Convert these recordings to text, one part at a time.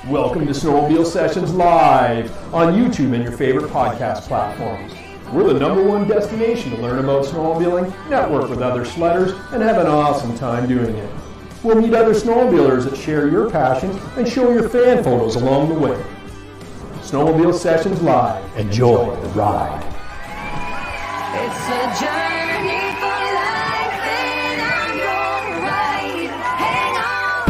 Welcome to Snowmobile Sessions Live on YouTube and your favorite podcast platforms. We're the #1 destination to learn about snowmobiling, network with other sledders, and have an awesome time doing it. We'll meet other snowmobilers that share your passion and show your fan photos along the way. Snowmobile Sessions Live. Enjoy the ride. It's a journey for life and I'm your ride. Hang on!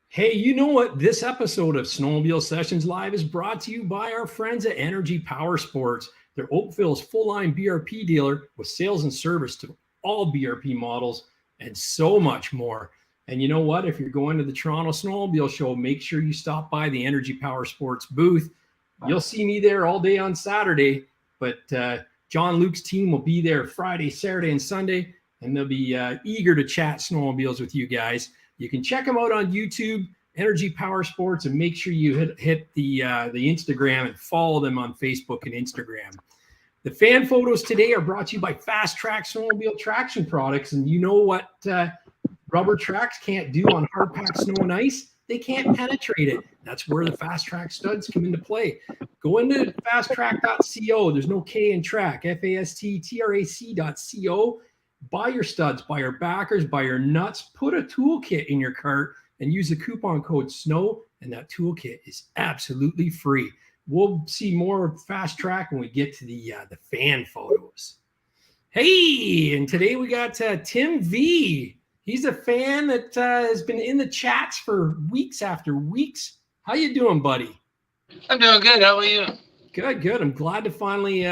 Hey, you know what? This episode of Snowmobile Sessions Live is brought to you by our friends at ATV Powersports. They're Oakville's full-line BRP dealer with sales and service to all BRP models and so much more. And you know what? If you're going to the Toronto Snowmobile Show, make sure you stop by the ATV Powersports booth. You'll see me there all day on Saturday, but John Luke's team will be there Friday, Saturday, and Sunday, and they'll be eager to chat snowmobiles with you guys. You can check them out on YouTube, ATV Powersports, and make sure you hit the Instagram and follow them on Facebook and Instagram. The fan photos today are brought to you by Fast Track Snowmobile Traction Products, and you know what rubber tracks can't do on hard packed snow and ice? They can't penetrate it. That's where the Fast Track studs come into play. Go into fasttrack.co. There's no K in track. FASTTRAC.co. Buy your studs, buy your backers, buy your nuts. Put a toolkit in your cart and use the coupon code SNOW, and that toolkit is absolutely free. We'll see more Fast Track when we get to the fan photos. Hey, and today we got Tim V. He's a fan that has been in the chats for weeks after weeks. How you doing, buddy? I'm doing good. How are you? Good, good. I'm glad to finally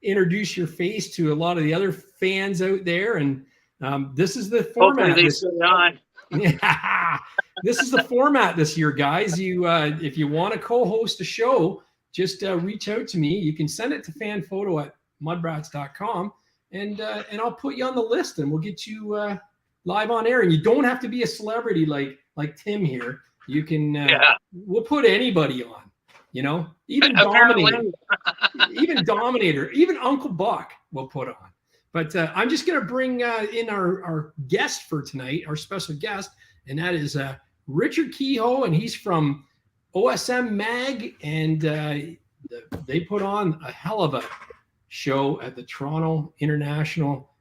introduce your face to a lot of the other fans out there. And this is the format. Hopefully they stay on. This is the format this year, guys. You, if you want to co-host a show, just reach out to me. You can send it to fanphoto@mudbrats.com, and I'll put you on the list, and we'll get you live on air. And you don't have to be a celebrity like Tim here. You can we'll put anybody on, you know, even Dominator, even Uncle Buck we'll put on. But I'm just going to bring in our guest for tonight, our special guest, and that is Richard Kehoe, and he's from OSM Mag, and they put on a hell of a show at the Toronto International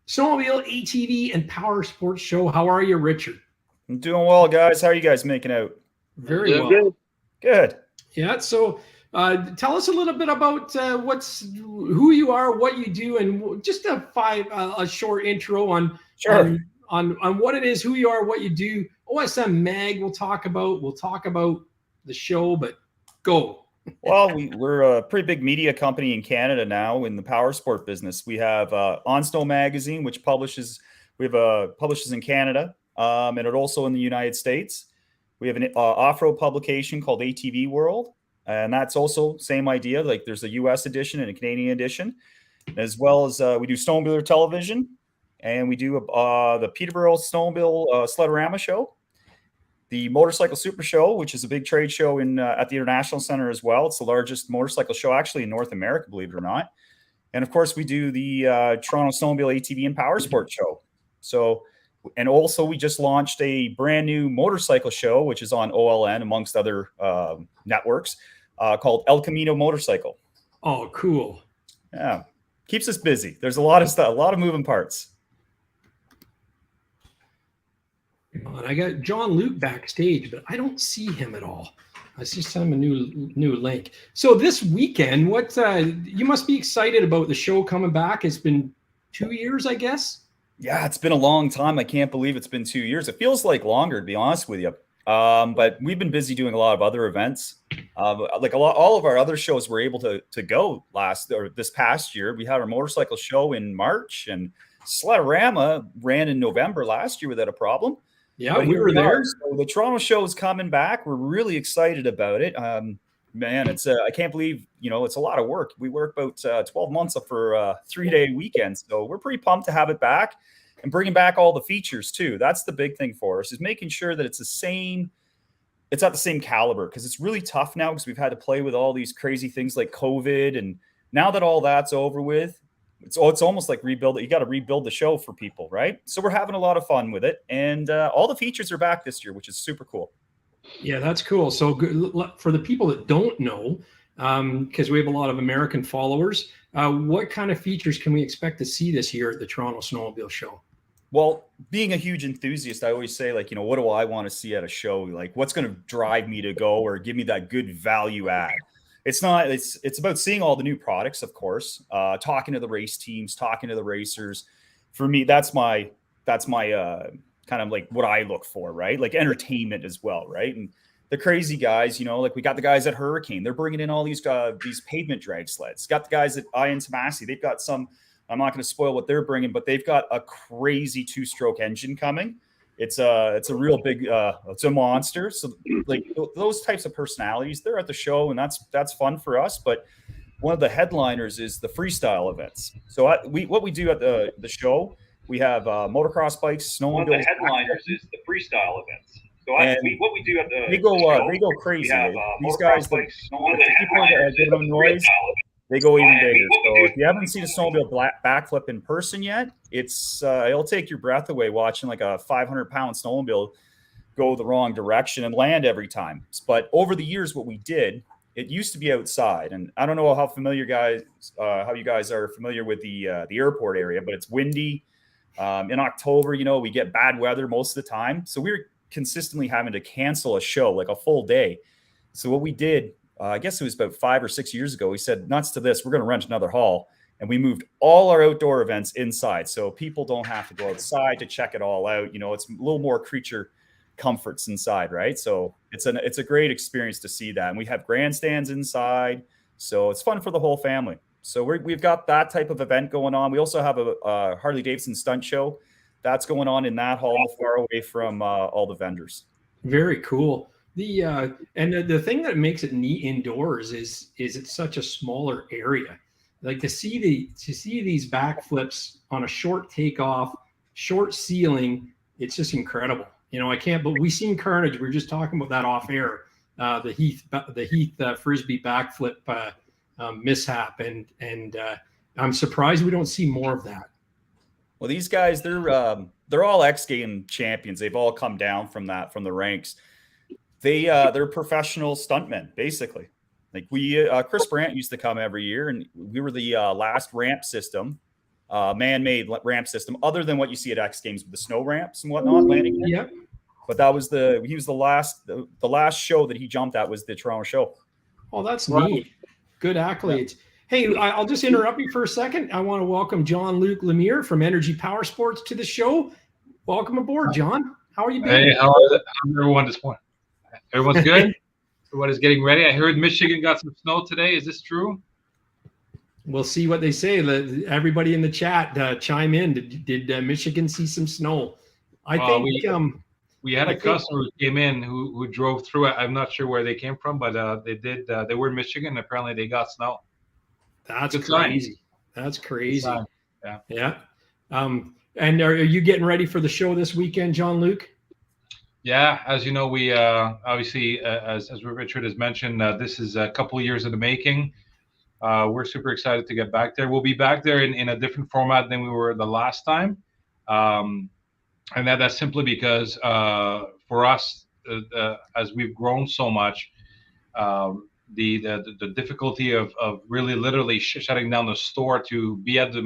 Snowmobile ATV and Powersports Show. How are you, Richard? I'm doing well, guys. How are you guys making out? Very well. Good. Good. Yeah. So tell us a little bit about who you are, what you do, and just a short intro on what it is, who you are, what you do. OSM Mag we'll talk about the show, but go. Well, we're a pretty big media company in Canada now in the powersport business. We have On Snow magazine, which publishes in Canada, and it also in the United States. We have an off-road publication called ATV World, and that's also same idea. Like there's a U.S. edition and a Canadian edition, as well as we do Snowmobiler television, and we do the Peterborough Snowmobile Sledorama show. The Motorcycle Super Show, which is a big trade show at the International Center as well. It's the largest motorcycle show actually in North America, believe it or not. And of course, we do the Toronto Snowmobile ATV and Powersports show. So, and also we just launched a brand new motorcycle show, which is on OLN amongst other networks, called El Camino Motorcycle. Oh, cool. Yeah, keeps us busy. There's a lot of stuff, a lot of moving parts. And I got John Luke backstage, but I don't see him at all. I just sent him a new link. So this weekend, what you must be excited about the show coming back. It's been 2 years, I guess. Yeah, it's been a long time. I can't believe it's been 2 years. It feels like longer, to be honest with you. But we've been busy doing a lot of other events. All of our other shows were able to go this past year. We had our motorcycle show in March, and Sledorama ran in November last year without a problem. Yeah, we were there. So the Toronto show is coming back. We're really excited about it. Man, it's I can't believe, it's a lot of work. We work about 12 months for a 3-day weekend. So we're pretty pumped to have it back and bringing back all the features too. That's the big thing for us, is making sure that it's at the same caliber, because it's really tough now because we've had to play with all these crazy things like COVID. And now that all that's over with, it's almost like rebuild it. You got to rebuild the show for people, right? So we're having a lot of fun with it, and all the features are back this year, which is super cool. Yeah, that's cool. So for the people that don't know, because we have a lot of American followers, what kind of features can we expect to see this year at the Toronto Snowmobile Show? Well, being a huge enthusiast, I always say, like, what do I want to see at a show? Like, what's going to drive me to go or give me that good value add? It's about seeing all the new products, of course, talking to the race teams, talking to the racers. For me, that's my kind of like what I look for, right? Like entertainment as well, right? And the crazy guys, like we got the guys at Hurricane. They're bringing in all these pavement drag sleds. Got the guys at Ian Tomasi. They've got some. I'm not going to spoil what they're bringing, but they've got a crazy 2-stroke engine coming. It's a real big, it's a monster. So like those types of personalities, they're at the show, and that's fun for us. But one of the headliners is the freestyle events. So what we do at the show, we have motocross bikes, snowmobiles. One of the headliners is the freestyle events. So what we do at the show, they go crazy. These guys, the people that give them noise, they go even bigger. So if you haven't seen a snowmobile backflip in person yet, it'll take your breath away watching like a 500-pound snowmobile go the wrong direction and land every time. But over the years, what we did, it used to be outside, and I don't know how you guys are familiar with the airport area, but it's windy. In October, we get bad weather most of the time, so we're consistently having to cancel a show, like a full day. So what we did, I guess it was about 5 or 6 years ago, we said, nuts to this, we're going to rent another hall. And we moved all our outdoor events inside. So people don't have to go outside to check it all out. It's a little more creature comforts inside, right? So it's a great experience to see that. And we have grandstands inside. So it's fun for the whole family. So we've got that type of event going on. We also have a Harley Davidson stunt show that's going on in that hall, far away from all the vendors. Very cool. The thing that makes it neat indoors is it's such a smaller area. Like to see these backflips on a short takeoff, short ceiling, it's just incredible. But we seen carnage. We were just talking about that off air. The Heath frisbee backflip mishap, and I'm surprised we don't see more of that. Well, these guys, they're all X Game champions. They've all come down from the ranks. They're professional stuntmen, basically. Like Chris Brandt used to come every year, and we were the last ramp system, man-made ramp system, other than what you see at X Games with the snow ramps and whatnot landing. Yep. But he was the last show that he jumped at was the Toronto show. Oh, that's neat. Good accolades. Yeah. Hey, I'll just interrupt you for a second. I want to welcome Jean-Luc Lemire from ATV Powersports to the show. Welcome aboard, John. How are you doing? Hey, how's everyone this morning? Everyone's good? Everybody's getting ready. I heard Michigan got some snow today. Is this true? We'll see what they say. Everybody in the chat chime in. Did Michigan see some snow? I think we had a customer who came in who drove through it. I'm not sure where they came from, but they did. They were in Michigan. Apparently, they got snow. That's crazy. That's crazy. Yeah. And are you getting ready for the show this weekend, Jean-Luc? Yeah, as you know, we obviously, as Richard has mentioned, this is a couple of years in the making. We're super excited to get back there. We'll be back there in a different format than we were the last time. And that's simply because for us, as we've grown so much, the difficulty of really literally shutting down the store to be at a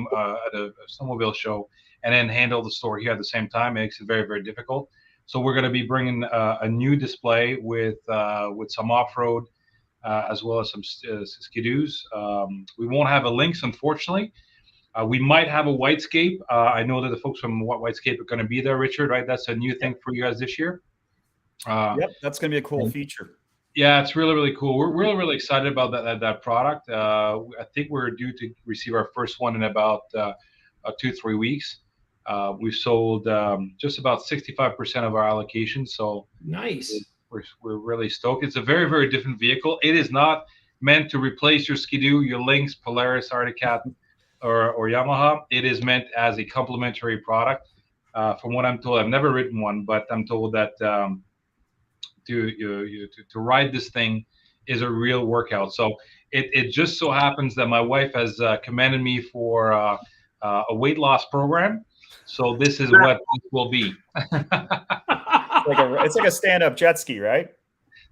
snowmobile show and then handle the store here at the same time makes it very, very difficult. So we're going to be bringing a new display with some off-road as well as some skidoos. We won't have a Lynx, unfortunately. We might have a Whitescape. I know that the folks from Whitescape are going to be there, Richard, right? That's a new thing for you guys this year. Yep, that's going to be a cool feature. Yeah, it's really, really cool. We're really, really excited about that product. I think we're due to receive our first one in about 2-3 weeks. We've sold just about 65% of our allocation. So nice. We're really stoked. It's a very, very different vehicle. It is not meant to replace your Skidoo, your Lynx, Polaris, Arctic Cat, or Yamaha. It is meant as a complementary product. From what I'm told, I've never ridden one, but I'm told that to ride this thing is a real workout. So it just so happens that my wife has commended me for a weight loss program. So this is what it will be. It's like a stand-up jet ski, right?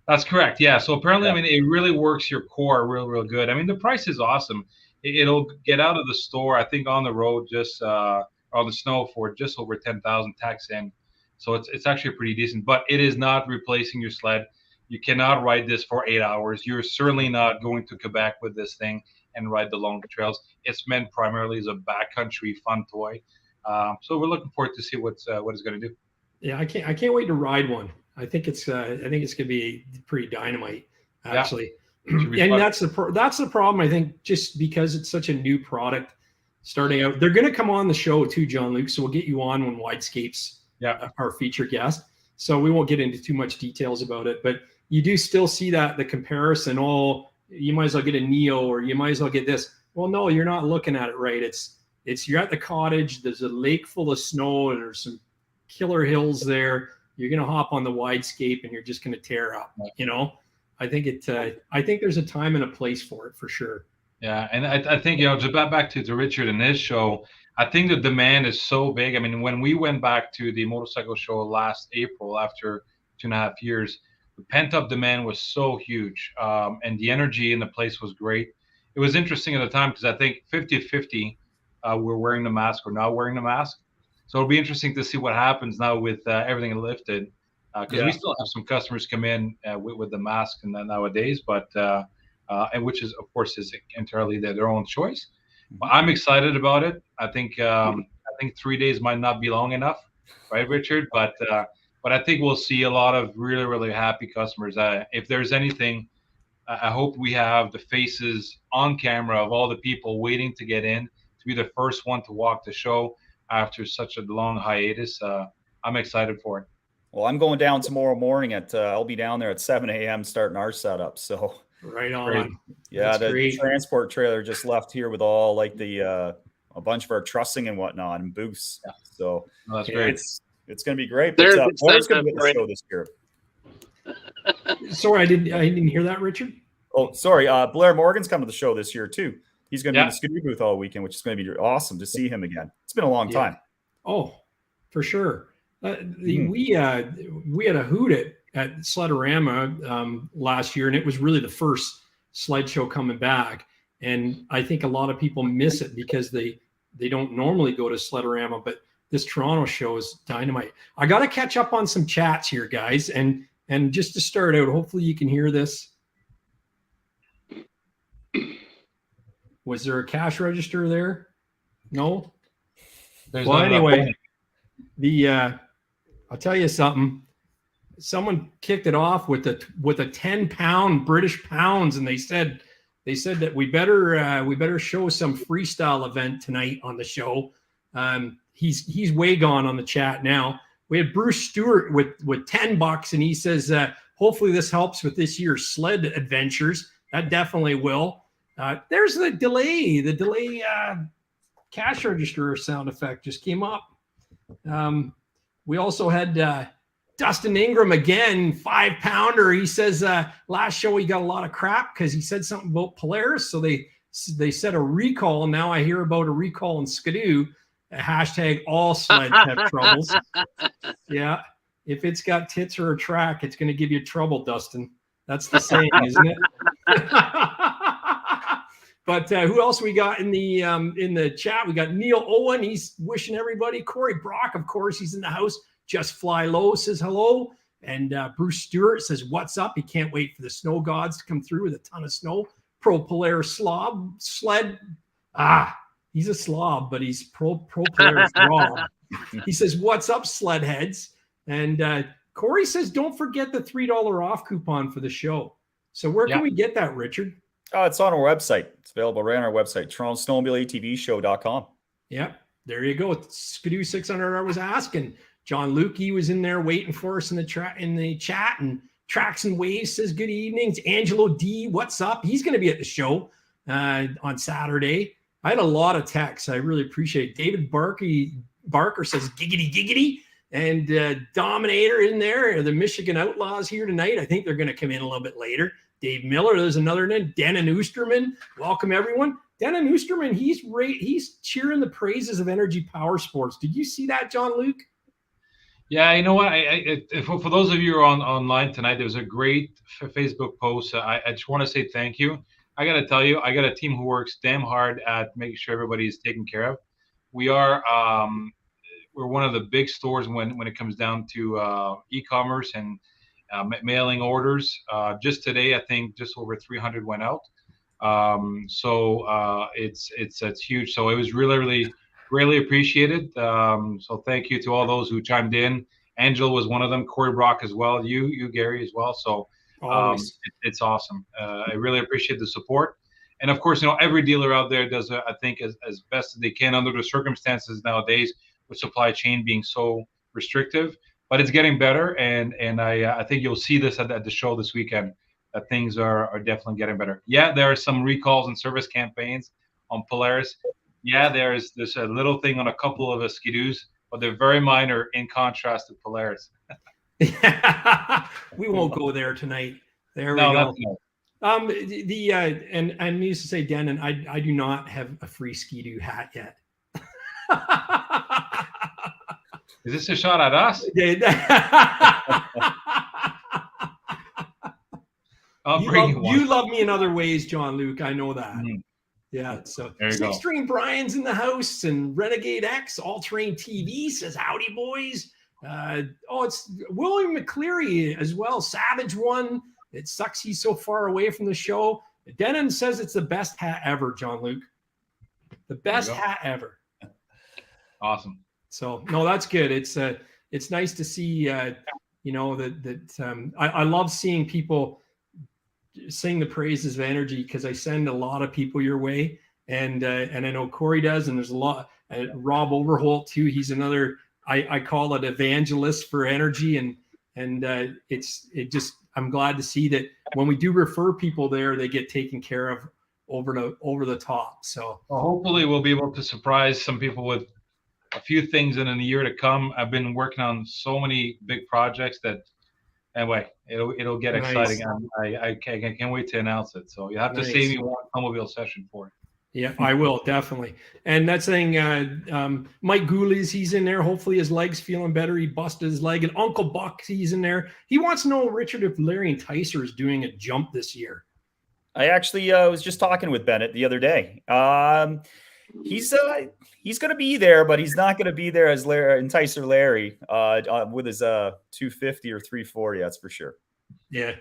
That's correct. Yeah. So apparently, Yeah. I mean, it really works your core real good. I mean, the price is awesome. It'll get out of the store, I think, on the road, just on the snow for just over 10,000 tax in. So it's actually pretty decent, but it is not replacing your sled. You cannot ride this for 8 hours. You're certainly not going to Quebec with this thing and ride the long trails. It's meant primarily as a backcountry fun toy. So we're looking forward to see what it's going to do. Yeah, I can't wait to ride one. I think it's going to be pretty dynamite, actually. Yeah. And that's the problem. I think just because it's such a new product starting out, they're going to come on the show too, John Luke. So we'll get you on when Widescape's our featured guest. So we won't get into too much details about it, but you do still see the comparison. Oh, you might as well get a Neo, or you might as well get this. Well, no, you're not looking at it right. It's you're at the cottage. There's a lake full of snow, and there's some killer hills there. You're going to hop on the Widescape, and you're just going to tear up. I think I think there's a time and a place for it, for sure. Yeah, and I think, just back to Richard and his show, I think the demand is so big. I mean, when we went back to the motorcycle show last April after 2.5 years, the pent-up demand was so huge, and the energy in the place was great. It was interesting at the time because I think 50-50 were wearing the mask or not wearing the mask. So it'll be interesting to see what happens now with everything lifted, because we still have some customers come in with the mask and nowadays, but and which is, of course, is entirely their own choice. But I'm excited about it. I think 3 days might not be long enough, right, Richard? But I think we'll see a lot of really happy customers. If there's anything, I hope we have the faces on camera of all the people waiting to get in, to be the first one to walk the show after such a long hiatus. I'm excited for it. Well, I'm going down tomorrow morning I'll be down there at 7 a.m. starting our setup. So right on. Great. Yeah, the transport trailer just left here with all like a bunch of our trussing and whatnot and booths. Yeah. So that's great. It's going to be great. But Blair's going to be at the show this year. Sorry, I didn't hear that, Richard. Oh, sorry. Blair Morgan's coming to the show this year too. He's going to be in the Skidoo booth all weekend, which is going to be awesome to see him again. It's been a long time. Oh, for sure. We had a hoot at Sledorama last year, and it was really the first sled show coming back. And I think a lot of people miss it because they don't normally go to Sledorama, but this Toronto show is dynamite. I got to catch up on some chats here, guys. And just to start out, hopefully you can hear this. Was there a cash register there? No? Well, anyway, I'll tell you something. Someone kicked it off with a 10-pound British pounds, and they said that we better show some freestyle event tonight on the show. He's way gone on the chat now. We had Bruce Stewart with $10, and he says hopefully this helps with this year's sled adventures. That definitely will. There's the delay cash register sound effect just came up. We also had Dustin Ingram again, 5-pounder. He says last show he got a lot of crap because he said something about Polaris. So they said a recall. Now I hear about a recall in Skidoo. Hashtag all sleds have troubles. Yeah. If it's got tits or a track, it's going to give you trouble, Dustin. That's the saying, isn't it? But who else we got in the chat? We got Neil Owen. He's wishing everybody. Corey Brock, of course, he's in the house. Just Fly Low says hello. And Bruce Stewart says, what's up? He can't wait for the snow gods to come through with a ton of snow. Pro Polaris sled. He's a slob, but he's pro Polaris rob. He says, what's up, sled heads? And Corey says, don't forget the $3 off coupon for the show. So where can we get that, Richard? Oh, it's on our website. It's available right on our website, TorontoSnowmobileATVShow.com. Yep, there you go. Skidoo 600 I was asking. John Lukey was in there waiting for us in the chat, and Tracks and Waves says good evenings. Angelo D, what's up? He's going to be at the show on Saturday. I had a lot of texts. I really appreciate it. David Barker says giggity, and Dominator in there. The Michigan Outlaws here tonight. I think they're going to come in a little bit later. Dave Miller, there's another name, Denon Oosterman. Welcome, everyone. Denon Oosterman, he's cheering the praises of Energy Powersports. Did you see that, John Luke? Yeah, you know what? For those of you who are online tonight, there was a great Facebook post. I just want to say thank you. I got to tell you, I got a team who works damn hard at making sure everybody is taken care of. We are we're one of the big stores when it comes down to e-commerce and mailing orders. Just today, I think just over 300 went out. So it's huge. So it was really greatly appreciated. So thank you to all those who chimed in. Angela was one of them. Corey Brock as well. You Gary as well. So it's awesome. I really appreciate the support. And of course, every dealer out there does, I think, as best as they can under the circumstances nowadays, with supply chain being so restrictive. But it's getting better, and I think you'll see this at the show this weekend, that things are definitely getting better. Yeah, there are some recalls and service campaigns on Polaris. Yeah, there's a little thing on a couple of Ski-Doos, but they're very minor in contrast to Polaris. We won't go there tonight. There we go. And I need to say, Denon, I do not have a free Ski-Doo hat yet. Is this a shot at us? You love me in other ways, John Luke. I know that. Mm-hmm. Yeah. So Extreme Brian's in the house, and Renegade X All Terrain TV says howdy, boys. It's William McCleary as well. Savage One. It sucks he's so far away from the show. Denon says it's the best hat ever, John Luke. The best hat ever. Awesome. So no, that's good. It's nice to see I love seeing people sing the praises of Energy, because I send a lot of people your way, and I know Corey does, and there's a lot. Rob Overholt too. He's another. I call it evangelist for Energy, and I'm glad to see that when we do refer people there, they get taken care of over the top. So hopefully we'll be able to surprise some people with a few things in the year to come. I've been working on so many big projects that, anyway, it'll get exciting. I can't wait to announce it. So you have to save me one snowmobile session for it. Yeah, I will, definitely. And that's saying Mike Goulies, he's in there. Hopefully his leg's feeling better. He busted his leg. And Uncle Buck, he's in there. He wants to know, Richard, if Larry Enticer is doing a jump this year. I actually was just talking with Bennett the other day. He's going to be there, but he's not going to be there as Enticer Larry with his 250 or 340. That's for sure. Yeah,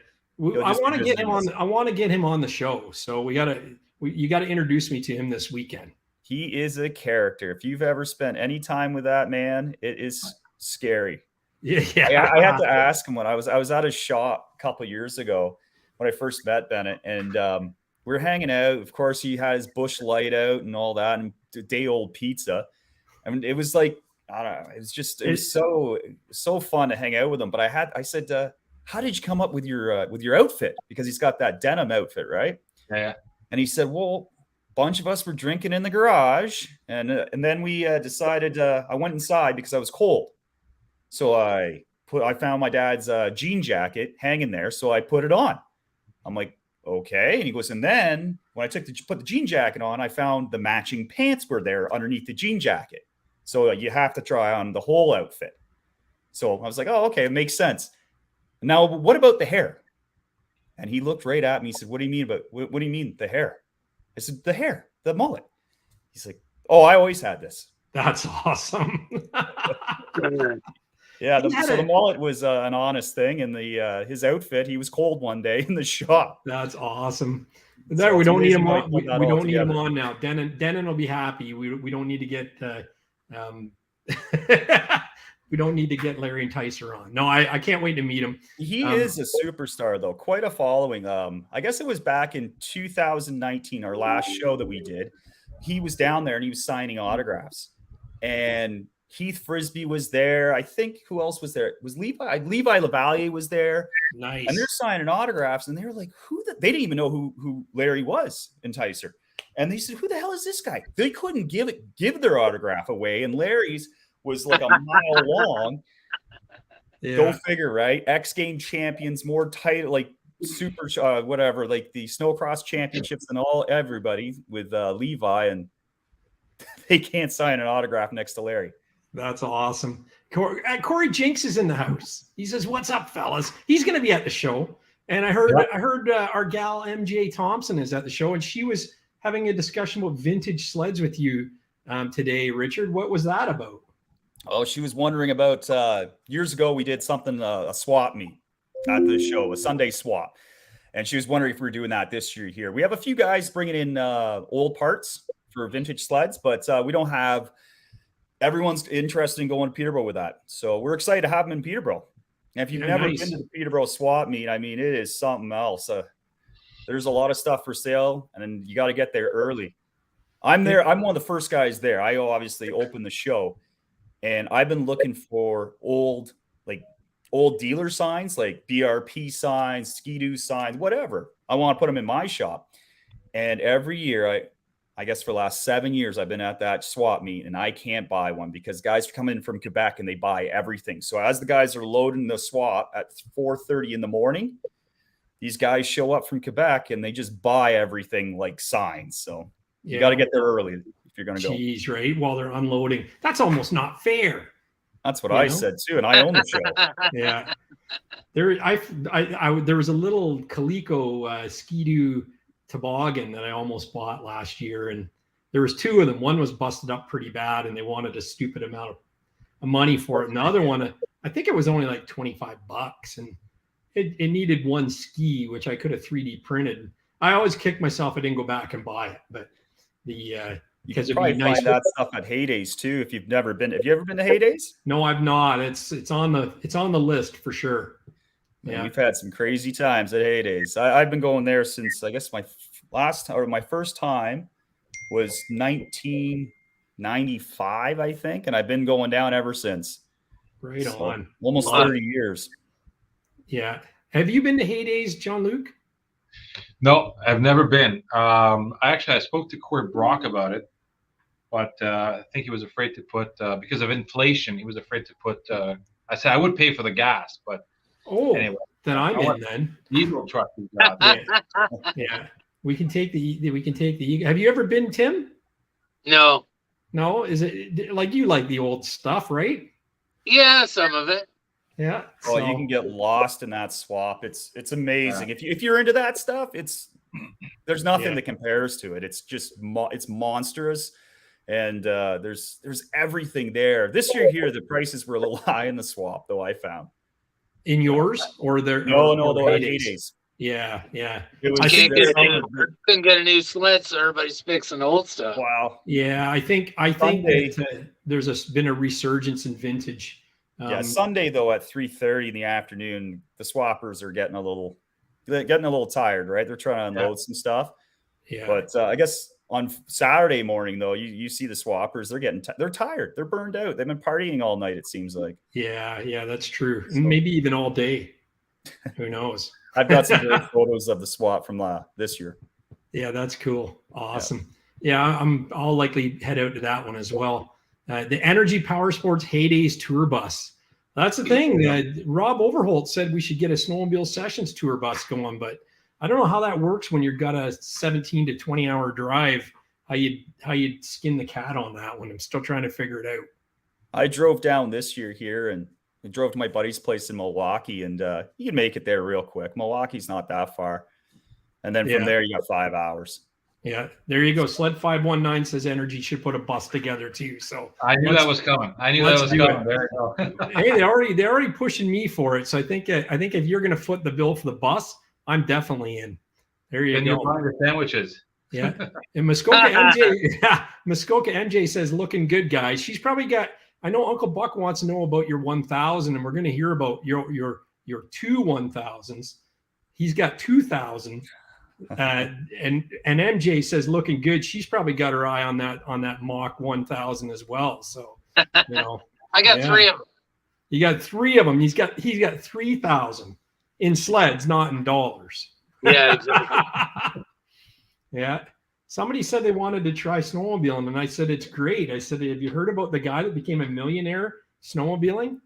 I want to get him on. I want to get him on the show. So you got to introduce me to him this weekend. He is a character. If you've ever spent any time with that man, it is scary. Yeah. I had to ask him when I was at his shop a couple of years ago when I first met Bennett, and we were hanging out. Of course, he had his bush light out and all that, and day old pizza. I mean, it was like, I don't know. It was so fun to hang out with him. But I said, how did you come up with your outfit? Because he's got that denim outfit, right? Yeah. And he said, well, a bunch of us were drinking in the garage, and then we decided. I went inside because I was cold, so I found my dad's jean jacket hanging there, so I put it on. I'm like, okay. And he goes, and then when I put the jean jacket on, I found the matching pants were there underneath the jean jacket. So you have to try on the whole outfit. So I was like, oh, okay, it makes sense. Now, what about the hair? And he looked right at me. He said, what do you mean the hair? I said, the hair, the mullet. He's like, oh, I always had this. That's awesome. Yeah, the mullet was an honest thing, and his outfit, he was cold one day in the shop. That's awesome. We don't need him on. We don't need him on now. Denon will be happy. We don't need to get we don't need to get Larry Enticer on. No, I can't wait to meet him. He is a superstar, though. Quite a following. I guess it was back in 2019, our last show that we did. He was down there and he was signing autographs, and Keith Frisbee was there. I think who else was there? It was Levi Lavalier was there. Nice. And they're signing autographs, and they were like, they didn't even know who Larry was, Enticer. And they said, who the hell is this guy? They couldn't give their autograph away, and Larry's was like a mile long. Yeah. Go figure, right? X Game champions, more tight, like super whatever, like the snowcross championships and everybody with Levi, and they can't sign an autograph next to Larry. That's awesome. Corey Jinks is in the house. He says, "What's up, fellas?" He's going to be at the show. And I heard our gal MJ Thompson is at the show, and she was having a discussion about vintage sleds with you today, Richard. What was that about? Oh, she was wondering about years ago we did something, a swap meet at the show, a Sunday swap. And she was wondering if we're doing that this year here. We have a few guys bringing in old parts for vintage sleds, but we don't have everyone's interested in going to Peterborough with that. So we're excited to have them in Peterborough. And if you've never been to the Peterborough swap meet, I mean, it is something else. There's a lot of stuff for sale, and then you got to get there early. I'm there. I'm one of the first guys there. I obviously opened the show, and I've been looking for old dealer signs, like BRP signs, Ski-Doo signs, whatever. I want to put them in my shop. And every year, I guess for the last 7 years, I've been at that swap meet, and I can't buy one because guys come in from Quebec and they buy everything. So as the guys are loading the swap at 4:30 in the morning, these guys show up from Quebec and they just buy everything like signs. So you got to get there early if you're going to go. Jeez, right? While they're unloading. That's almost not fair. That's what I said too, and I own the show. Yeah. There was a little Coleco Ski-Doo toboggan that I almost bought last year, and there was two of them. One was busted up pretty bad and they wanted a stupid amount of money for it, and the other one, I think it was only like $25, and it needed one ski, which I could have 3D printed. I always kick myself I didn't go back and buy it, but you can probably find that stuff at Heydays too if you've never been. Have you ever been to Heydays? No, I've not. It's on the list for sure. Yeah, we've had some crazy times at Heydays. I've been going there since, I guess, my first time was 1995, I think, and I've been going down ever since. Right on. Almost 30 years. Yeah. Have you been to Heydays, John-Luc? No, I've never been. I spoke to Corey Brock about it, but I think he was afraid to put, because of inflation, he was afraid to put, I said I would pay for the gas, but anyway. Then I'm in then. Diesel truck. Yeah. We can take the, have you ever been, Tim? No. No? Is it like you like the old stuff, right? Yeah, some of it. Yeah. Oh, you can get lost in that swap. It's amazing. Yeah. If you're into that stuff, there's nothing that compares to it. It's just it's monstrous, and there's everything there. This year here, the prices were a little high in the swap, though. I found in yours or there. No, the Heydays. Yeah. I couldn't get a new sled, so everybody's fixing old stuff. Wow. Yeah, I think that there's been a resurgence in vintage. Sunday though at 3:30 in the afternoon, the swappers are getting a little tired, right? They're trying to unload some stuff. Yeah. But I guess on Saturday morning though, you see the swappers, they're tired, they're burned out. They've been partying all night, it seems like. Yeah, that's true. So, maybe even all day. Who knows? I've got some great photos of the swap from this year. Yeah, that's cool. Awesome. Yeah, I'll likely head out to that one as well. The Energy Powersports Heydays tour bus. That's the thing. Rob Overholt said we should get a Snowmobile Sessions tour bus going, but I don't know how that works when you've got a 17 to 20 hour drive. How you'd skin the cat on that one. I'm still trying to figure it out. I drove down this year here and I drove to my buddy's place in Milwaukee, and you can make it there real quick. Milwaukee's not that far, and then from there you got 5 hours. Yeah, there you go. Sled 519 says Energy should put a bus together too. So I knew that was coming. There you go. Hey, they're already pushing me for it. So I think if you're going to foot the bill for the bus, I'm definitely in. There you go. You're buying the sandwiches. Yeah. And Muskoka MJ says, looking good, guys. She's probably got. I know Uncle Buck wants to know about your 1000, and we're going to hear about your 2 1000s. He's got 2000. And MJ says looking good. She's probably got her eye on that Mach 1000 as well. So I got 3 of them. You got 3 of them. He's got 3,000 in sleds, not in dollars. Yeah, exactly. Yeah. Somebody said they wanted to try snowmobiling, and I said it's great. I said, have you heard about the guy that became a millionaire snowmobiling?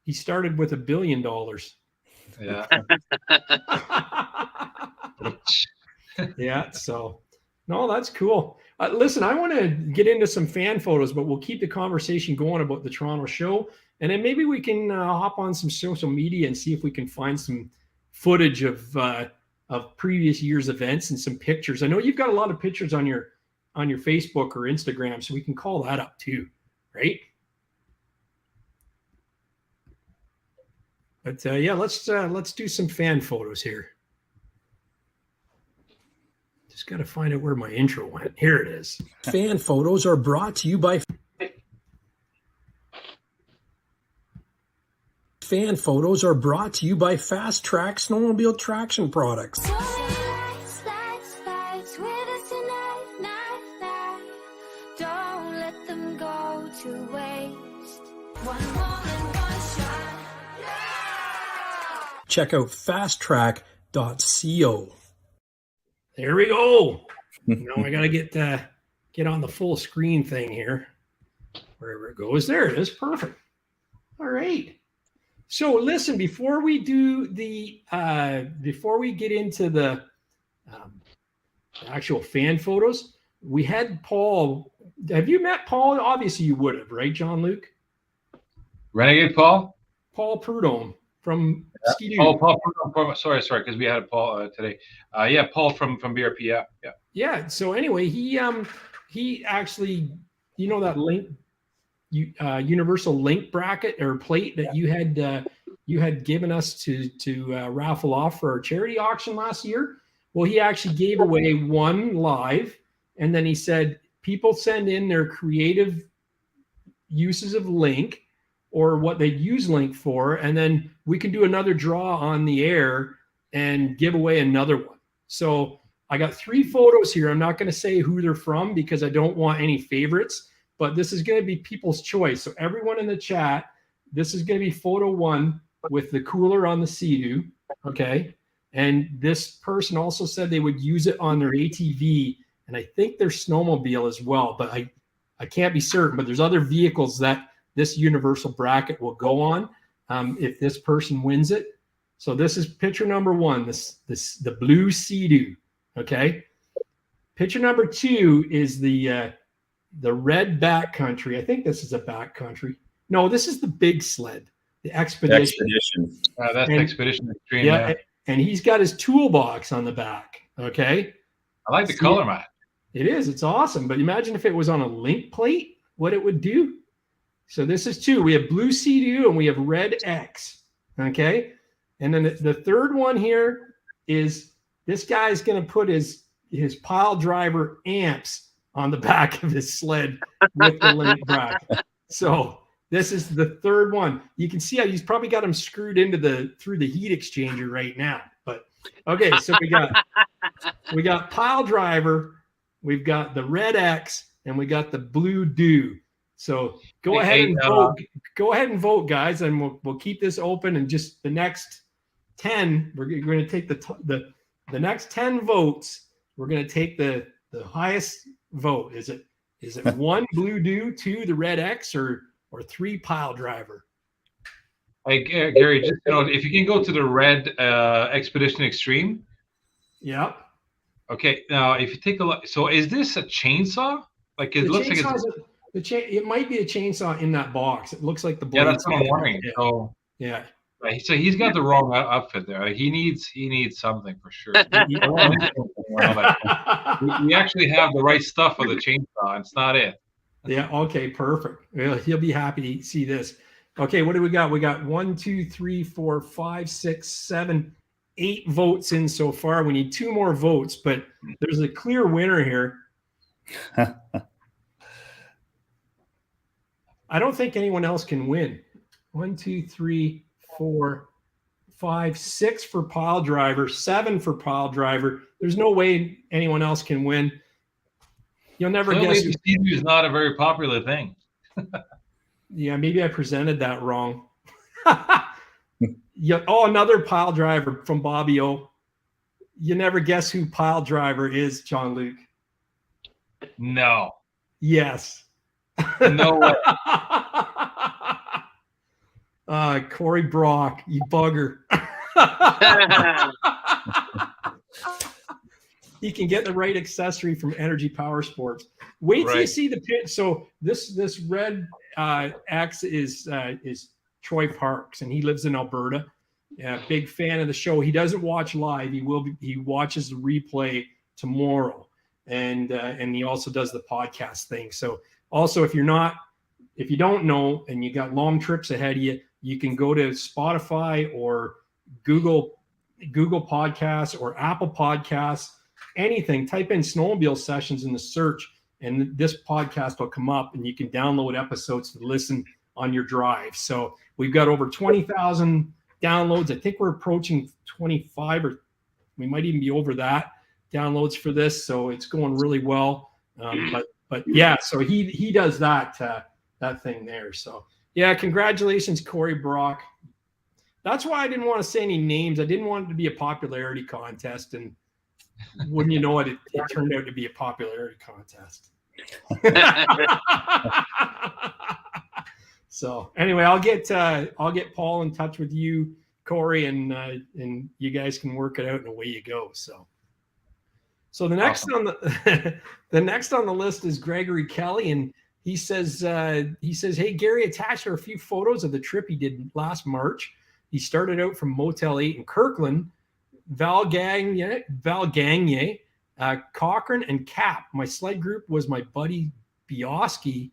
He started with $1 billion. Yeah. Yeah. So, no, that's cool. Listen, I want to get into some fan photos, but we'll keep the conversation going about the Toronto show. And then maybe we can hop on some social media and see if we can find some footage of previous year's events and some pictures. I know you've got a lot of pictures on your Facebook or Instagram, so we can call that up too, right? But yeah, let's do some fan photos here. Just got to find out where my intro went. Here it is. Fan photos are brought to you by Fast Track Snowmobile Traction Products. Slides with us tonight, night. Don't let them go to waste. One moment, one shot. Check out fasttrack.co. There we go. Now I got to get on the full screen thing here. Wherever it goes. There it is. Perfect. All right. So listen, before we get into the actual fan photos, we had Paul. Have you met Paul? Obviously you would have, right, John Luke? Renegade Paul? Paul Prudhomme from Ski-Doo. Oh, Paul Prudhomme. Sorry, because we had Paul today. Yeah, Paul from BRP. Yeah. Yeah. So anyway, he actually, you know, that link, universal link bracket or plate that you had given us to raffle off for our charity auction last year. Well, he actually gave away one live, and then he said people send in their creative uses of link or what they use link for, and then we can do another draw on the air and give away another one. So I got 3 photos here. I'm not going to say who they're from because I don't want any favorites, but this is going to be people's choice. So everyone in the chat, this is going to be photo 1 with the cooler on the Sea-Doo, okay? And this person also said they would use it on their ATV, and I think their snowmobile as well, but I can't be certain, but there's other vehicles that this universal bracket will go on if this person wins it. So this is picture number 1, the blue Sea-Doo, okay? Picture number 2 is the red backcountry. I think this is a backcountry. No, this is the big sled, the Expedition. That's Expedition Extreme. Yeah, and he's got his toolbox on the back, okay? I like the color, man. It is. It's awesome. But imagine if it was on a link plate, what it would do. So this is 2. We have blue Sea-Doo and we have red X, okay? And then the third one here is this guy's going to put his pile driver amps on the back of his sled with the link bracket. So this is the third one. You can see how he's probably got them screwed into through the heat exchanger right now. But okay, so we got pile driver, we've got the red X, and we got the blue Doo. So go ahead and vote. Go ahead and vote, guys, and we'll keep this open. And just the next 10, we're going to take the next 10 votes. We're going to take the highest vote. Is it 1 blue Doo, 2 the red X, or 3 pile driver? Hey, Gary, just if you can go to the red Expedition Extreme. Yeah. Okay. Now, if you take a look, so is this a chainsaw? Like it looks like it's. It might be a chainsaw in that box. It looks like the blade. Yeah, that's what I'm wondering. Yeah. So yeah. So he's got the wrong outfit there. He needs something for sure. We actually have the right stuff for the chainsaw. It's not it. Yeah. Okay. Perfect. Well, he'll be happy to see this. Okay. What do we got? We got 1, 2, 3, 4, 5, 6, 7, 8 votes in so far. We need 2 more votes, but there's a clear winner here. I don't think anyone else can win. 1, 2, 3, 4, 5, 6 for pile driver, 7 for pile driver. There's no way anyone else can win. You'll never guess. Sea-Doo is not a very popular thing. Yeah, maybe I presented that wrong. Yeah. Oh, another pile driver from Bobby O. You never guess who pile driver is, John Luke. No. Yes. No way. Corey Brock, you bugger. You can get the right accessory from Energy Powersports. Wait till you see the pit. So this red X is Troy Parks, and he lives in Alberta. Big fan of the show. He doesn't watch live. He watches the replay tomorrow, and he also does the podcast thing. So also, if you don't know and you got long trips ahead of you, you can go to Spotify or Google Podcasts or Apple Podcasts. Anything, type in Snowmobile Sessions in the search, and this podcast will come up, and you can download episodes to listen on your drive. So we've got over 20,000 downloads. I think we're approaching 25, or we might even be over that downloads for this. So it's going really well. But yeah, so he does that thing there. So yeah, congratulations, Corey Brock. That's why I didn't want to say any names. I didn't want it to be a popularity contest, and wouldn't you know it, it turned out to be a popularity contest. So anyway, I'll get Paul in touch with you, Corey, and you guys can work it out, and away you go. So the next on the next on the list is Gregory Kelly, and he says, hey Gary, attached are a few photos of the trip he did last March. He started out from Motel 8 in Kirkland, Valgagne, Cochrane, and Cap. My sled group was my buddy Blosky,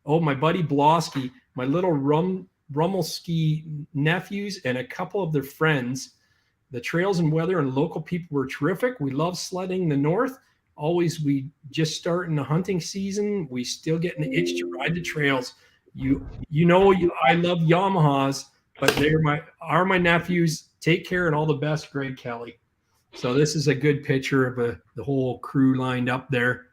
my little Rummelski nephews, and a couple of their friends. The trails and weather and local people were terrific. We love sledding in the north. Always, we just start in the hunting season. We still getting the itch to ride the trails. I love Yamahas, but they're my nephews. Take care and all the best, Greg Kelly. So this is a good picture of the whole crew lined up there.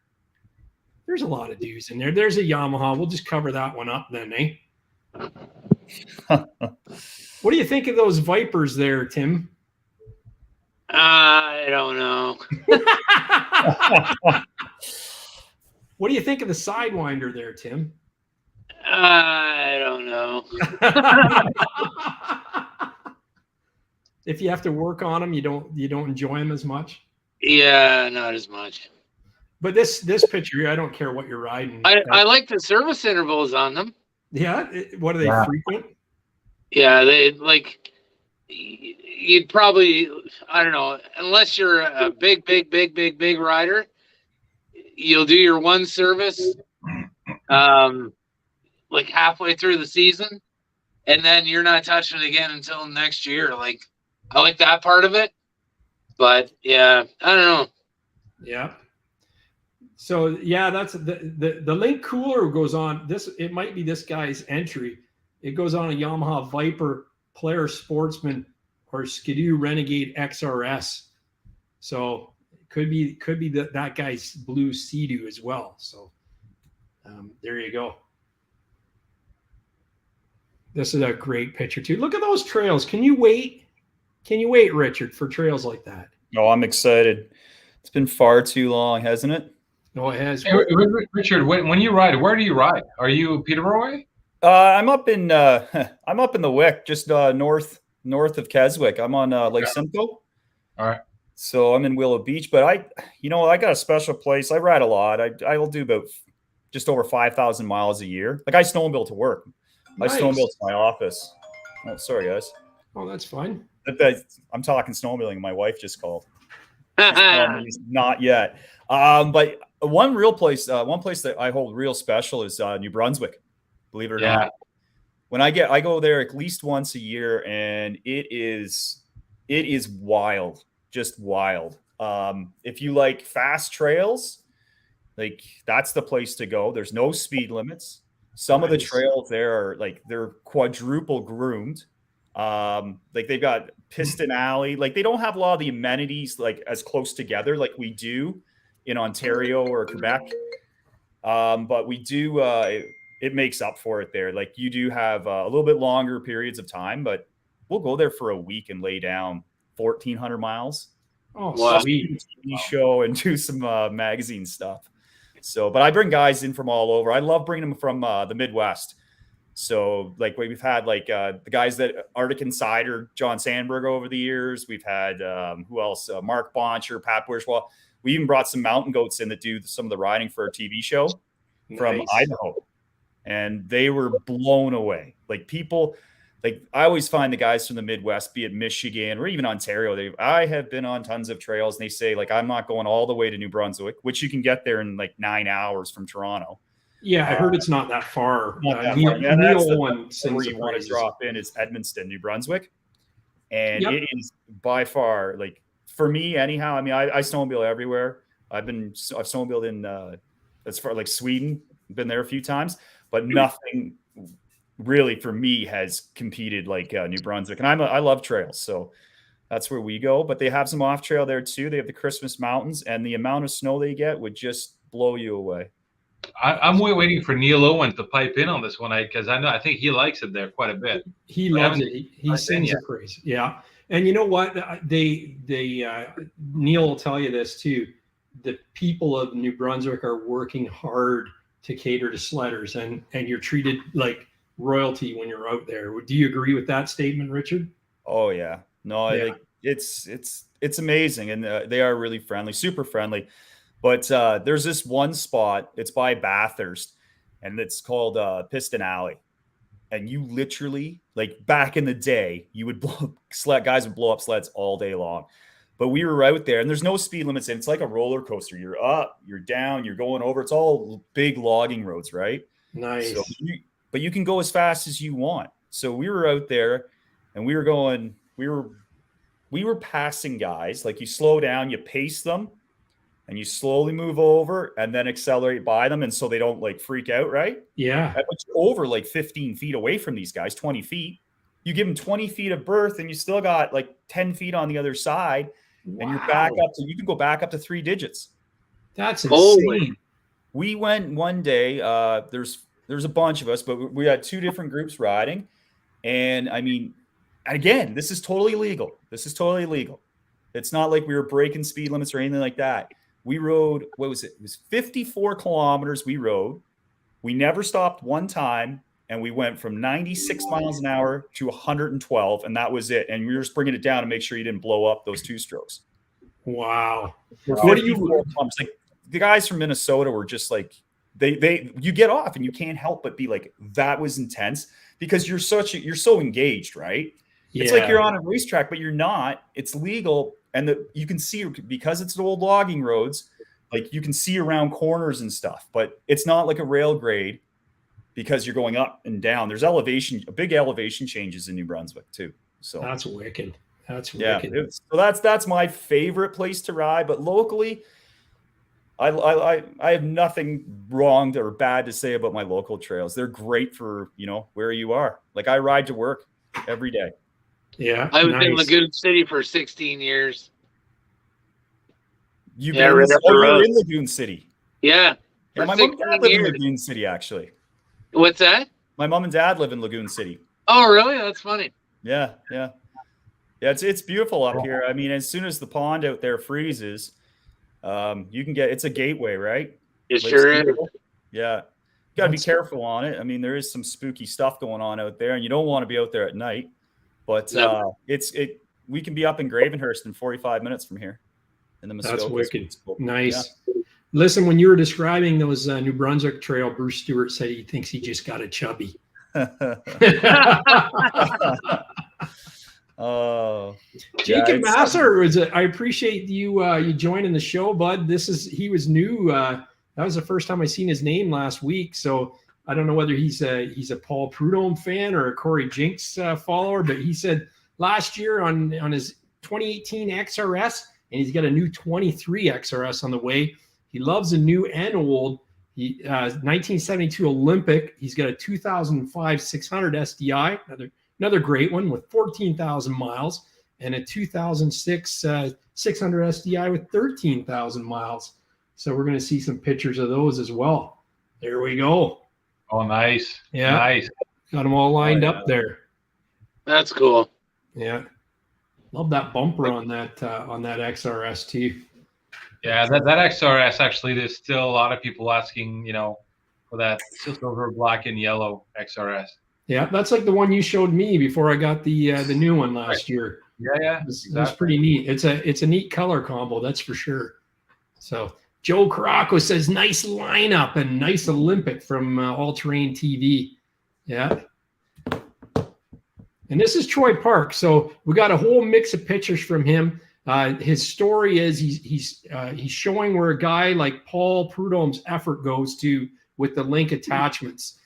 There's a lot of dudes in there. There's a Yamaha. We'll just cover that one up then, eh? What do you think of those Vipers there, Tim? I don't know. What do you think of the Sidewinder there, Tim? I don't know. If you have to work on them, you don't enjoy them as much. Yeah, not as much. But this picture here, I don't care what you're riding. I like the service intervals on them. Yeah, what are they frequent? Yeah, they like. You'd probably, I don't know, unless you're a big rider, you'll do your one service like halfway through the season, and then you're not touching it again until next year. Like, I like that part of it, but yeah, I don't know. Yeah. So yeah, that's the link cooler goes on this. It might be this guy's entry. It goes on a Yamaha Viper Polaris Sportsman or Skidoo Renegade XRS. So it could be that guy's blue Sea-Doo as well. So there you go. This is a great picture too. Look at those trails. Can you wait, Richard, for trails like that? Oh, I'm excited. It's been far too long, hasn't it? No, it has. Hey, Richard, when you ride, where do you ride? Are you Peterborough way? I'm up in the Wick, just north of Keswick. I'm on Lake Simcoe. All right. So I'm in Willow Beach, but I got a special place. I ride a lot. I will do about just over 5,000 miles a year. Like, I snowmobile to work. Nice. I snowmobile to my office. Oh, sorry, guys. Oh, that's fine. I'm talking snowmobiling. My wife just called. Not yet. But one place that I hold real special is New Brunswick. Believe it or not. When I go there at least once a year, and it is wild, just wild. If you like fast trails, like, that's the place to go. There's no speed limits. Some of the trails there are like, they're quadruple groomed. Like, they've got piston alley. Like, they don't have a lot of the amenities like as close together like we do in Ontario or Quebec. But we do. It makes up for it there. Like, you do have a little bit longer periods of time, but we'll go there for a week and lay down 1,400 miles. Oh, wow. Sweet. TV show and do some magazine stuff. So, but I bring guys in from all over. I love bringing them from the Midwest. So like we've had like the guys that Arctic Insider, John Sandberg over the years. We've had who else? Mark Boncher, Pat Bourgeois. We even brought some mountain goats in that do some of the riding for our TV show from Idaho. And they were blown away. Like people, like I always find the guys from the Midwest, be it Michigan or even Ontario, I have been on tons of trails and they say like, I'm not going all the way to New Brunswick, which you can get there in like 9 hours from Toronto. Yeah, I heard it's not that far. Neil where you want to drop in is Edmundston, New Brunswick. And it is by far, like for me anyhow, I mean, I snowmobile everywhere. I've snowmobiled in as far like Sweden, been there a few times, but nothing really for me has competed like New Brunswick. And I love trails, so that's where we go. But they have some off trail there too. They have the Christmas Mountains, and the amount of snow they get would just blow you away. I'm waiting for Neil Owen to pipe in on this one, because I think he likes it there quite a bit. He loves it. He sings the praise. Yeah, and you know what? Neil will tell you this too. The people of New Brunswick are working hard to cater to sledders, and you're treated like royalty when you're out there. Do you agree with that statement, Richard? Oh yeah, no, yeah. It's amazing, and they are really friendly, super friendly. But there's this one spot, it's by Bathurst, and it's called Piston Alley. And you literally, like back in the day, you would guys would blow up sleds all day long. But we were out there, and there's no speed limits, and it's like a roller coaster. You're up, you're down, you're going over. It's all big logging roads, right? Nice. So but you can go as fast as you want. So we were out there, and we were passing guys. Like you slow down, you pace them, and you slowly move over and then accelerate by them. And so they don't like freak out, right? Yeah. But you're over like 15 feet away from these guys, 20 feet. You give them 20 feet of berth and you still got like 10 feet on the other side. Wow. And you're back up to, you can go back up to 3 digits. That's insane. We went one day, there's a bunch of us, but we had 2 different groups riding. And I mean, again, this is totally legal. It's not like we were breaking speed limits or anything like that. We rode, what was it? It was 54 kilometers we rode. We never stopped one time, and we went from 96 miles an hour to 112, and that was it. And we were just bringing it down to make sure you didn't blow up those 2 strokes. Wow. What do you like? The guys from Minnesota were just like, you get off and you can't help but be like, that was intense, because you're so engaged, right? Yeah. It's like you're on a racetrack, but you're not. It's legal. And you can see, because it's old logging roads, like you can see around corners and stuff, but it's not like a rail grade, because you're going up and down. There's big elevation changes in New Brunswick too. So that's wicked. Wicked. So that's my favorite place to ride. But locally, I have nothing wrong or bad to say about my local trails. They're great for, where you are. Like I ride to work every day. Yeah, I was in Lagoon City for 16 years. You're in Lagoon City. Yeah. My mom and dad live in Lagoon City, actually. What's that? My mom and dad live in Lagoon City. Oh, really? That's funny. Yeah. It's beautiful up here. I mean, as soon as the pond out there freezes, you can it's a gateway, right? It sure is. Yeah. You got to be careful on it. I mean, there is some spooky stuff going on out there, and you don't want to be out there at night. But we can be up in Gravenhurst in 45 minutes from here. In the Muskoka. That's wicked. Nice. Yeah. Listen, when you were describing those New Brunswick trail, Bruce Stewart said he thinks he just got a chubby. Oh, Jacob Masser, I appreciate you joining the show, bud. He was new. That was the first time I seen his name last week. So I don't know whether he's a Paul Prudhomme fan or a Corey Jinks follower, but he said last year on his 2018 XRS, and he's got a new 23 XRS on the way. He loves the new and old. 1972 Olympic. He's got a 2005 600 SDI, another great one with 14,000 miles, and a 2006 600 SDI with 13,000 miles. So we're going to see some pictures of those as well. There we go. Oh, nice. Yeah. Nice. Got them all lined up there. That's cool. Yeah. Love that bumper on that XRS too. Yeah, that XRS, actually, there's still a lot of people asking, for that silver, black, and yellow XRS. Yeah, that's like the one you showed me before I got the new one last year. Yeah, That's pretty neat. It's a neat color combo, that's for sure. So Joe Caraco says nice lineup and nice Olympic from All Terrain TV. Yeah. And this is Troy Park. So we got a whole mix of pictures from him. His story is he's showing where a guy like Paul Prudhomme's effort goes to with the link attachments.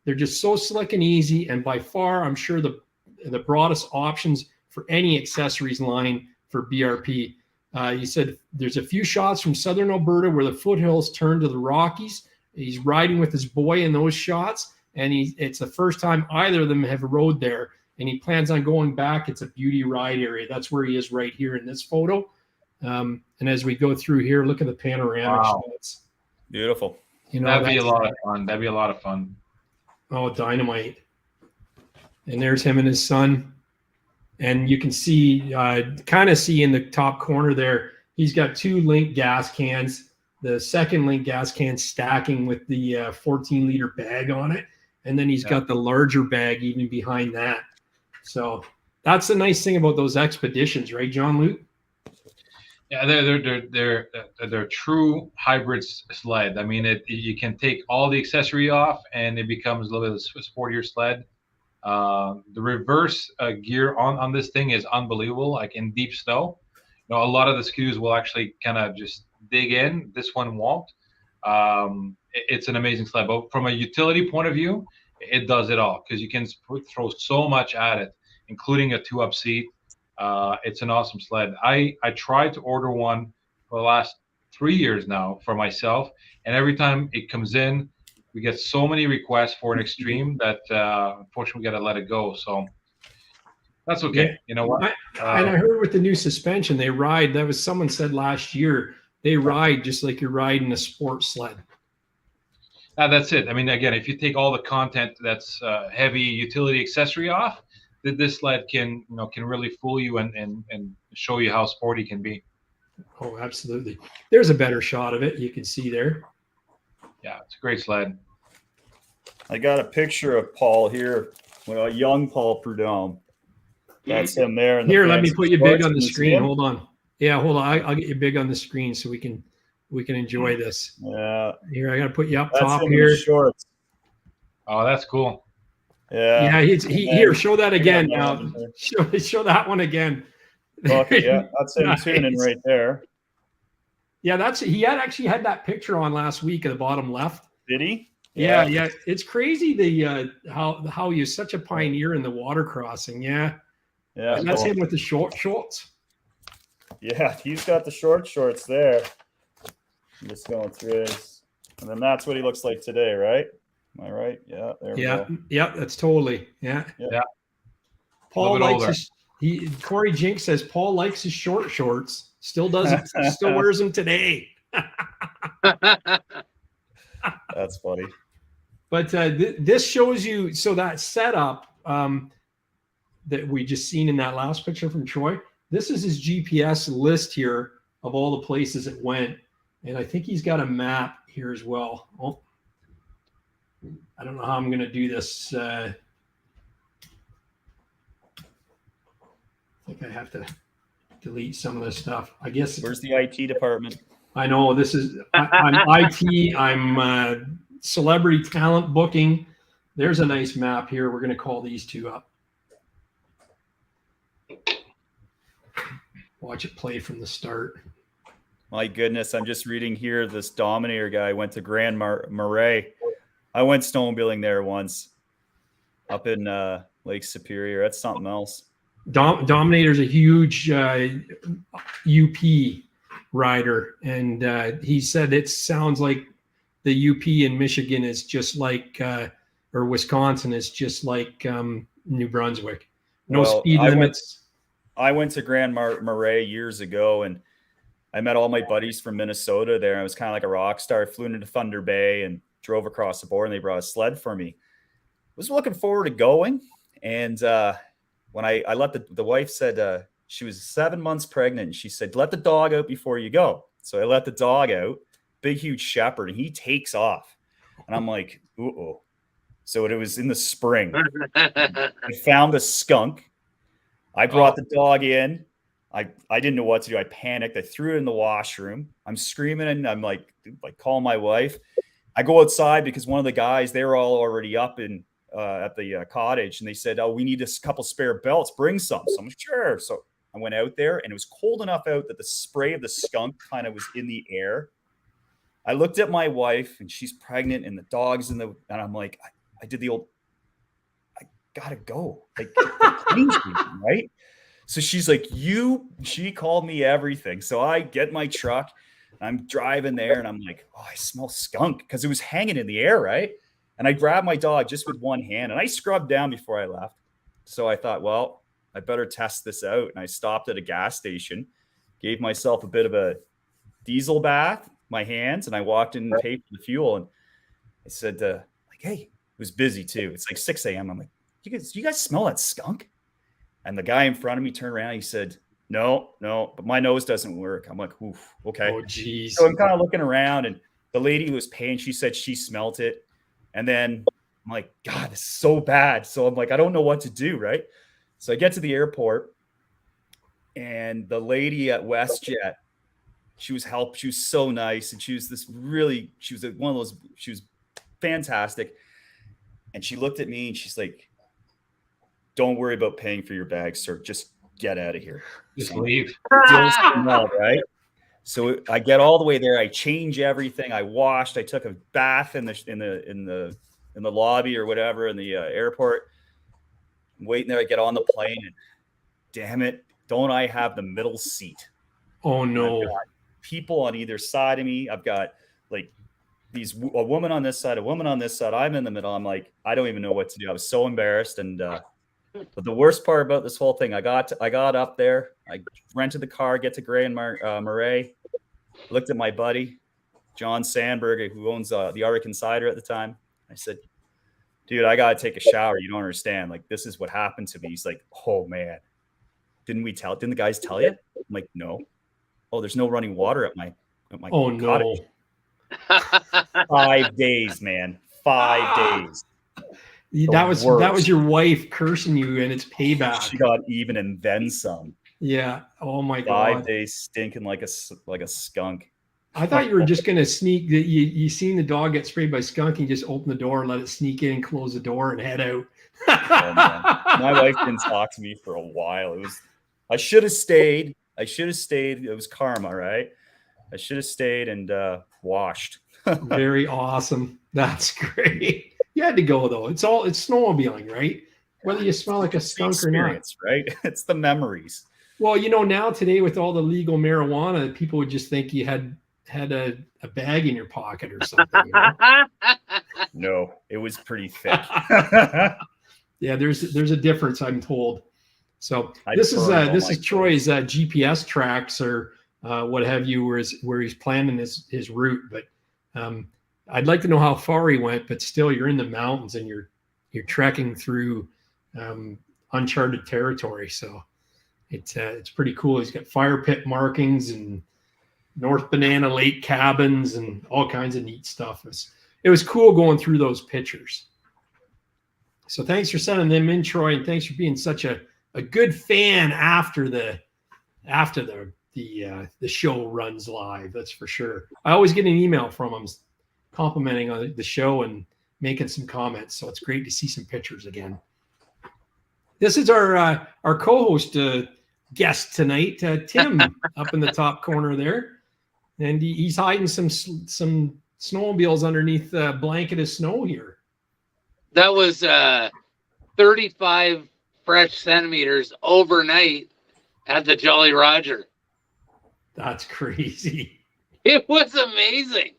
They're just so slick and easy, and by far, I'm sure the broadest options for any accessories line for BRP. He said there's a few shots from southern Alberta where the foothills turn to the Rockies. He's riding with his boy in those shots, and it's the first time either of them have rode there, and he plans on going back. It's a beauty ride area. That's where he is right here in this photo. And as we go through here, look at the panoramic shots. Beautiful. You know, that'd be a lot of fun. That'd be a lot of fun. Oh, dynamite. And there's him and his son. And you can see, kind of see in the top corner there, he's got 2 Link gas cans. The second Link gas can stacking with the 14-liter bag on it. And then he's got the larger bag even behind that. So that's the nice thing about those expeditions, right, John Luke? Yeah, they're true hybrid sled. I mean, you can take all the accessory off, and it becomes a little bit of a sportier sled. The reverse gear on this thing is unbelievable. Like in deep snow, you know, a lot of the SKUs will actually kind of just dig in. This one won't. It's an amazing sled. But from a utility point of view, it does it all because you can throw so much at it, including a 2-up seat. It's an awesome sled. I tried to order one for the last 3 years now for myself, and every time it comes in, we get so many requests for an extreme that unfortunately we got to let it go. So that's okay. Yeah. You know what? And I heard with the new suspension, they ride. That was someone said last year. They ride just like you're riding a sports sled. That's it. I mean, again, if you take all the content that's heavy utility accessory off, this sled can really fool you and show you how sporty it can be. Oh, absolutely. There's a better shot of it. You can see there. Yeah, it's a great sled. I got a picture of Paul here, well, young Paul Prudhomme. That's him there. Here, let me put you big on the screen. Hold on. Yeah, hold on. I'll get you big on the screen so we can enjoy this. Yeah. Here, I got to put you up That's top him here. in the shorts. Oh, that's cool. Yeah. Yeah, here, show that again now. Show that one again. Okay, yeah, that's him tuning right there. Yeah, he actually had that picture on last week at the bottom left. Did he? Yeah. It's crazy the how you're such a pioneer in the water crossing. Yeah. And that's him with the shorts. Yeah, he's got the shorts there. I'm just going through his, and then that's what he looks like today, right? Am I right? Yeah. There we go. Yeah, that's totally. Yeah. Paul likes Corey Jink says Paul likes his shorts. Still does it. Still wears them today. That's funny. But this shows you, so that setup that we just seen in that last picture from Troy, this is his GPS list here of all the places it went. And I think he's got a map here as well. Oh, I don't know how I'm going to do this. I think I have to delete some of this stuff. I guess. Where's the IT department? I know this is, I'm IT. I'm celebrity talent booking. There's a nice map here. We're going to call these two up. Watch it play from the start. My goodness, I'm just reading here. This Dominator guy went to Grand Marais. I went snowmobiling there once up in Lake Superior. That's something else. Dominator's a huge UP rider, and he said it sounds like the UP in Michigan is just like, or Wisconsin is just like New Brunswick. No speed limits. I went to Grand Marais years ago, and I met all my buddies from Minnesota there. I was kind of like a rock star. I flew into Thunder Bay and drove across the border, and they brought a sled for me. I was looking forward to going, and when I let the wife said she was 7 months pregnant, and she said, let the dog out before you go. So I let the dog out, big, huge shepherd, and he takes off. And I'm like, uh-oh. So it was in the spring. I found a skunk. I brought the dog in. I didn't know what to do. I panicked. I threw it in the washroom. I'm screaming and I'm like calling my wife. I go outside because one of the guys, they were all already up in at the cottage, and they said, "Oh, we need a couple spare belts. Bring some." So I'm sure. So I went out there, and it was cold enough out that the spray of the skunk kind of was in the air. I looked at my wife, and she's pregnant, and the dog's and I'm like, I did the old, I gotta go, like, right? So she's like, she called me everything. So I get my truck, I'm driving there, and I'm like, oh, I smell skunk, because it was hanging in the air, right? And I grabbed my dog just with one hand, and I scrubbed down before I left. So I thought, well, I better test this out. And I stopped at a gas station, gave myself a bit of a diesel bath, my hands, and I walked in and paid for the fuel. And I said, like, hey, it was busy too. It's like 6 a.m. I'm like, you guys smell that skunk? And the guy in front of me turned around. He said, no, but my nose doesn't work. I'm like, oof, okay. Oh, geez. So I'm kind of looking around, and the lady who was paying, she said she smelt it. And then I'm like, God, this is so bad. So I'm like, I don't know what to do, right? So I get to the airport, and the lady at WestJet, she was so nice. And she was one of those, she was fantastic. And she looked at me and she's like, don't worry about paying for your bag, sir. Just get out of here. Just leave. Right? So I get all the way there. I change everything. I washed. I took a bath in the lobby or whatever in the airport. I'm waiting there. I get on the plane, and damn it, don't I have the middle seat? Oh no! People on either side of me. I've got like a woman on this side, a woman on this side. I'm in the middle. I'm like, I don't even know what to do. I was so embarrassed. And but the worst part about this whole thing, I got up there. I rented the car, get to Gray and Murray. Looked at my buddy, John Sandberg, who owns the Arctic Insider at the time. I said, dude, I got to take a shower. You don't understand. Like, this is what happened to me. He's like, oh, man. Didn't the guys tell you? I'm like, no. Oh, there's no running water at my cottage. No. 5 days, man. 5 days. That was your wife cursing you, and it's payback. She got even and then some. Yeah. Oh my God. 5 days stinking like a skunk. I thought you were just gonna sneak. You seen the dog get sprayed by skunk, and you just open the door and let it sneak in, close the door, and head out. Oh, my wife didn't talk to me for a while. I should have stayed. It was karma, right? I should have stayed and washed. Very awesome. That's great. You had to go though. It's snowmobiling, right? Whether you smell like a skunk or not, right? It's the memories. Well, now today with all the legal marijuana, people would just think you had a bag in your pocket or something. No, it was pretty thick. Yeah, there's a difference, I'm told. So this is Troy's GPS tracks or what have you, where he's planning his route. But I'd like to know how far he went. But still, you're in the mountains and you're trekking through uncharted territory. So it's pretty cool. He's got fire pit markings and North Banana Lake cabins and all kinds of neat stuff. It was cool going through those pictures. So thanks for sending them in, Troy, and thanks for being such a good fan after the show runs live. That's for sure. I always get an email from them complimenting on the show and making some comments. So it's great to see some pictures again. This is our co-host guest tonight, Tim, up in the top corner there, and he's hiding some snowmobiles underneath a blanket of snow here. That was 35 fresh centimeters overnight at the Jolly Roger. That's crazy. It was amazing.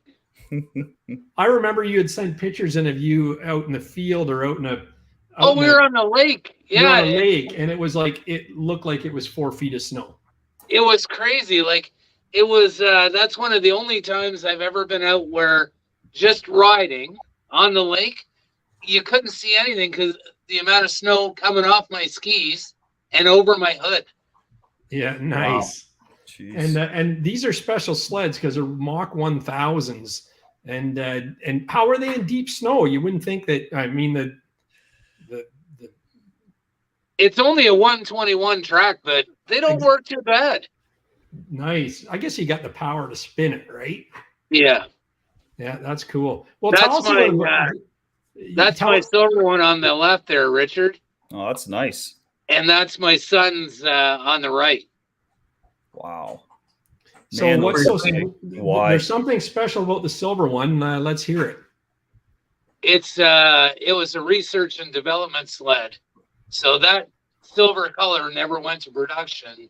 I remember you had sent pictures of you out in the field or out in a. We were on the lake. Yeah, on a lake, and it looked like it was 4 feet of snow. It was crazy. Like it was. That's one of the only times I've ever been out where just riding on the lake, you couldn't see anything because the amount of snow coming off my skis and over my hood. Yeah, nice. Wow. And these are special sleds because they're Mach 1000s. And how are they in deep snow? You wouldn't think that. I mean, the It's only a 121 track, but they don't work too bad. nice. I guess you got the power to spin it, right? Yeah. Yeah, that's cool. Well, That's tell us my, about, That's my silver one on the left there, Richard. Oh, that's nice. And that's my son's on the right. Wow. So Man, what's so? why? There's something special about the silver one. Let's hear it. It was a research and development sled. So that silver color never went to production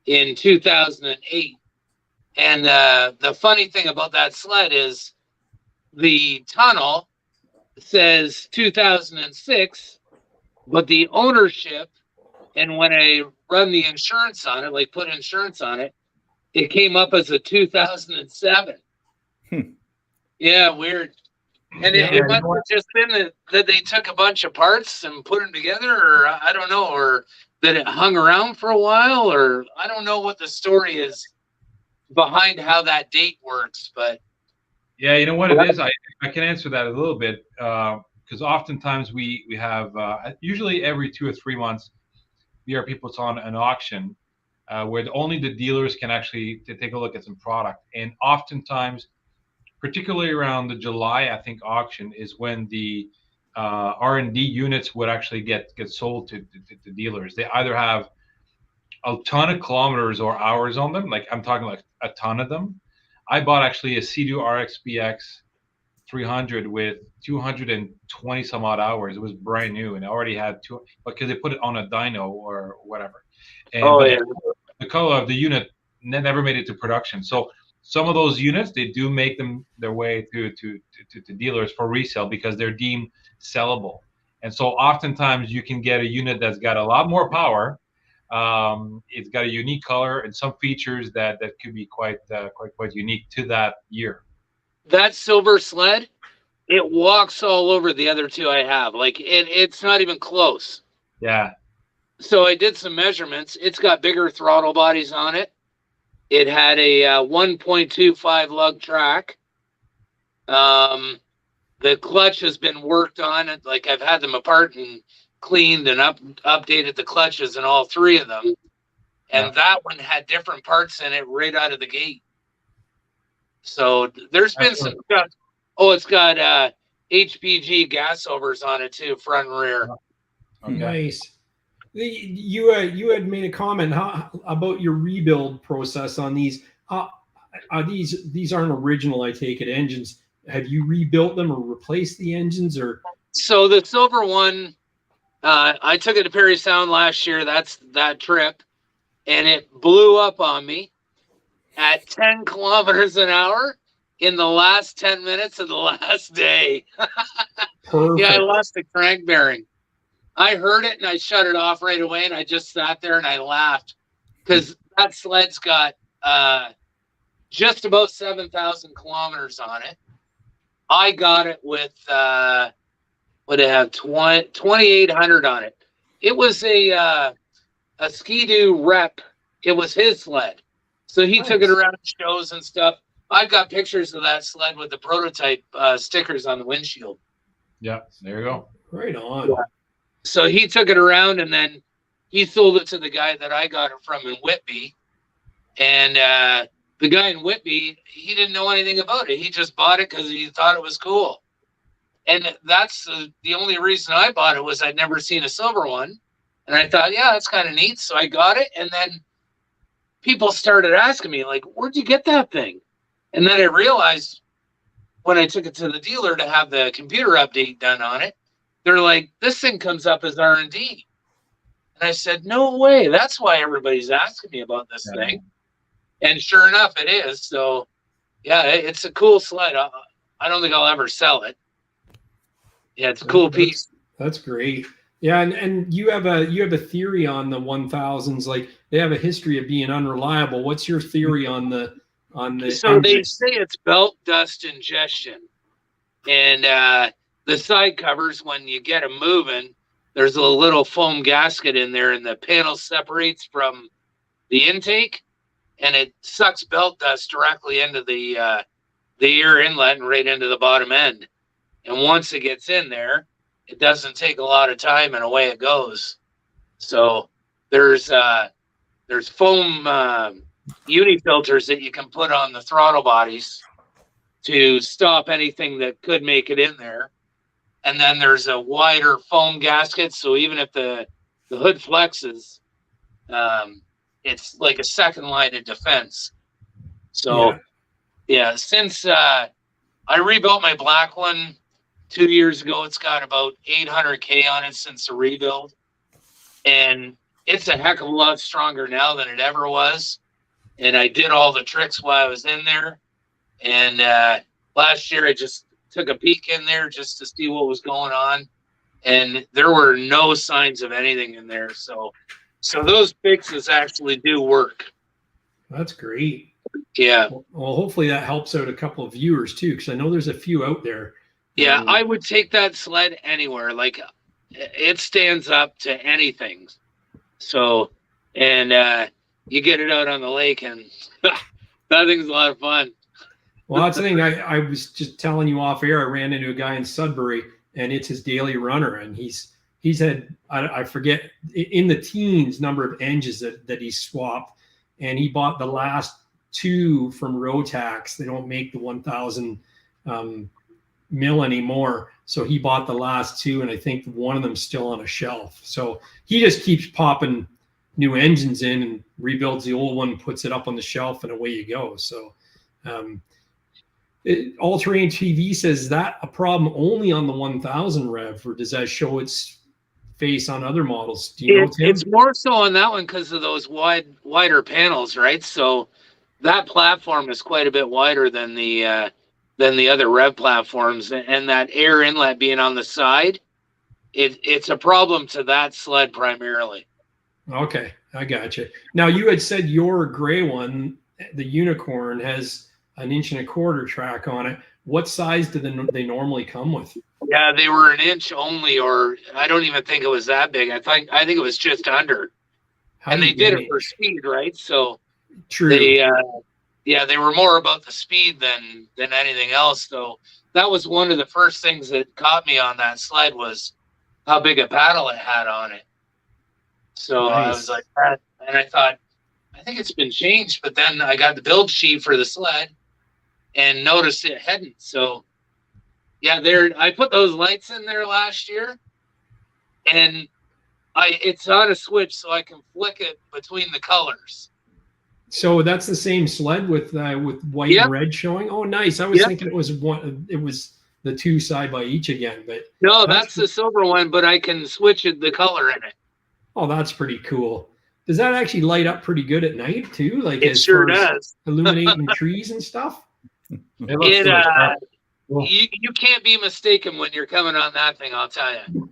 in 2008. And the funny thing about that sled is the tunnel says 2006, but the ownership, and when I run the insurance on it, like put insurance on it, it came up as a 2007. Yeah, weird. And it must have just been that they took a bunch of parts and put them together, or I don't know, or that it hung around for a while, or I don't know what the story is behind how that date works. But yeah, you know what it is? I can answer that a little bit because oftentimes we have, usually every 2 or 3 months, BRP puts on an auction where only the dealers can actually take a look at some product. And oftentimes, particularly around the July, I think, auction is when the R&D units would actually get sold to dealers. They either have a ton of kilometers or hours on them, like I'm talking like a ton of them. I bought actually a Sea-Doo RXBX 300 with 220 some odd hours. It was brand new and I already had two, because they put it on a dyno or whatever. And the color of the unit never made it to production. So some of those units, they do make them their way to dealers for resale because they're deemed sellable. And so oftentimes you can get a unit that's got a lot more power. It's got a unique color and some features that could be quite unique to that year. that silver sled, it walks all over the other two I have. Like it's not even close. Yeah. So I did some measurements. It's got bigger throttle bodies on it. It had a 1.25 lug track. The clutch has been worked on. Like I've had them apart and cleaned and updated the clutches in all three of them. And that one had different parts in it right out of the gate. So there's been some stuff. Oh, it's got HPG gas overs on it too, front and rear. Okay. Nice. You had made a comment about your rebuild process on these. These aren't original, I take it, engines. Have you rebuilt them or replaced the engines? Or so the silver one, I took it to Perry Sound last year. That's that trip, and it blew up on me at 10 kilometers an hour in the last 10 minutes of the last day. Perfect. Yeah, I lost the crank bearing. I heard it and I shut it off right away, and I just sat there and I laughed because that sled's got just about 7,000 kilometers on it. I got it with what it have 2,800 on it. It was a Ski-Doo rep. It was his sled, so he took it around shows and stuff. I've got pictures of that sled with the prototype stickers on the windshield. Yeah, there you go. Right on. Yeah. So he took it around and then he sold it to the guy that I got it from in Whitby. And the guy in Whitby, he didn't know anything about it. He just bought it because he thought it was cool. And that's the only reason I bought it was I'd never seen a silver one. And I thought, yeah, that's kind of neat. So I got it. And then people started asking me, like, where'd you get that thing? And then I realized when I took it to the dealer to have the computer update done on it, they're like, this thing comes up as R&D. And I said, no way. That's why everybody's asking me about this thing. And sure enough, it is. So, yeah, it's a cool sled. I don't think I'll ever sell it. Yeah, it's a cool piece. That's great. Yeah, and you have a theory on the 1000s. Like they have a history of being unreliable. What's your theory on the So they say it's belt dust ingestion, and the side covers, when you get them moving, there's a little foam gasket in there, and the panel separates from the intake, and it sucks belt dust directly into the the air inlet and right into the bottom end. And once it gets in there, it doesn't take a lot of time and away it goes. So there's foam uni filters that you can put on the throttle bodies to stop anything that could make it in there. And then there's a wider foam gasket. So even if the hood flexes, it's like a second line of defense. So yeah, since I rebuilt my black one 2 years ago, it's got about 800K on it since the rebuild. And it's a heck of a lot stronger now than it ever was. And I did all the tricks while I was in there. And last year I just took a peek in there just to see what was going on. And there were no signs of anything in there. So those fixes actually do work. That's great. Yeah. Well, hopefully that helps out a couple of viewers too, because I know there's a few out there. Yeah, I would take that sled anywhere. Like, it stands up to anything. So, and you get it out on the lake, and that thing's a lot of fun. Well, that's the thing. I was just telling you off air. I ran into a guy in Sudbury, and it's his daily runner, and he's had, I forget, in the teens number of engines that he swapped, and he bought the last two from Rotax. They don't make the 1,000 mil anymore, so he bought the last two, and I think one of them's still on a shelf. So he just keeps popping new engines in and rebuilds the old one, puts it up on the shelf, and away you go. So All Terrain TV says that a problem only on the 1000 rev, or does that show its face on other models? Do you know, Tim? It's more so on that one because of those wider panels, right? So that platform is quite a bit wider than the other rev platforms, and that air inlet being on the side, it's a problem to that sled primarily. Okay, I got you. Now, you had said your gray one, the Unicorn, has an 1.25 inch track on it. What size do they normally come with? Yeah, they were 1 inch only, or I don't even think it was that big. I think it was just under. And they did it for speed, right? So true. They were more about the speed than anything else. So that was one of the first things that caught me on that sled, was how big a paddle it had on it. So nice. I was like, and I thought, I think it's been changed. But then I got the build sheet for the sled and noticed it hadn't. So yeah, I put those lights in there last year, and it's on a switch, so I can flick it between the colors. So that's the same sled with white and red showing. Oh, nice. I was thinking it was one. It was the two side by each again, but no, that's the silver one. But I can switch the color in it. Oh, that's pretty cool. Does that actually light up pretty good at night too? Like it sure does. Illuminating trees and stuff. You can't be mistaken when you're coming on that thing, I'll tell you.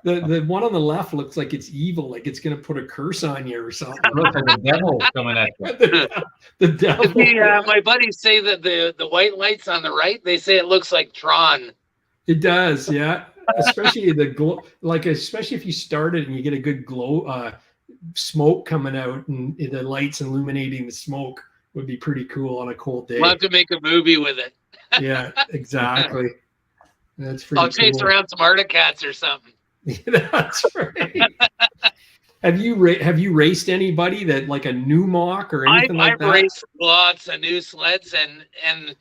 The one on the left looks like it's evil, like it's going to put a curse on you or something. It looks like the devil coming at you. The devil. My buddies say that the white lights on the right, they say it looks like Tron. It does, yeah. Especially the glow, especially if you start it and you get a good glow, smoke coming out, and the lights illuminating the smoke would be pretty cool on a cold day. We'll have to make a movie with it. Yeah, exactly. That's pretty I'll chase around some Arctic cats or something. That's right. Have you raced anybody that, like a new mock or anything like that? I've raced lots of new sleds, and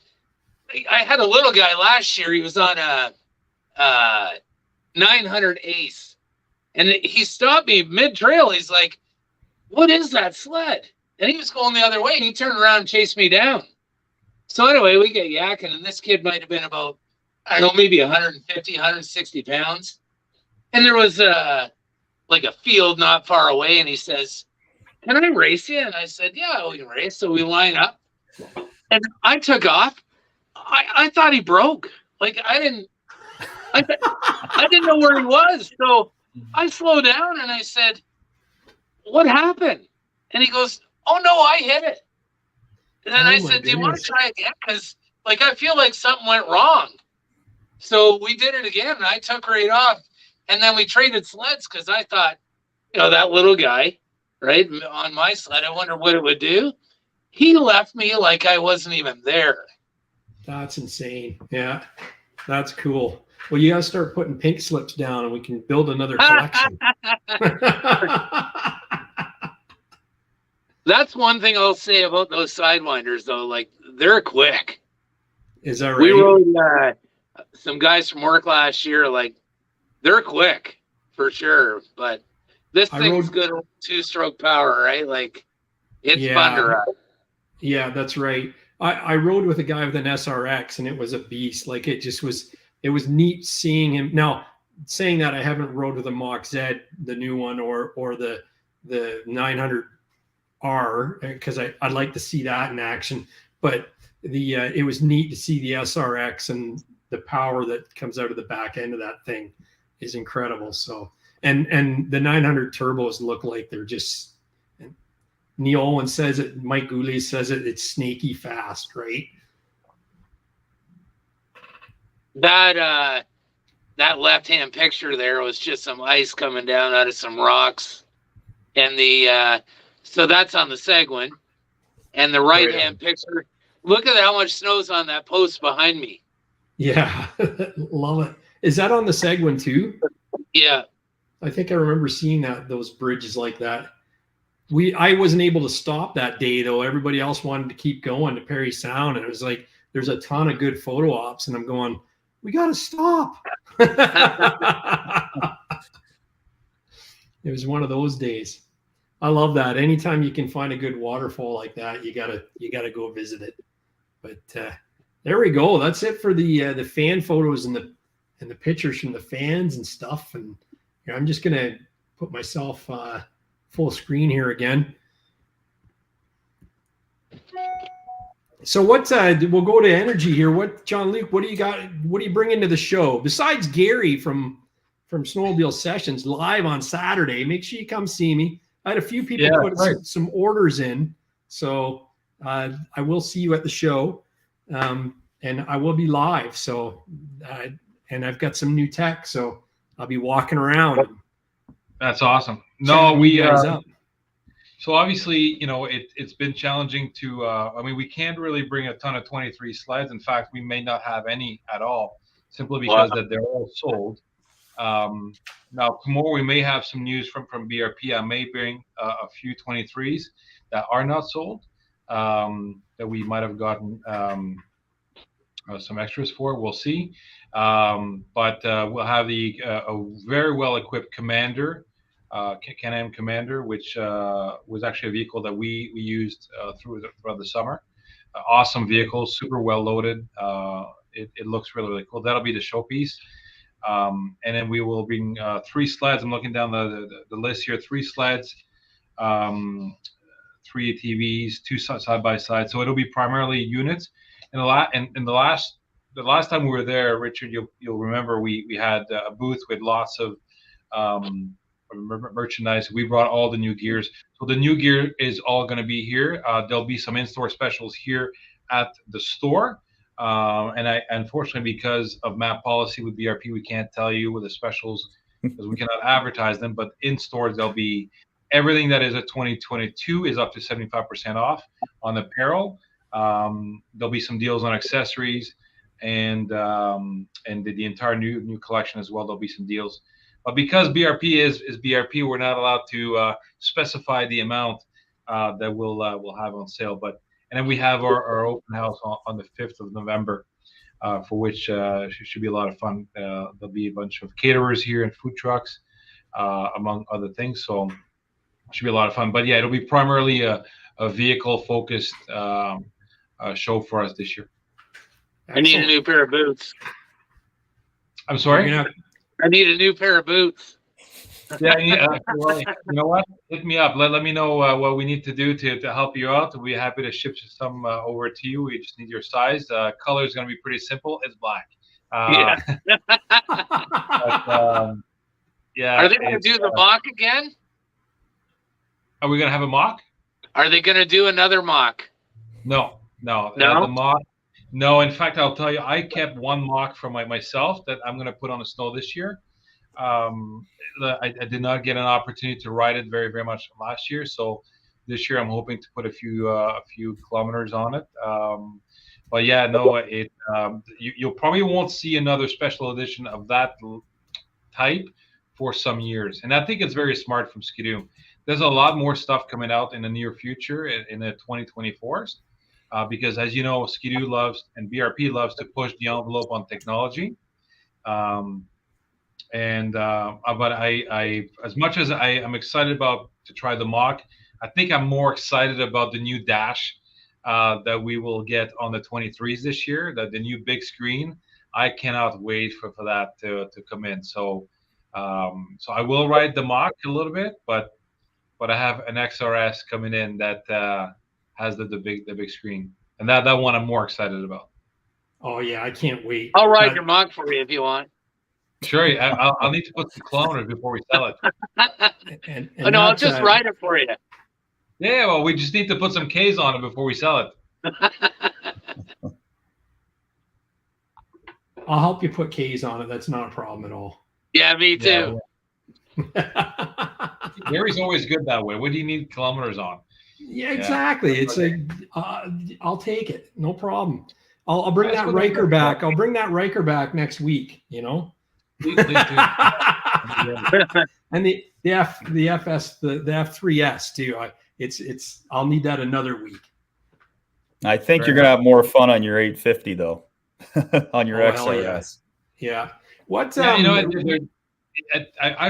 I had a little guy last year. He was on a 900 Ace, and he stopped me mid-trail. He's like, "What is that sled?" And he was going the other way, and he turned around and chased me down. So anyway, we get yakking, and this kid might have been about, I don't know, maybe 150, 160 pounds. And there was like a field not far away, and he says, "Can I race you?" And I said, "Yeah, we can race." So we line up, and I took off. I thought he broke. Like I didn't know where he was. So I slowed down and I said, "What happened?" And he goes, "Oh no, I hit it." And then I said, "Do you want to try again? Because like I feel like something went wrong." So we did it again, and I took right off. And then we traded sleds because I thought, that little guy, right, on my sled, I wonder what it would do. He left me like I wasn't even there. That's insane. Yeah, that's cool. Well, you got to start putting pink slips down and we can build another collection. That's one thing I'll say about those Sidewinders, though. Like, they're quick. Is that right? We rode some guys from work last year. Like, they're quick for sure. But this thing's good 2-stroke power, right? Like, it's fun to ride. Yeah, that's right. I rode with a guy with an SRX, and it was a beast. Like, it was neat seeing him. Now, saying that, I haven't rode with a Mach Z, the new one, or the 900R, because I'd like to see that in action. But it was neat to see the SRX, and the power that comes out of the back end of that thing is incredible. So, and the 900 turbos look like they're just. Neil Owen says it. Mike Gooley says it. It's snaky fast, right? That left-hand picture there was just some ice coming down out of some rocks, and so that's on the Segwin, and the right-hand picture. Look at how much snow's on that post behind me. Yeah, love it. Is that on the Segwin too? Yeah, I think I remember seeing those bridges like that. I wasn't able to stop that day though. Everybody else wanted to keep going to Perry Sound, and it was like there's a ton of good photo ops, and I'm going, we got to stop. It was one of those days. I love that. Anytime you can find a good waterfall like that, you gotta go visit it. But there we go. That's it for the fan photos and the pictures from the fans and stuff. And I'm just gonna put myself full screen here again. So we'll go to energy here. John Luke, what do you got? What do you bring into the show besides Gary from Snowmobile Sessions live on Saturday? Make sure you come see me. I had a few people put some orders in, so I will see you at the show, and I will be live. So, and I've got some new tech, so I'll be walking around. That's awesome. No, so obviously, it's been challenging to, we can't really bring a ton of 23 sleds. In fact, we may not have any at all, simply because that they're all sold. Now, tomorrow we may have some news from BRP. I may bring a few 23s that are not sold, that we might have gotten some extras for. We'll see. But we'll have a very well-equipped Commander, Can-Am Commander, which was actually a vehicle that we used throughout the summer. Awesome vehicle, super well loaded. It looks really, really cool. That'll be the showpiece. And then we will bring 3 sleds. I'm looking down the list here. 3 sleds, 3 ATVs, 2 side by side. So it'll be primarily units. And the last time we were there, Richard, you'll remember we had a booth with lots of merchandise. We brought all the new gears. So the new gear is all going to be here. There'll be some in-store specials here at the store. And unfortunately, because of map policy with BRP, we can't tell you what the specials, because we cannot advertise them. But in stores, there'll be everything that is a 2022 is up to 75% off on apparel. There'll be some deals on accessories, and the entire new collection as well. There'll be some deals. But because BRP is BRP, we're not allowed to specify the amount that we'll have on sale. And then we have our open house on the 5th of November, for which should be a lot of fun. There'll be a bunch of caterers here and food trucks, among other things. So it should be a lot of fun. But yeah, it'll be primarily a vehicle-focused show for us this year. I need a new pair of boots. I'm sorry? I need a new pair of boots. Yeah, well, you know what? Hit me up. Let me know what we need to do to help you out. We'll be happy to ship some over to you. We just need your size. Color is going to be pretty simple. It's black. Yeah. But, yeah. Are they going to do the mock again? Are we going to have a mock? Are they going to do another mock? No. No? The mock. No, in fact, I'll tell you, I kept one mock for myself that I'm going to put on the snow this year. I did not get an opportunity to ride it very, very much last year. So this year I'm hoping to put a few kilometers on it. But yeah, no, you'll probably won't see another special edition of that type for some years, and I think it's very smart from Ski-Doo. There's a lot more stuff coming out in the near future in the 2024s, because as you know, Ski-Doo loves and BRP loves to push the envelope on technology. But I as much as I am excited about to try the mock, I think I'm more excited about the new dash that we will get on the 23s this year, the new big screen. I cannot wait for that to come in. So I will ride the mock a little bit, but I have an XRS coming in that has the big screen, and that one I'm more excited about. Oh yeah, I can't wait. I'll ride your mock for you if you want. Sure, I'll need to put some kilometers before we sell it. And no, I'll just ride it for you. Yeah, well, we just need to put some Ks on it before we sell it. I'll help you put Ks on it. That's not a problem at all. Yeah, me too. Gary's always good that way. What do you need kilometers on? Yeah, exactly. It's I'll take it. No problem. I'll bring that Riker back. I'll bring that Riker back next week. You know. Please do. And the F3S too. I'll need that another week. I think you're gonna have more fun on your 850 though, on your XRS. Yeah. What? I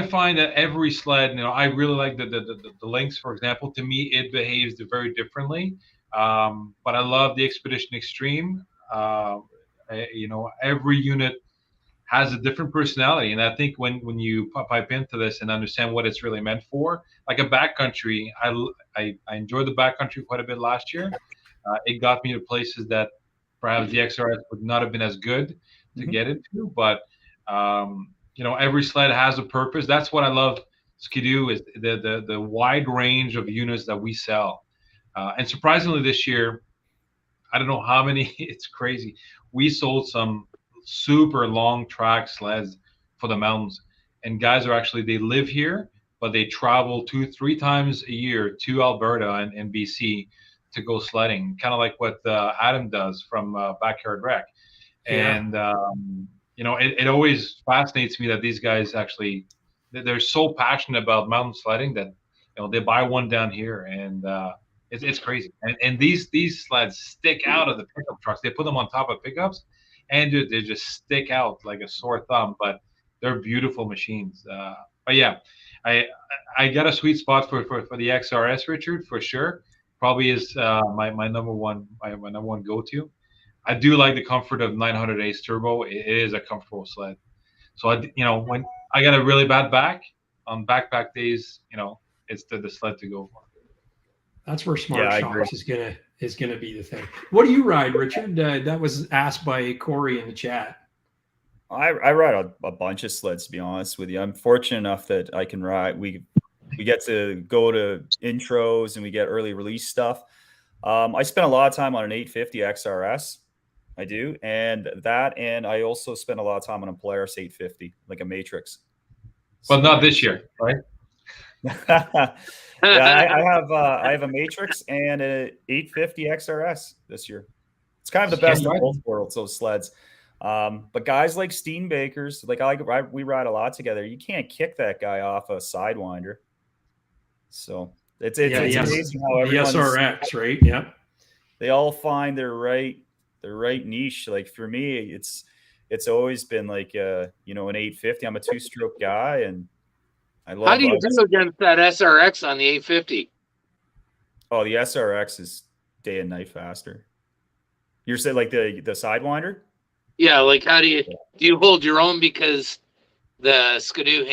find that every sled, I really like the Lynx, for example. To me, it behaves very differently. But I love the Expedition Extreme. Every unit has a different personality, and I think when you pipe into this and understand what it's really meant for, like a backcountry, I enjoyed the backcountry quite a bit last year. It got me to places that perhaps the XRS would not have been as good to get into, but every sled has a purpose. That's what I love Ski-Doo is the wide range of units that we sell. And surprisingly this year, I don't know how many, it's crazy. We sold some super long track sleds for the mountains, and guys they live here, but they travel 2-3 times a year to Alberta and BC to go sledding, kind of like what Adam does from Backyard Rec. Yeah. And it always fascinates me that these guys they're so passionate about mountain sledding that they buy one down here, and it's crazy. And these sleds stick out of the pickup trucks. They put them on top of pickups, and they just stick out like a sore thumb. But they're beautiful machines. But yeah, I got a sweet spot for the XRS, Richard, for sure. Probably is my number one go-to. I do like the comfort of 900 Ace Turbo. It is a comfortable sled. So when I got a really bad back on backpack days, it's the sled to go for. That's where Smart Shocks is gonna be the thing. What do you ride, Richard? That was asked by Corey in the chat. I ride a bunch of sleds, to be honest with you. I'm fortunate enough that I can ride. We get to go to intros and we get early release stuff. I spend a lot of time on an 850 XRS. I do, and I also spend a lot of time on a Polaris 850, like a Matrix. But not this year, right? I have a Matrix and a 850 XRS this year. It's kind of the best of both worlds, those sleds. But guys like Steenbakers, we ride a lot together. You can't kick that guy off a Sidewinder. So it's amazing how everyone the SRX, right? Yeah. They all find their right niche. Like for me, it's always been like an 850. I'm a 2-stroke guy, and I love. How do you do against that SRX on the 850? Oh, the SRX is day and night faster. You're saying like the Sidewinder? Yeah, like how do you hold your own because the Ski-Doo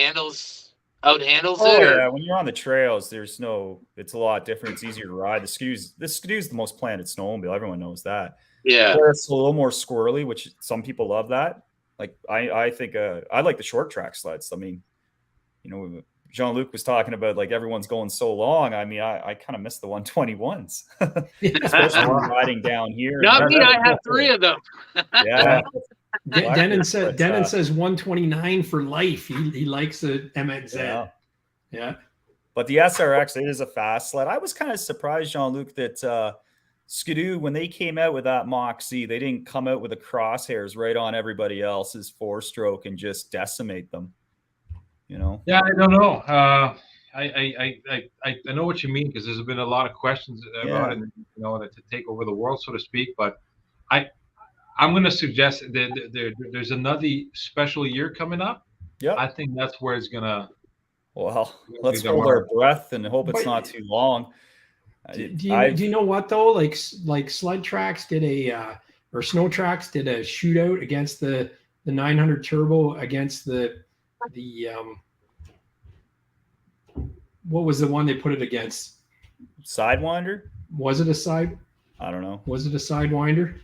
out-handles it? Yeah, when you're on the trails, it's a lot different. It's easier to ride. The Ski-Doo's the most planted snowmobile. Everyone knows that. Yeah. It's a little more squirrely, which some people love that. Like I think I like the short track sleds. I mean, Jean-Luc was talking about like everyone's going so long. I mean, I kind of miss the 121s, especially riding down here. Not me. I have 3 of them. Yeah. Denon says 129 for life. He likes the MXZ. Yeah. But the SRX, it is a fast sled. I was kind of surprised, Jean-Luc, that Skidoo, when they came out with that Moxie, they didn't come out with the crosshairs right on everybody else's 4-stroke and just decimate them. You know? Yeah, I don't know. I know what you mean, because there's been a lot of questions about it, you know, to take over the world, so to speak. But I'm going to suggest that there's another special year coming up. Yeah, I think that's where it's going to. Well, let's hold our breath and hope it's not too long. Do you know what though? Like Sled Tracks did or Snow Tracks did a shootout against the 900 Turbo against the what was the one they put it against? Sidewinder? Was it a side? I don't know. Was it a Sidewinder?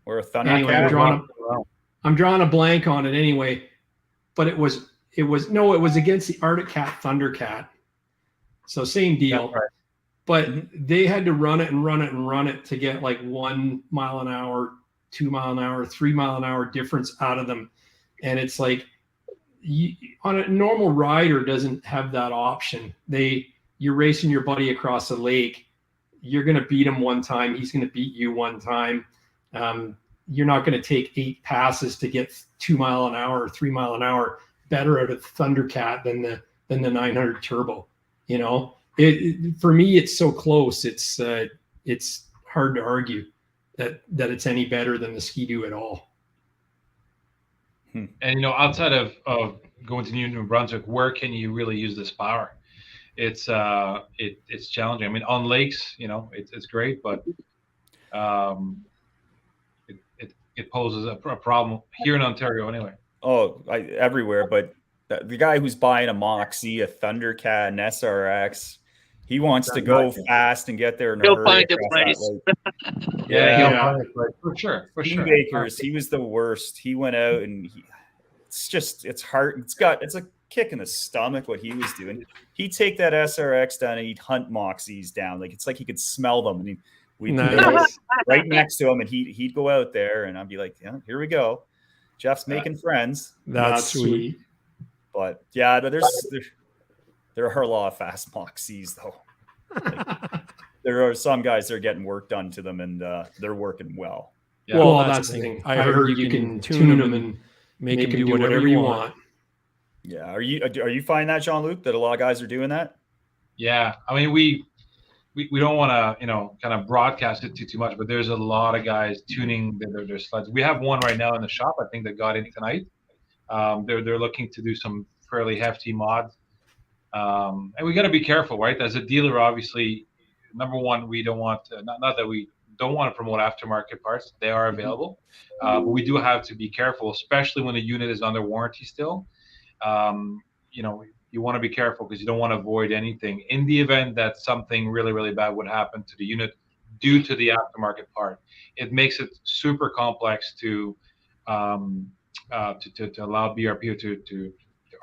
Or a Thunder? Anyway, I'm drawing a blank on it anyway. But it was against the Arctic Cat Thundercat. So same deal. Right. But they had to run it to get like 1 mile an hour, 2 mile an hour, 3 mile an hour difference out of them. And it's like, on a normal rider doesn't have that option. You're racing your buddy across the lake. You're going to beat him one time. He's going to beat you one time. You're not going to take 8 passes to get 2 mile an hour or 3 mile an hour better out of Thundercat than the 900 Turbo. You know, for me, it's so close. It's hard to argue that it's any better than the Ski-Doo at all. And, you know, outside of going to New Brunswick, where can you really use this power? It's challenging. I mean, on lakes, you know, it's great, but it poses a problem here in Ontario anyway. Oh, everywhere. But the guy who's buying a Moxie, a Thundercat, an SRX, he wants to go fast and get there in a hurry. He'll find a place. Yeah, for sure. Bakers, he was the worst. He went out and it's hard. It's a kick in the stomach what he was doing. He'd take that SRX down and he'd hunt Moxies down. Like, it's like he could smell them, and we'd be right next to him, and he'd go out there, and I'd be like, yeah, here we go. Jeff's making friends. That's sweet. But yeah, there are a lot of fast Moxies though. Like, there are some guys that are getting work done to them, and they're working well. Yeah. Well, that's the thing. I heard you can tune them and make them do whatever you want. Yeah. Are you finding that, Jean-Luc, that a lot of guys are doing that? Yeah. I mean, we don't want to, you know, kind of broadcast it too much, but there's a lot of guys tuning their sleds. We have one right now in the shop, I think, that got in tonight. They're looking to do some fairly hefty mods. And we got to be careful, right? As a dealer, obviously, number one, we don't want to, not that we don't want to promote aftermarket parts. They are available. But we do have to be careful, especially when the unit is under warranty still. You know, you want to be careful because you don't want to avoid anything in the event that something really, really bad would happen to the unit due to the aftermarket part. It makes it super complex to allow BRP or to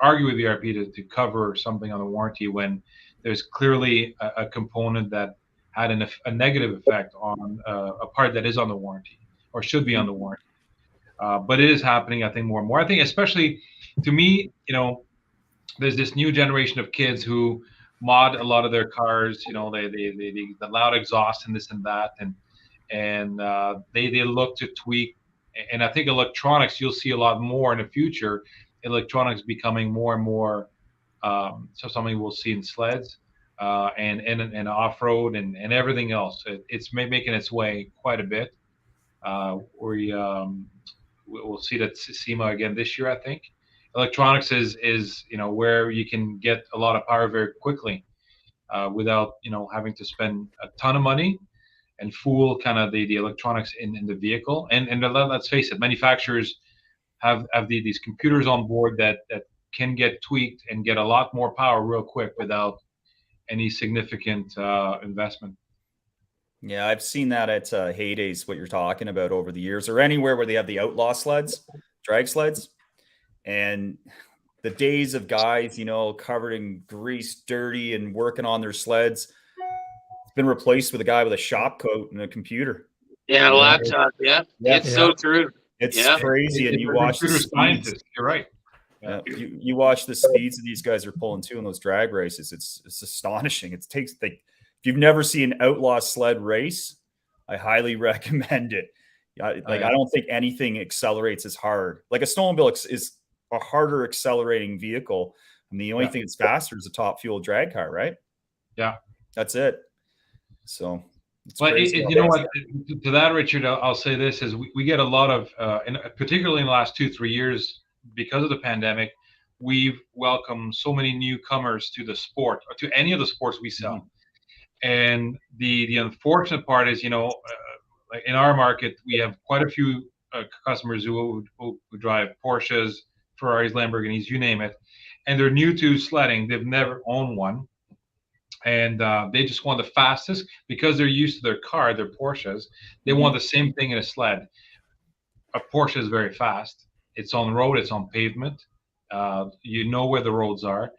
argue with BRP to cover something on the warranty when there's clearly a component that had a negative effect on a part that is on the warranty or should be on the warranty. But it is happening, I think, more and more. I think, especially to me, you know, there's this new generation of kids who mod a lot of their cars. You know, the loud exhaust and this and that, and they look to tweak. And I think electronics, you'll see a lot more in the future. Electronics becoming more and more so something we'll see in sleds and off-road and everything else. It's making its way quite a bit. We'll see that SEMA again this year, I think. Electronics is you know, where you can get a lot of power very quickly without, you know, having to spend a ton of money and fool kind of the electronics in the vehicle. And let's face it, manufacturers have these computers on board that can get tweaked and get a lot more power real quick without any significant investment. Yeah, I've seen that at Heydays, what you're talking about over the years, or anywhere where they have the outlaw sleds, drag sleds. And the days of guys, you know, covered in grease, dirty, and working on their sleds, it's been replaced with a guy with a shop coat and a computer. Yeah, a laptop. Yeah, it's so true. It's crazy. And you watch the speeds. You're right. Yeah. You watch the speeds that these guys are pulling too in those drag races. It's astonishing. It takes if you've never seen an outlaw sled race, I highly recommend it. I don't think anything accelerates as hard. Like a snowmobile is a harder accelerating vehicle. And the only thing that's faster is a top fuel drag car, right? Yeah. That's it. So, but you know what, to that, Richard, I'll say this is we get a lot of, particularly in the last 2-3 years, because of the pandemic, we've welcomed so many newcomers to the sport, or to any of the sports we sell. Mm-hmm. And the unfortunate part is, like in our market, we have quite a few customers who drive Porsches, Ferraris, Lamborghinis, you name it, and they're new to sledding. They've never owned one. And they just want the fastest, because they're used to their car, their Porsches. They want the same thing in a sled. A Porsche is very fast. It's on road. It's on pavement. You know where the roads are.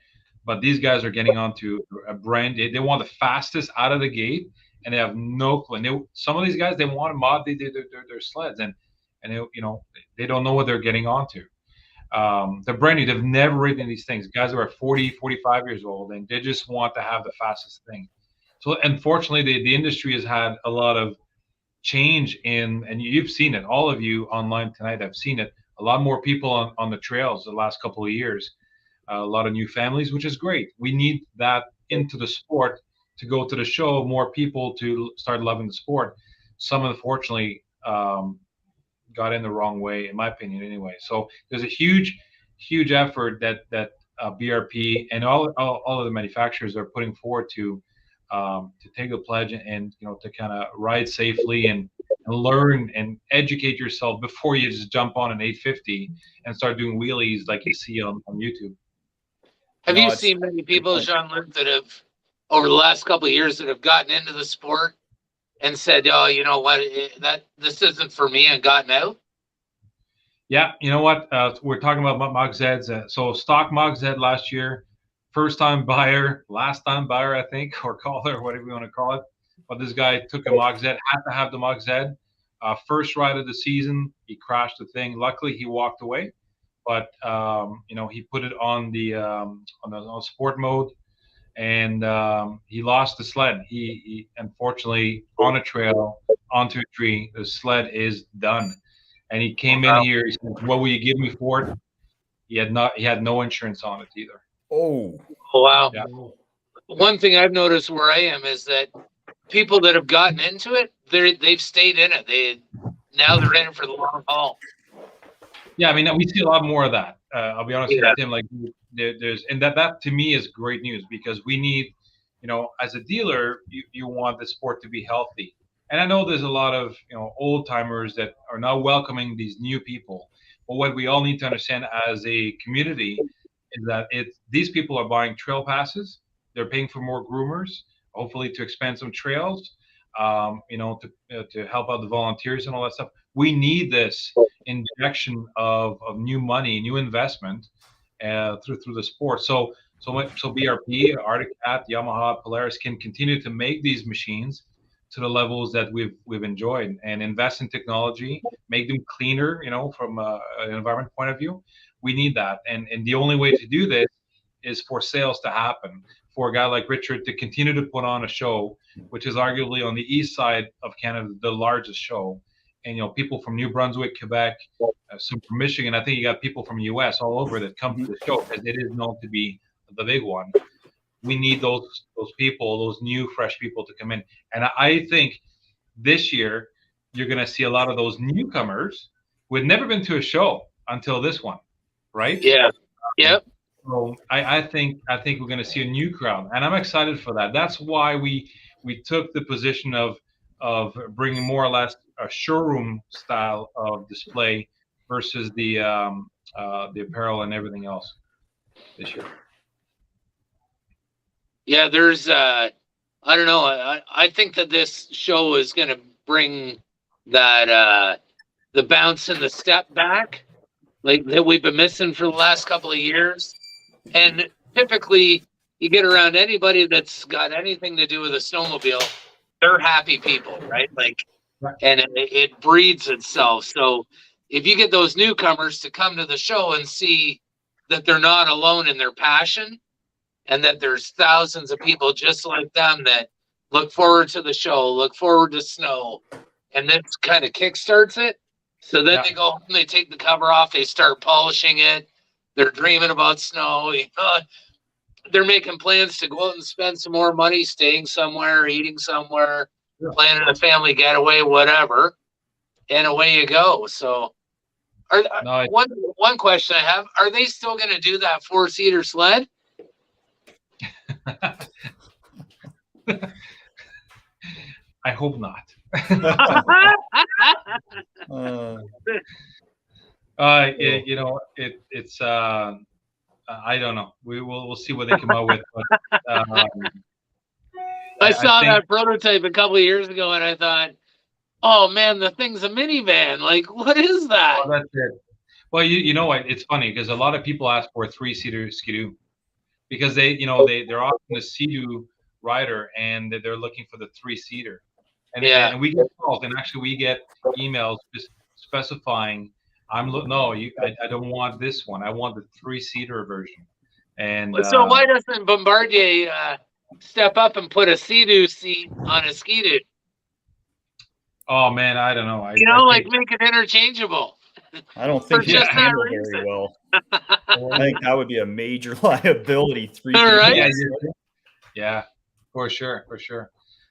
But these guys are getting onto a brand. They want the fastest out of the gate, and they have no clue. And some of these guys, they want to mod their sleds, and they don't know what they're getting onto. They're brand new. They've never ridden these things. Guys who are 40, 45 years old, and they just want to have the fastest thing. So unfortunately, the industry has had a lot of change and you've seen it. All of you online tonight have seen it. A lot more people on the trails the last couple of years. A lot of new families, which is great. We need that into the sport to go to the show. More people to start loving the sport. Some, unfortunately, got in the wrong way, in my opinion, anyway. So there's a huge effort that BRP and all of the manufacturers are putting forward to take the pledge and to kind of ride safely and learn and educate yourself before you just jump on an 850 and start doing wheelies like you see on YouTube. Have you seen many people, Jean-Luc, that have over the last couple of years that have gotten into the sport and said, "Oh, you know what? This isn't for me," and gotten out? Yeah, you know what? We're talking about Mach Zeds. So stock Mach Zed last year, first time buyer, last time buyer, I think, or caller, whatever you want to call it. But this guy took a Mach Zed, had to have the Mach Zed. First ride of the season, he crashed the thing. Luckily, he walked away, but he put it on the sport mode. And he lost the sled. He unfortunately, on a trail, onto a tree, the sled is done. And he came in here. He said, "What will you give me for it?" He had no insurance on it either. Oh wow! Yeah. One thing I've noticed where I am is that people that have gotten into it, they've stayed in it. Now they're in it for the long haul. Yeah, I mean, we see a lot more of that. I'll be honest with Tim. Like there's and that to me is great news, because we need, as a dealer, you want the sport to be healthy. And I know there's a lot of old timers that are now welcoming these new people. But what we all need to understand as a community is that these people are buying trail passes. They're paying for more groomers, hopefully to expand some trails, to help out the volunteers and all that stuff. We need this injection of new money, new investment through the sport. So BRP, Arctic Cat, Yamaha, Polaris can continue to make these machines to the levels that we've enjoyed, and invest in technology, make them cleaner, from an environment point of view. We need that, and the only way to do this is for sales to happen, for a guy like Richard to continue to put on a show, which is arguably on the east side of Canada the largest show. And people from New Brunswick, Quebec, some from Michigan. I think you got people from the U.S. all over that come to the show, because it is known to be the big one. We need those people, those new, fresh people to come in. And I think this year you're going to see a lot of those newcomers who had never been to a show until this one, right? Yeah. Yep. So I think we're going to see a new crowd, and I'm excited for that. That's why we took the position of bringing more or less a showroom style of display versus the apparel and everything else this year. Yeah, there's I don't know. I think that this show is going to bring that the bounce and the step back, like that we've been missing for the last couple of years. And typically, you get around anybody that's got anything to do with a snowmobile, they're happy people, right? And it breeds itself. So if you get those newcomers to come to the show and see that they're not alone in their passion, and that there's thousands of people just like them that look forward to the show, look forward to snow. And this kind of kickstarts it. So then they go home, they take the cover off, they start polishing it. They're dreaming about snow. You know, they're making plans to go out and spend some more money, staying somewhere, eating somewhere, planning a family getaway, whatever. And away you go. So one question I have, are they still going to do that 4-seater sled? I hope not. You know, it's I don't know. We'll see what they come out with. But, I saw that prototype a couple of years ago, and I thought, oh man, the thing's a minivan. Like, what is that? Oh, that's it. Well, you know what? It's funny because a lot of people ask for a 3-seater Skidoo because they're often the Sea-Doo rider and they're looking for the 3-seater. And we get calls, and actually we get emails just specifying, I don't want this one. I want the 3-seater version. And so why doesn't Bombardier step up and put a Sea-Doo seat on a Ski-Doo? Oh man, I don't know. Like make it interchangeable. I don't think it's handled very well. I think that would be a major liability. 3 All right. Yeah, for sure.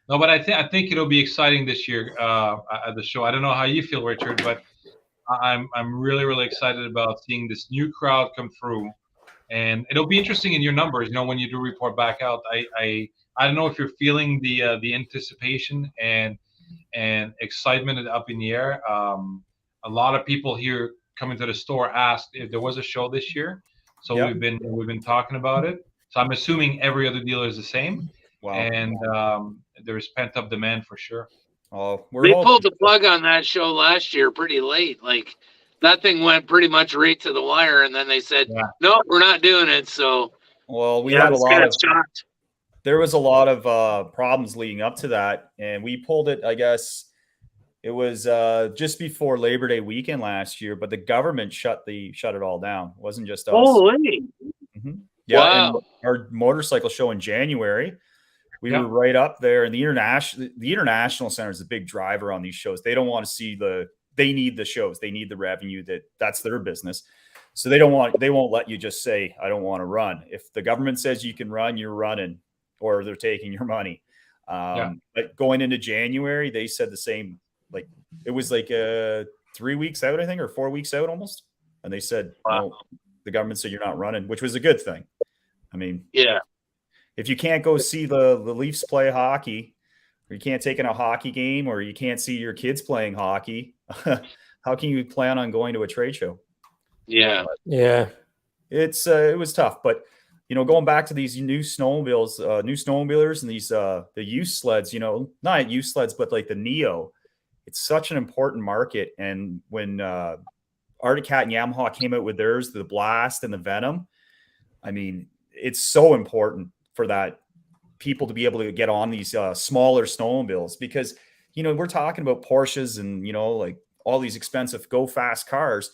No, but I think it'll be exciting this year at the show. I don't know how you feel, Richard, but I'm really, really excited about seeing this new crowd come through, and it'll be interesting in your numbers. When you do report back out, I don't know if you're feeling the anticipation and excitement up in the air. A lot of people here coming to the store asked if there was a show this year, so we've been talking about it. So I'm assuming every other dealer is the same. Wow. And there's pent up demand for sure. Oh, they pulled the plug on that show last year pretty late. Like that thing went pretty much right to the wire, and then they said, "No, we're not doing it." So, we had a lot of shocked. There was a lot of problems leading up to that, and we pulled it. I guess it was just before Labor Day weekend last year, but the government shut it all down. It wasn't just us. Oh, really? Mm-hmm. Yeah, wow. And our motorcycle show in January. We were right up there, and the international center is a big driver on these shows. They don't want to see they need the shows. They need the revenue. That's their business. So they won't let you just say, I don't want to run. If the government says you can run, you're running, or they're taking your money. But going into January, they said the same, like it was like 3 weeks out, I think, or 4 weeks out almost. And they said, no, the government said you're not running, which was a good thing. I mean, if you can't go see the Leafs play hockey, or you can't take in a hockey game, or you can't see your kids playing hockey, how can you plan on going to a trade show? Yeah. It was tough, but going back to these new snowmobiles, new snowmobilers, and these the youth sleds, not youth sleds, but like the Neo, it's such an important market. And when Arctic Cat and Yamaha came out with theirs, the Blast and the Venom, I mean, it's so important for that people to be able to get on these smaller snowmobiles, because we're talking about Porsches and like all these expensive go fast cars,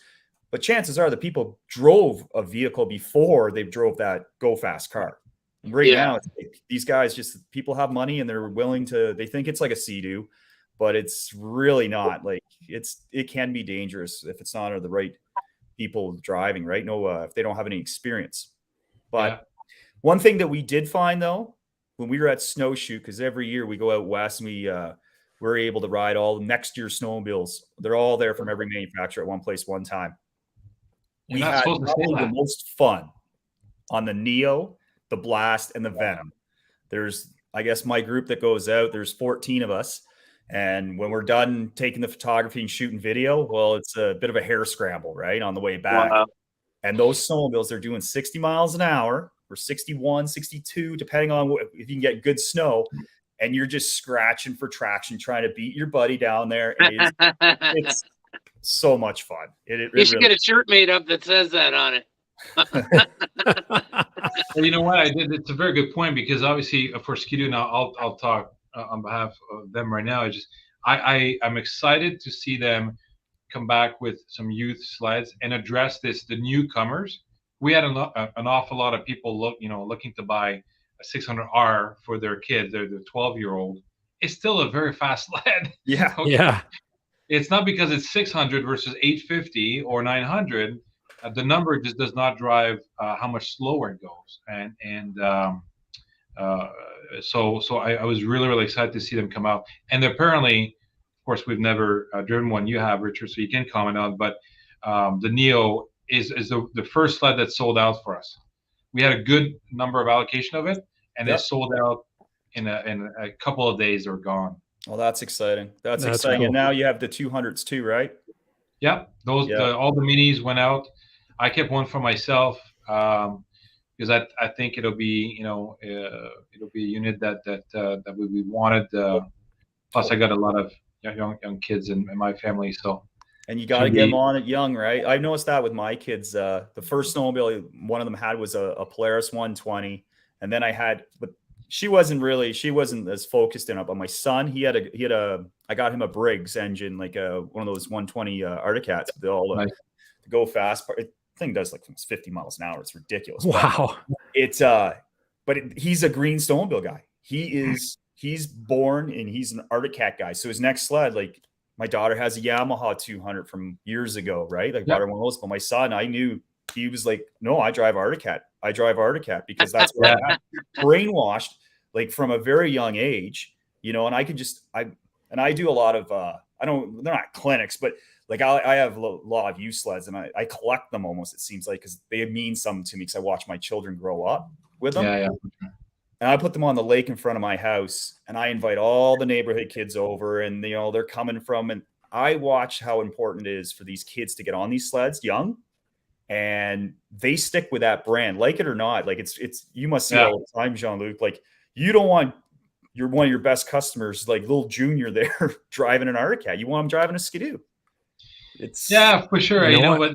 but chances are the people drove a vehicle before they drove that go fast car. Right now, it's like these guys people have money and they're willing to. They think it's like a Sea-Doo, but it's really not. Like it can be dangerous if it's not the right people driving. Right? No, if they don't have any experience. But one thing that we did find though, when we were at Snowshoot, because every year we go out west and we're able to ride all next year's snowmobiles. They're all there from every manufacturer at one place, one time. We had the most fun on the Neo, the Blast, and the Venom. There's, I guess, my group that goes out, there's 14 of us. And when we're done taking the photography and shooting video, well, it's a bit of a hair scramble, right, on the way back. Wow. And those snowmobiles, they're doing 60 miles an hour or 61, 62, depending on if you can get good snow. And you're just scratching for traction, trying to beat your buddy down there. It's so much fun. You should get a shirt made up that says that on it. Well, you know what? It's a very good point, because obviously for Ski-Doo, now I'll talk on behalf of them right now. I'm excited to see them come back with some youth sleds and address the newcomers. We had an awful lot of people looking to buy a 600R for their kid, their 12-year-old, it's still a very fast sled. Yeah. Okay? Yeah. It's not because it's 600 versus 850 or 900. The number just does not drive how much slower it goes. So I was really, really excited to see them come out. And apparently, of course, we've never driven one. You have, Richard, so you can comment on. But the Neo is the first sled that sold out for us. We had a good number of allocation of it, and it sold out in a couple of days. They're gone. Well, that's exciting. That's exciting. Cool. And now you have the 200s too, right? Yeah, all the minis went out. I kept one for myself because I think it'll be it'll be a unit that we wanted. Plus, I got a lot of young kids in my family, so. And you got to get them on it young, right? I've noticed that with my kids. The first snowmobile one of them had was a Polaris 120, and then but she wasn't as focused in it. But my son, I got him a Briggs engine, like one of those 120 Arctic Cats. They all nice. Go fast. The thing does like 50 miles an hour. It's ridiculous. Wow. He's a green snowmobile guy. He's born and he's an Arctic Cat guy. So his next sled, like my daughter has a Yamaha 200 from years ago, right? I bought her one of those. But my son, I knew he was like, no, I drive Arctic Cat. I drive Arctic Cat because that's what I got brainwashed like from a very young age, and I could I do a lot of, they're not clinics, but like I have a lot of used sleds and I collect them almost, it seems like, because they mean something to me because I watch my children grow up with them. Yeah. And I put them on the lake in front of my house and I invite all the neighborhood kids over and, they're coming from, and I watch how important it is for these kids to get on these sleds young and they stick with that brand, like it or not. Like it's, you must see all the time, Jean-Luc, like you don't want one of your best customers, like little junior there driving an Arctic Cat. You want them driving a Skidoo. For sure. But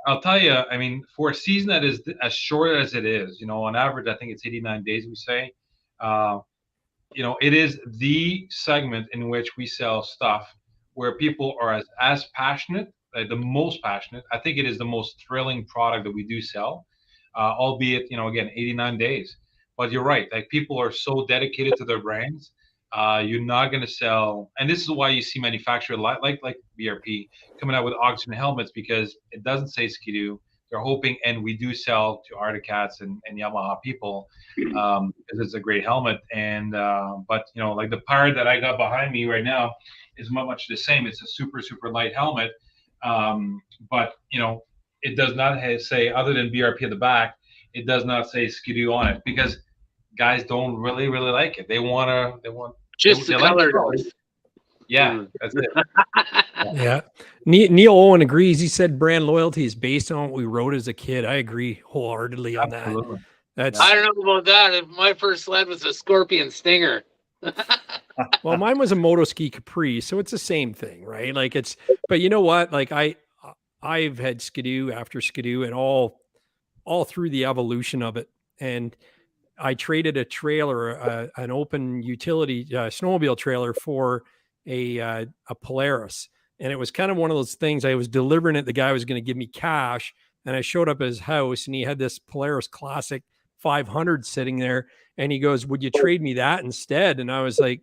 I'll tell you, I mean, for a season that is as short as it is, on average, I think it's 89 days, we say, it is the segment in which we sell stuff where people are as passionate, the most passionate. I think it is the most thrilling product that we do sell, albeit, again, 89 days. But you're right. Like people are so dedicated to their brands. You're not going to sell, and this is why you see manufacturers like BRP coming out with oxygen helmets, because it doesn't say Skidoo. They're hoping, and we do sell to Arctic Cats and Yamaha people because it's a great helmet. And but like the Pirate that I got behind me right now is much the same. It's a super light helmet, but it does not say, other than BRP at the back, it does not say Skidoo on it because guys don't really like it. They want just the color. Yeah, that's it. Yeah. Neil Owen agrees. He said brand loyalty is based on what we rode as a kid. I agree wholeheartedly on Absolutely. that. I don't know about that. If my first sled was a Scorpion Stinger. Well, mine was a Motoski Capri, so it's the same thing, right? Like but you know what? Like I've had Skidoo after Skidoo and all through the evolution of it. And I traded a trailer, an open utility snowmobile trailer for a Polaris. And it was kind of one of those things. I was delivering it. The guy was going to give me cash. And I showed up at his house and he had this Polaris Classic 500 sitting there. And he goes, would you trade me that instead? And I was like,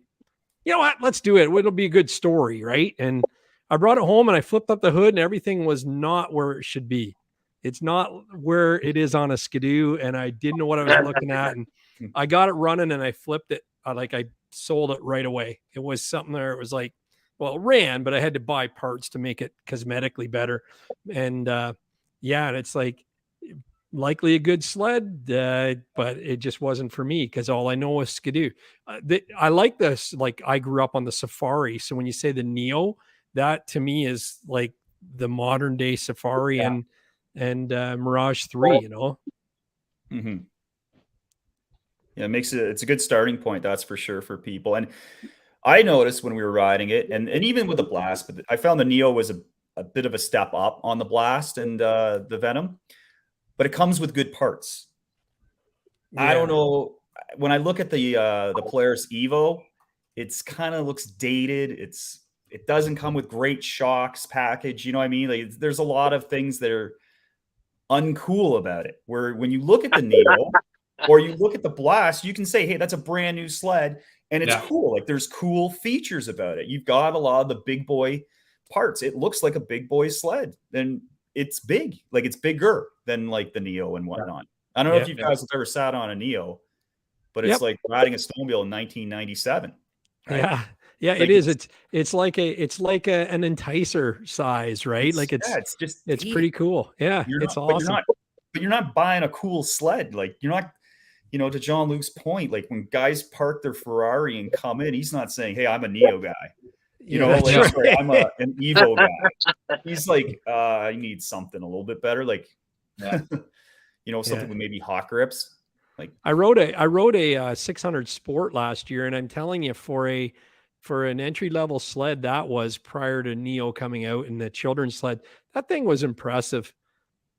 you know what? Let's do it. It'll be a good story. Right. And I brought it home and I flipped up the hood and everything was not where it should be. It's not where it is on a Skidoo. And I didn't know what I was looking at. And I got it running and I flipped it. I sold it right away. It was something there. It was like, well, it ran, but I had to buy parts to make it cosmetically better. And and it's like likely a good sled, but it just wasn't for me because all I know is Skidoo. I like this. Like I grew up on the Safari. So when you say the Neo, that to me is like the modern day Safari and Mirage 3, Mm-hmm. Yeah, it's a good starting point, that's for sure, for people. And I noticed when we were riding it, and even with the Blast, but I found the Neo was a bit of a step up on the Blast and the Venom, but it comes with good parts. Yeah. I don't know. When I look at the Polaris Evo, it's kind of looks dated. It doesn't come with great shocks package. You know what I mean? Like, there's a lot of things that are uncool about it. Where when you look at the Neo, Or you look at the Blast, you can say, hey, that's a brand new sled, and it's Yeah. cool. Like there's cool features about it. You've got a lot of the big boy parts. It looks like a big boy sled. Then it's big, like it's bigger than like the Neo and whatnot. I don't know if you guys have ever sat on a Neo, but it's like riding a snowmobile in 1997. Right? Yeah. Yeah, Like it is. It's like an enticer size, right? Like it's just pretty cool. Yeah, it's awesome. But you're not buying a cool sled. Like you're not, to Jean-Luc's point, like when guys park their Ferrari and come in, he's not saying, hey, I'm a Neo guy. Sorry, I'm an Evo guy. He's like, I need something a little bit better. Like, something with maybe hot grips. Like I rode a 600 Sport last year, and I'm telling you, for an entry-level sled, that was prior to Neo coming out, and the children's sled, that thing was impressive.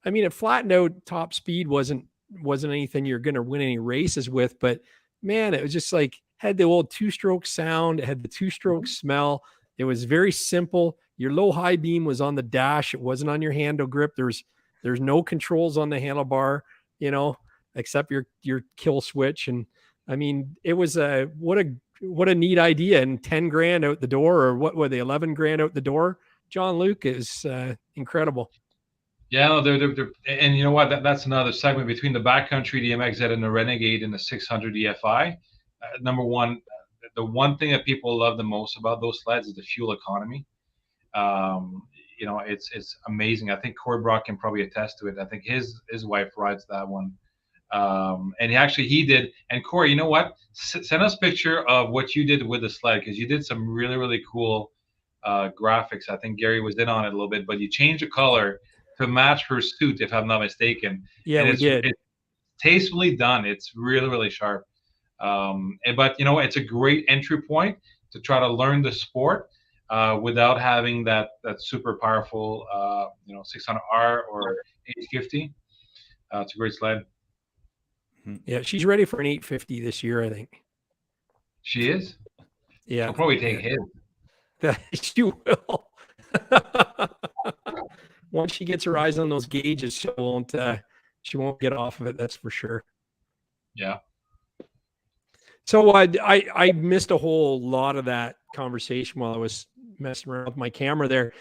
I mean, it flattened out. Top speed wasn't anything you're going to win any races with, but man, it was just like had the old two-stroke sound. It had the two-stroke smell. It was very simple. Your low high beam was on the dash. It wasn't on your handle grip. There's no controls on the handlebar, except your kill switch. And I mean, it was what a neat idea, and 10 grand out the door, or what were they, 11 grand out the door. Jean-Luc is incredible. Yeah, no, they're and you know what? That's another segment between the backcountry, the MXZ, and the Renegade, and the 600 EFI. Number one, the one thing that people love the most about those sleds is the fuel economy. It's amazing. I think Corey Brock can probably attest to it. I think his wife rides that one. And he did. And Corey, you know what? Send us a picture of what you did with the sled, because you did some really, really cool graphics. I think Gary was in on it a little bit, but you changed the color to match her suit, if I'm not mistaken. Yeah, we did. It's tastefully done. It's really, really sharp. But it's a great entry point to try to learn the sport without having that super powerful 600R or 850. It's a great sled. Yeah, she's ready for an 850 this year, I think. She is? Yeah. She'll probably take his. She will. Once she gets her eyes on those gauges, she won't get off of it, that's for sure. Yeah. So I missed a whole lot of that conversation while I was messing around with my camera there.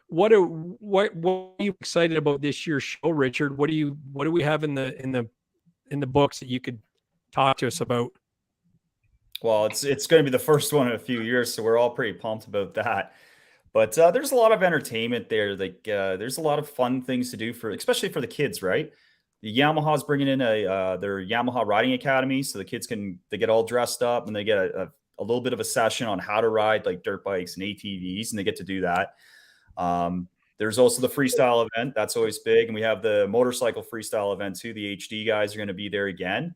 What are you excited about this year's show, Richard? What do we have in the books that you could talk to us about? Well, it's going to be the first one in a few years, so we're all pretty pumped about that. But there's a lot of entertainment there. Like there's a lot of fun things to do especially for the kids, right? The Yamaha's bringing in their Yamaha Riding Academy, so the kids they get all dressed up and they get a little bit of a session on how to ride like dirt bikes and ATVs, and they get to do that. There's also the freestyle event. That's always big. And we have the motorcycle freestyle event too. The HD guys are going to be there again.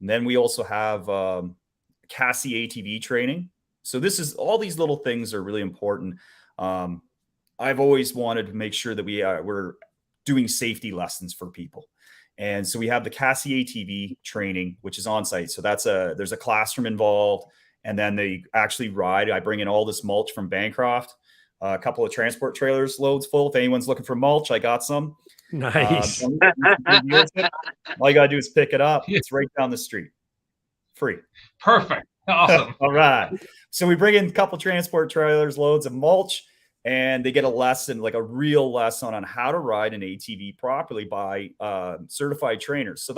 And then we also have Cassie ATV training. So all these little things are really important. I've always wanted to make sure that we're doing safety lessons for people. And so we have the Cassie ATV training, which is on site. So there's a classroom involved, and then they actually ride. I bring in all this mulch from Bancroft. A couple of transport trailers loads full. If anyone's looking for mulch, I got some. Nice. All you got to do is pick it up. It's right down the street. Free. Perfect. Awesome. All right. So we bring in a couple transport trailers, loads of mulch, and they get a lesson, like a real lesson on how to ride an ATV properly by certified trainers. So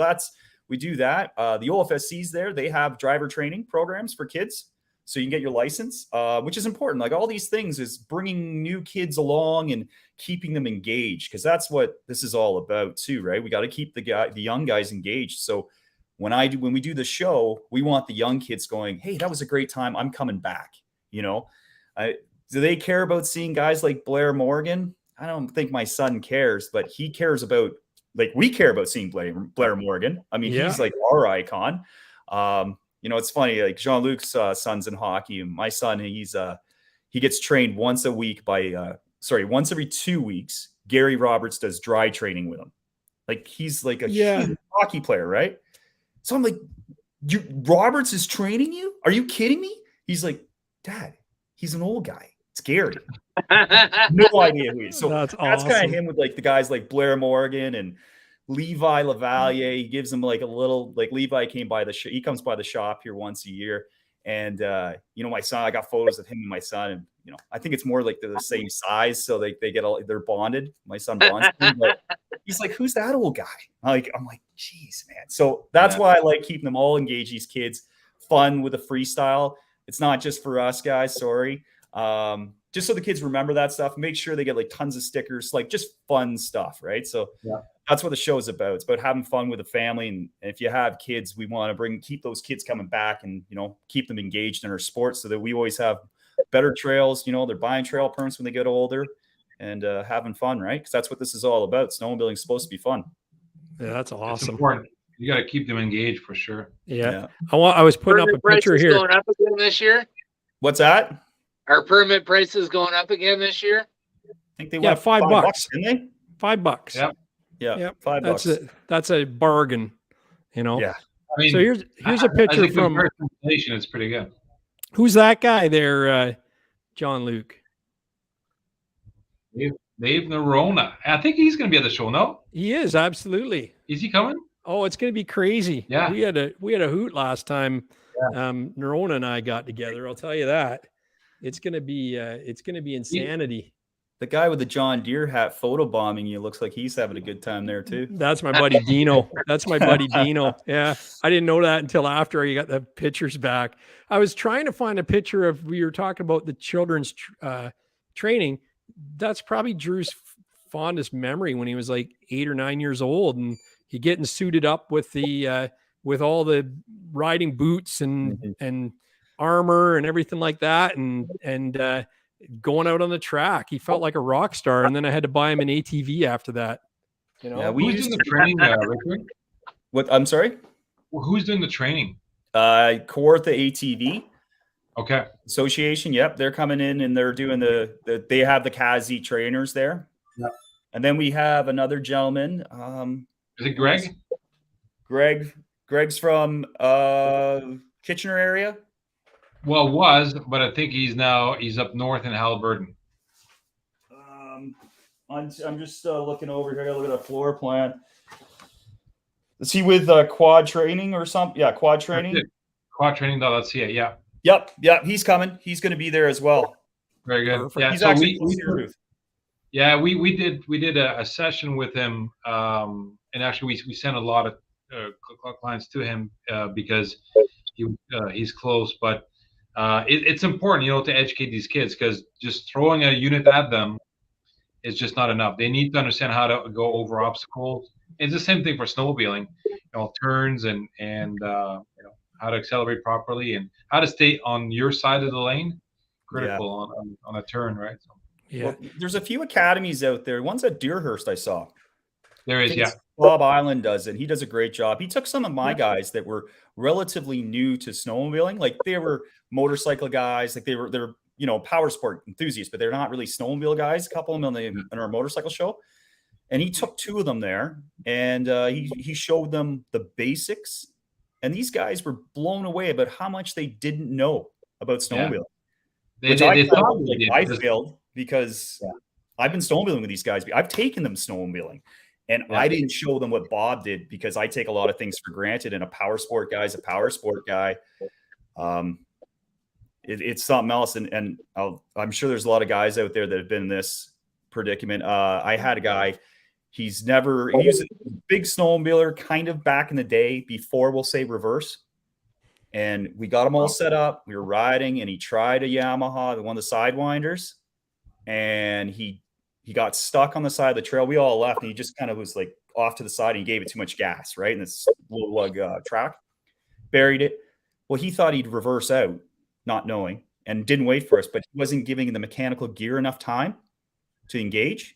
we do that. The OFSC's there. They have driver training programs for kids, so you can get your license, which is important. Like all these things is bringing new kids along and keeping them engaged, because that's what this is all about too, right? We got to keep the young guys engaged. So when we do the show, we want the young kids going, hey, that was a great time. I'm coming back. Do they care about seeing guys like Blair Morgan? I don't think my son cares, but he cares about, like, we care about seeing Blair Morgan. I mean, He's like our icon. It's funny, like Jean-Luc's son's in hockey, and my son, he gets trained once every 2 weeks. Gary Roberts does dry training with him. Like he's like a huge hockey player, right? So I'm like, Roberts is training you? Are you kidding me? He's like, Dad, he's an old guy. It's Gary. No idea who he is. So that's awesome. Kind of him with like the guys like Blair Morgan and Levi Lavalier. He gives him like a little, like Levi came by he comes by the shop here once a year. And, my son, I got photos of him and my son, and, I think it's more like they're the same size. So they they're bonded. My son bonds them, but he's like, who's that old guy? I'm like, geez, man. So that's why I like keeping them all engaged. These kids, fun with the freestyle. It's not just for us guys. Sorry. Just so the kids remember that stuff, make sure they get like tons of stickers, like just fun stuff. Right. So that's what the show is about. It's about having fun with the family. And if you have kids, we want to keep those kids coming back and, keep them engaged in our sport so that we always have better trails. They're buying trail permits when they get older and having fun. Right. Because that's what this is all about. Snowmobiling is supposed to be fun. Yeah, that's awesome. Important. You got to keep them engaged for sure. Yeah. I was putting up a picture here. Going up again this year. What's that? Are permit prices going up again this year? I think they went $5, didn't they? $5. Yep. Yeah. $5. That's a bargain, Yeah. I mean, so here's a picture from inflation. It's pretty good. Who's that guy there, John Luke? Dave Nerona. I think he's going to be at the show. No, he is, absolutely. Is he coming? Oh, it's going to be crazy. Yeah. We had a hoot last time. Nerona and I got together. I'll tell you that. It's going to be insanity. The guy with the John Deere hat photobombing you looks like he's having a good time there too. That's my buddy Dino. Yeah. I didn't know that until after I got the pictures back. I was trying to find a picture of, we were talking about the children's training. That's probably Drew's fondest memory when he was like 8 or 9 years old, and he getting suited up with the with all the riding boots and armor and everything like that, and going out on the track. He felt like a rock star, and then I had to buy him an ATV after that. Yeah, who's doing the training, Richard? What? I'm sorry? Who's doing the training? Kawartha ATV Association. Yep, they're coming in and they're doing they have the Kazi trainers there. Yep. And then we have another gentleman. Is it Greg? Greg's from Kitchener area. Well, but I think he's up north in Halliburton. I'm just looking over here. I gotta look at a floor plan. Is he with Quad Training or something? Yeah, Quad Training. Quadtraining.ca. Yeah. Yep. He's coming. He's going to be there as well. Very good. Yeah, he's actually we did a session with him, and actually we sent a lot of clients to him because he's close. But it's important, to educate these kids, because just throwing a unit at them is just not enough. They need to understand how to go over obstacles. It's the same thing for snowmobiling, turns and how to accelerate properly and how to stay on your side of the lane. Critical on a turn, right? So, Well, there's a few academies out there. One's at Deerhurst I saw. There is, Bob Island does it. He does a great job. He took some of my guys that were relatively new to snowmobiling, like they were motorcycle guys, like they're power sport enthusiasts, but they're not really snowmobile guys. A couple of them in our motorcycle show, and he took 2 of them there, and he showed them the basics, and these guys were blown away about how much they didn't know about snowmobiling. I failed because I've been snowmobiling with these guys. I've taken them snowmobiling. And I didn't show them what Bob did because I take a lot of things for granted. And a power sport guy is a power sport guy. It's something else. And I'm sure there's a lot of guys out there that have been in this predicament. I had a guy, he was a big snowmobiler kind of back in the day before, we'll say, reverse. And we got him all set up. We were riding and he tried a Yamaha, one of the Sidewinders. And he got stuck on the side of the trail. We all left and he just kind of was like off to the side and he gave it too much gas, right? And this low lug track, buried it. Well, he thought he'd reverse out, not knowing, and didn't wait for us, but he wasn't giving the mechanical gear enough time to engage.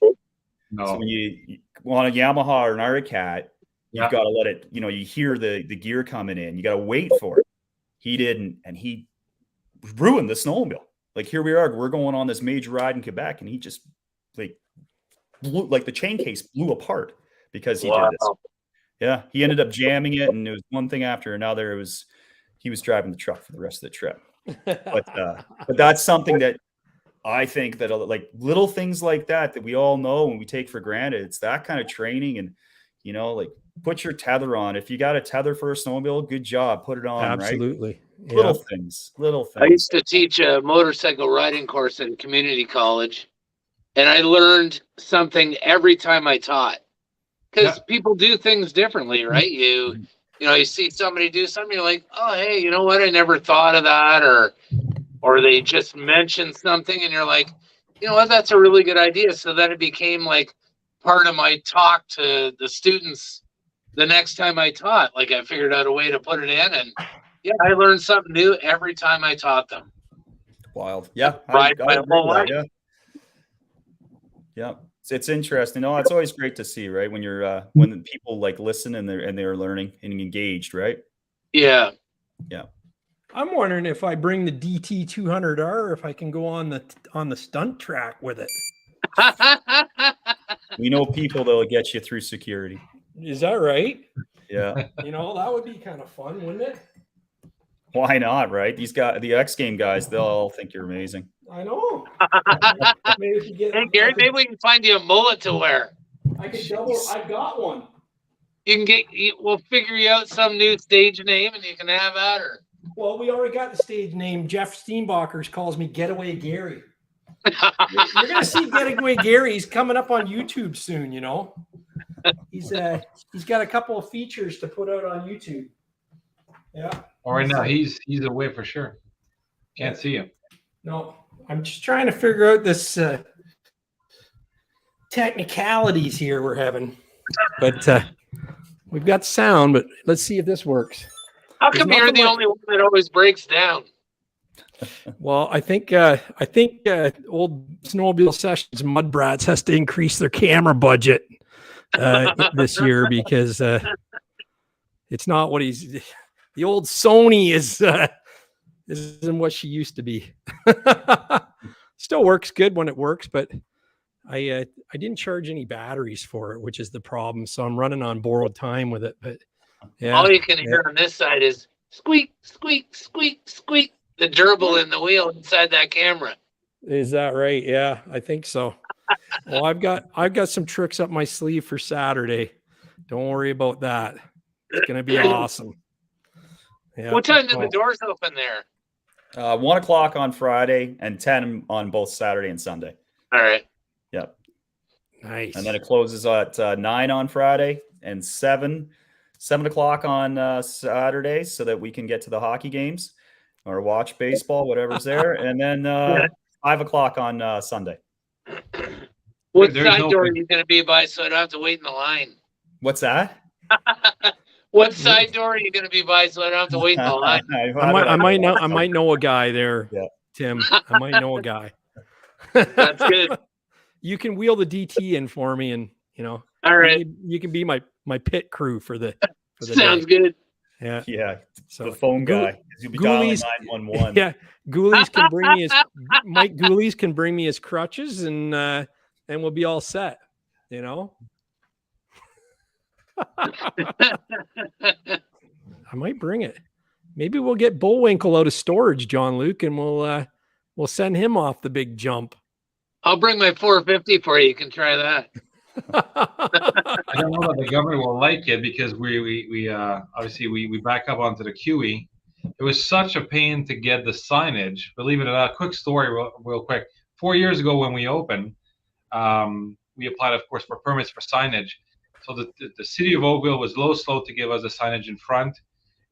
No. So when you on a Yamaha or an Articat, you've got to let it, you hear the gear coming in. You got to wait for it. He didn't, and he ruined the snowmobile. Like here we are, we're going on this major ride in Quebec, and he just blew, like the chain case blew apart because he did this. Yeah, he ended up jamming it, and it was one thing after another. He was driving the truck for the rest of the trip. But that's something that I think that like little things like that we all know and we take for granted. It's that kind of training, and You know, like put your tether on. If you got a tether for a snowmobile, good job. Put it on. Absolutely. Right? Little things. I used to teach a motorcycle riding course in community college, and I learned something every time I taught, because people do things differently, right? You see somebody do something, you're like, oh, hey, you know what? I never thought of that. Or they just mentioned something and you're like, you know what? That's a really good idea. So then it became like part of my talk to the students the next time I taught. Like I figured out a way to put it in, and yeah, I learned something new every time I taught them. Wild. Yeah. I yeah. It's interesting. No, it's always great to see, right? When you're when people like listen and they're learning and engaged, right? Yeah. Yeah. I'm wondering if I bring the DT 200R, if I can go on the stunt track with it. We know people that'll get you through security. Is that right? Yeah. You know, that would be kind of fun, wouldn't it? Why not, right? These guys, the X Game guys, they'll all think you're amazing. I know. Hey, Gary, maybe we can find you a mullet to wear. I got one. We'll figure you out some new stage name and you can have that. Or well, we already got the stage name. Jeff Steenbachers calls me Getaway Gary. You're gonna see Getaway Gary. He's coming up on YouTube soon, you know. He's got a couple of features to put out on YouTube. Yeah. All right, now he's away for sure. Can't see him. No, I'm just trying to figure out this technicalities here we're having. But we've got sound, but let's see if this works. How come you're the only one that always breaks down? Well, I think old Snowmobile Sessions Mudbrats has to increase their camera budget this year because it's not what the old Sony isn't what she used to be. Still works good when it works, but I didn't charge any batteries for it, which is the problem. So I'm running on borrowed time with it. But yeah, all you can hear on this side is squeak, squeak, squeak, squeak. The gerbil in the wheel inside that camera. Is that right? Yeah, I think so. Well, I've got some tricks up my sleeve for Saturday. Don't worry about that. It's gonna be awesome. Yeah. What time do the doors open there? 1 o'clock on Friday and 10 on both Saturday and Sunday. All right. Yep. Nice. And then it closes at 9 on Friday and 7 o'clock on Saturday, so that we can get to the hockey games or watch baseball, whatever's there. And then 5 o'clock on Sunday. What side door are you going to be by so I don't have to wait in the line? What's that? What side door are you going to be by so I don't have to wait in the line? I might know a guy there, yeah. Tim. I might know a guy. That's good. You can wheel the DT in for me, and all right, you can be my pit crew for the Sounds day. Good. Yeah. Yeah. So the phone guy. You'll be dialing 911. Yeah. Ghoulies can bring me Mike Ghoulies can bring me his crutches, and we'll be all set, you know. I might bring it. Maybe we'll get Bullwinkle out of storage, John Luke, and we'll send him off the big jump. I'll bring my 450 for you. You can try that. I don't know that the government will like it because we obviously we back up onto the QE. It was such a pain to get the signage. Believe it or not, quick story, real quick. 4 years ago when we opened, we applied, of course, for permits for signage. So the city of Oakville was slow to give us the signage in front,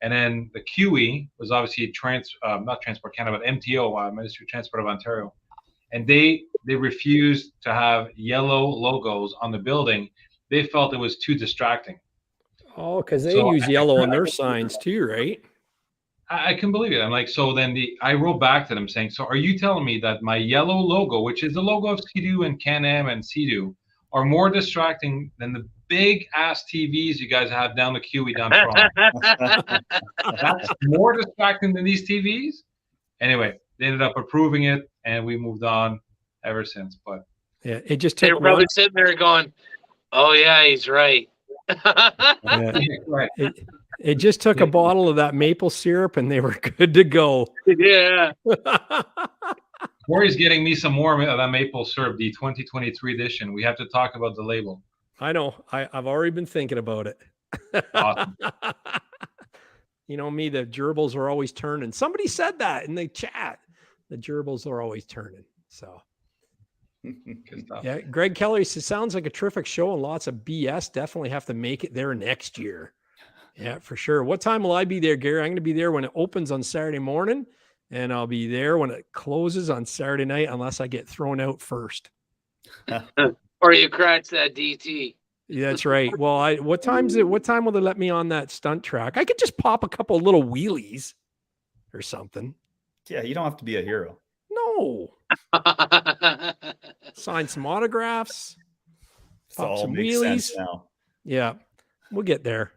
and then the QE was obviously not Transport Canada, but MTO, Ministry of Transport of Ontario, and they refused to have yellow logos on the building. They felt it was too distracting. Oh, because they use yellow on their signs too, right? I can believe it. I'm like, so then I wrote back to them saying, so are you telling me that my yellow logo, which is the logo of Sea-Doo and Can-Am and Sea-Doo, are more distracting than the big ass TVs you guys have down the QE down Toronto? That's more distracting than these TVs? Anyway, they ended up approving it, and we moved on ever since. But yeah, it just took. They were probably sitting there going, "Oh yeah, he's right." Yeah, right. It just took a bottle of that maple syrup, and they were good to go. Yeah. Corey's getting me some more of that maple syrup, the 2023 edition. We have to talk about the label. I know. I've already been thinking about it. Awesome. You know me, the gerbils are always turning. Somebody said that in the chat. The gerbils are always turning. So, Good stuff. yeah. Greg Kelly says, sounds like a terrific show and lots of BS. Definitely have to make it there next year. Yeah, for sure. What time will I be there, Gary? I'm going to be there when it opens on Saturday morning, and I'll be there when it closes on Saturday night, unless I get thrown out first. Or you crash that DT. Yeah, that's right. Well, what time will they let me on that stunt track? I could just pop a couple little wheelies or something. Yeah, you don't have to be a hero. No. Sign some autographs. It Pop all some makes wheelies. sense now. Yeah, we'll get there.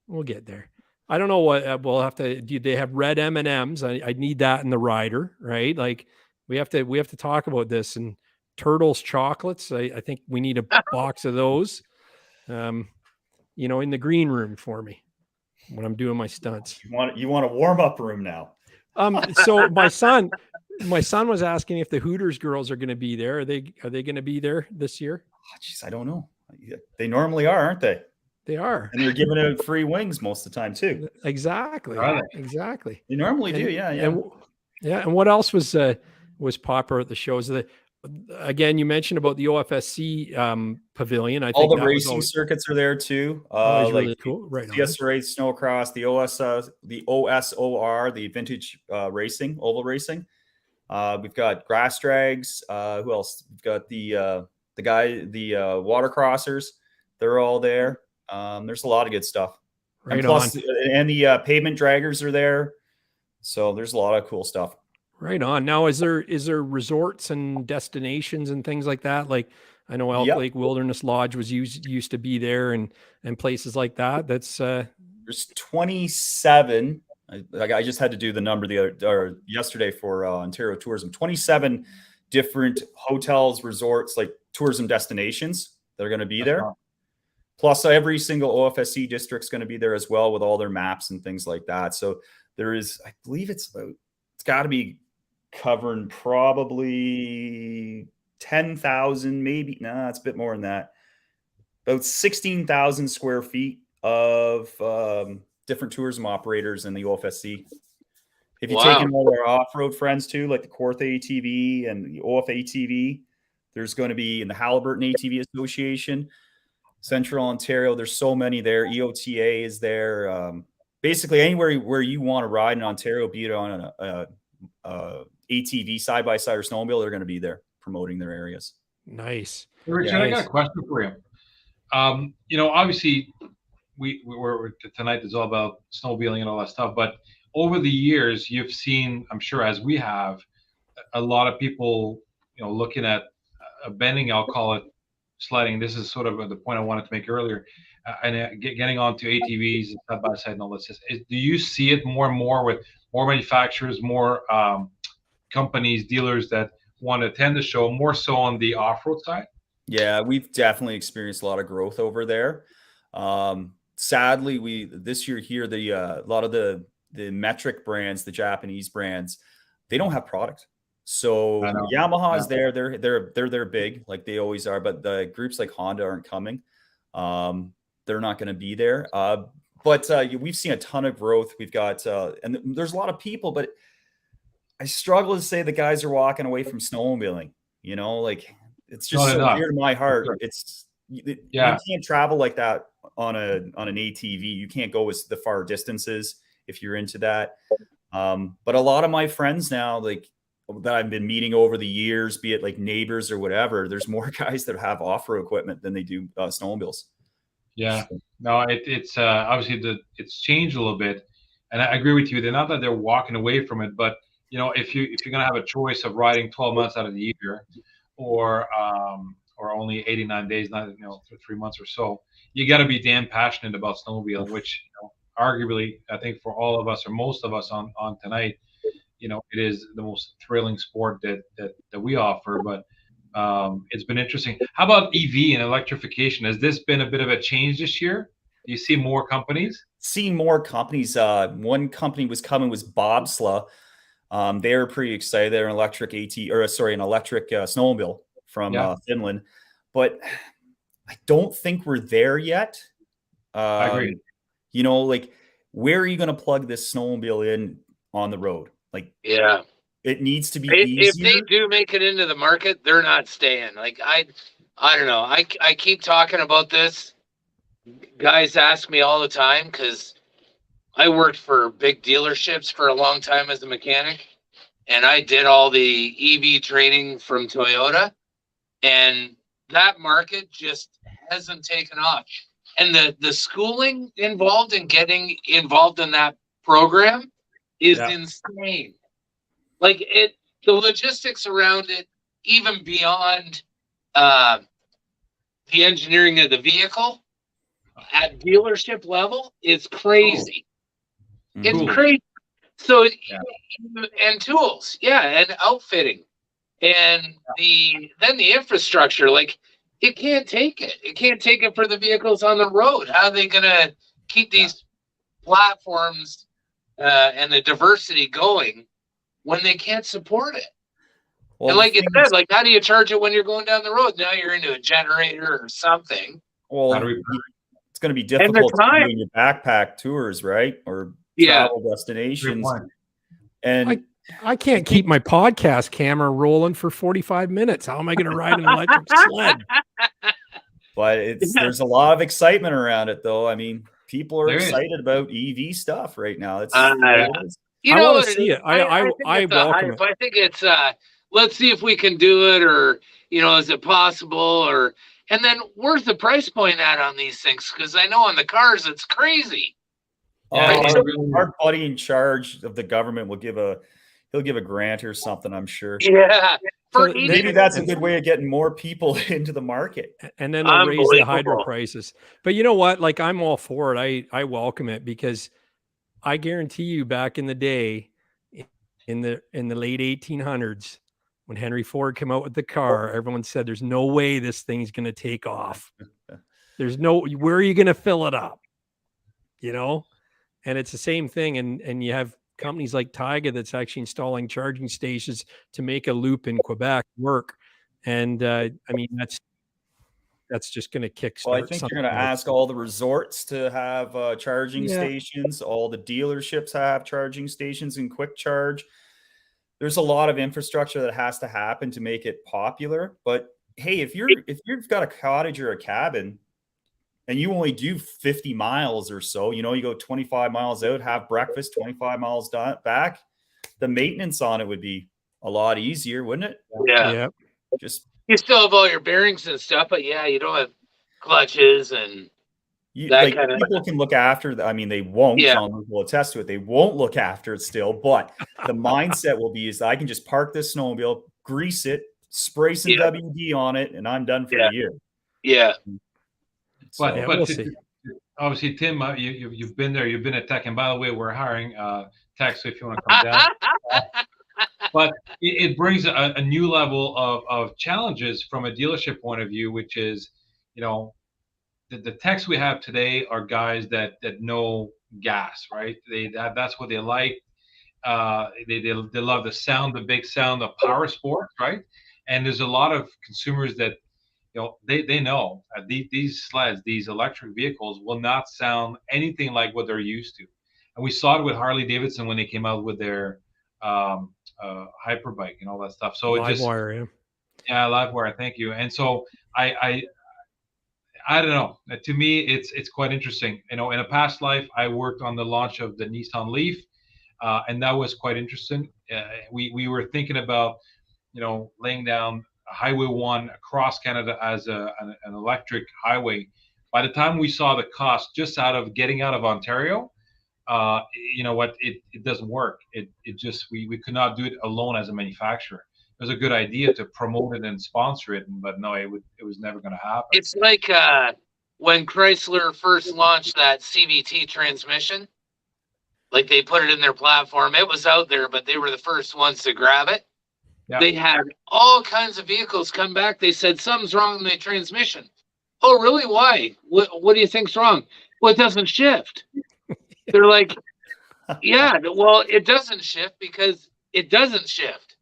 We'll get there. I don't know what we'll have to do. They have red M&Ms. I need that in the rider, right? Like we have to talk about this. And Turtles chocolates. I think we need a box of those. You know, in the green room for me when I'm doing my stunts. You want a warm-up room now. So my son was asking if the Hooters girls are going to be there. Are they going to be there this year? Oh, geez, I don't know. They normally are, aren't they? They are. And they're giving out free wings most of the time too. Exactly. Are they? Exactly. They normally do. Yeah. Yeah. And what else was popular at the shows? Again, you mentioned about the OFSC pavilion. I think all the racing circuits are there too. Always really like cool. Right. CSRA, Snowcross, the OSOR, the vintage racing, oval racing. We've got grass drags. Who else? We've got the watercrossers. They're all there. There's a lot of good stuff. Right. And plus, and the pavement draggers are there. So there's a lot of cool stuff. Right on. Now, is there resorts and destinations and things like that? Like I know Elk Lake Wilderness Lodge was used to be there, and places like that. That's there's 27. I just had to do the number yesterday for Ontario Tourism. 27 different hotels, resorts, like tourism destinations that are going to be there. Wow. Plus, every single OFSC district's going to be there as well with all their maps and things like that. So there is, I believe it's got to be covering probably 10,000, maybe. Nah, it's a bit more than that. About 16,000 square feet of different tourism operators in the OFSC. If you take in all our off-road friends too, like the Kawartha ATV and the OF ATV, there's going to be in the Halliburton ATV Association, Central Ontario. There's so many there. EOTA is there. Basically, anywhere where you want to ride in Ontario, be it on an ATV side-by-side or snowmobile, they're going to be there promoting their areas. Nice. Richard, I got a question for you. You know, obviously, we're tonight is all about snowmobiling and all that stuff, but over the years, you've seen, I'm sure as we have, a lot of people, you know, looking at bending, I'll call it sledding. This is sort of the point I wanted to make earlier, and getting onto ATVs and side by side and all this. Do you see it more and more with more manufacturers, more companies, dealers that want to attend the show, more so on the off-road side? Yeah, we've definitely experienced a lot of growth over there. Sadly, this year here, a lot of the metric brands, the Japanese brands, they don't have product. So Yamaha is there. They're big, like they always are. But the groups like Honda aren't coming. They're not going to be there. But we've seen a ton of growth. We've got and there's a lot of people, but I struggle to say the guys are walking away from snowmobiling. You know, like it's just so dear to my heart. Sure. You can't travel like that on an ATV. You can't go as the far distances if you're into that. But a lot of my friends now, like that I've been meeting over the years, be it like neighbors or whatever, there's more guys that have off-road equipment than they do snowmobiles. Yeah, no, it's obviously it's changed a little bit, and I agree with you. They're not that they're walking away from it, but you know, if you're gonna have a choice of riding 12 months out of the year, or only 89 days, not for 3 months or so, you got to be damn passionate about snowmobiling, which arguably I think for all of us or most of us on tonight, it is the most thrilling sport that we offer. But it's been interesting. How about EV and electrification? Has this been a bit of a change this year? Do you see more companies? See more companies. One company was Bobsla. They were pretty excited. They're an electric snowmobile from Finland. But I don't think we're there yet. I agree. You know, like, where are you going to plug this snowmobile in on the road? Like, Yeah. it needs to be If easier. they do make it into the market, they're not staying. Like, I don't know. I keep talking about this. Guys ask me all the time because I worked for big dealerships for a long time as a mechanic, and I did all the EV training from Toyota, and that market just hasn't taken off. And the schooling involved in getting involved in that program is insane. Like, the logistics around it, even beyond the engineering of the vehicle at dealership level, is crazy. It's crazy. So, and tools, and outfitting, and then the infrastructure, like, it can't take it. It can't take it for the vehicles on the road. How are they going to keep these platforms and the diversity going when they can't support it? Well, and like you said, like, how do you charge it when you're going down the road? Now you're into a generator or something. Well, it's going to be difficult doing your backpack tours, right? Or travel destinations. And I can't keep my podcast camera rolling for 45 minutes. How am I going to ride an electric sled? But there's a lot of excitement around it, though. I mean, people are excited about EV stuff right now. It's you know, I want to see it. I welcome it. I think it's let's see if we can do it, or, you know, is it possible, or, and then where's the price point at on these things? Because I know on the cars it's crazy. Our buddy in charge of the government will give a grant or something, I'm sure. Yeah. So maybe that's a good way of getting more people into the market. And then they'll raise the hydro prices. But you know what? Like, I'm all for it. I welcome it, because I guarantee you, back in the day, in the late 1800s, when Henry Ford came out with the car, everyone said, there's no way this thing's going to take off. Where are you going to fill it up? You know? And it's the same thing. And you have companies like Taiga that's actually installing charging stations to make a loop in Quebec work. And I mean, that's just going to kickstart. Well, I think you're going to ask all the resorts to have charging stations. All the dealerships have charging stations and quick charge. There's a lot of infrastructure that has to happen to make it popular. But hey, if you've got a cottage or a cabin and you only do 50 miles or so, you know, you go 25 miles out, have breakfast, 25 miles back, the maintenance on it would be a lot easier, wouldn't it? Yeah. Just, you still have all your bearings and stuff, but you don't have clutches and like, people can look after. I mean, they won't. John will attest to it. They won't look after it still, but the mindset will be is I can just park this snowmobile, grease it, spray some WD on it, and I'm done for the year. Yeah. But obviously, Tim, you've been there. You've been at Tech, and by the way, we're hiring Tech, so if you want to come down. But it brings a new level of challenges from a dealership point of view, which is, you know, the techs we have today are guys that know gas, right? That's what they like. They love the sound, the big sound of power sports, right? And there's a lot of consumers that, you know, they know these sleds, these electric vehicles will not sound anything like what they're used to. And we saw it with Harley Davidson when they came out with their hyperbike and all that stuff. So Livewire, Livewire. Thank you. And so I don't know. To me, it's quite interesting. You know, in a past life, I worked on the launch of the Nissan Leaf, and that was quite interesting. We were thinking about, you know, laying down Highway 1 across Canada as an electric highway. By the time we saw the cost just getting out of Ontario, you know what, it doesn't work. It just we could not do it alone as a manufacturer. It was a good idea to promote it and sponsor it, but no, it was never going to happen. It's like when Chrysler first launched that CVT transmission, like they put it in their platform. It was out there, but they were the first ones to grab it. Yeah. They had all kinds of vehicles come back. They said, something's wrong in the transmission. Oh, really? Why? What do you think's wrong? Well, it doesn't shift. They're like, yeah, well, it doesn't shift because it doesn't shift.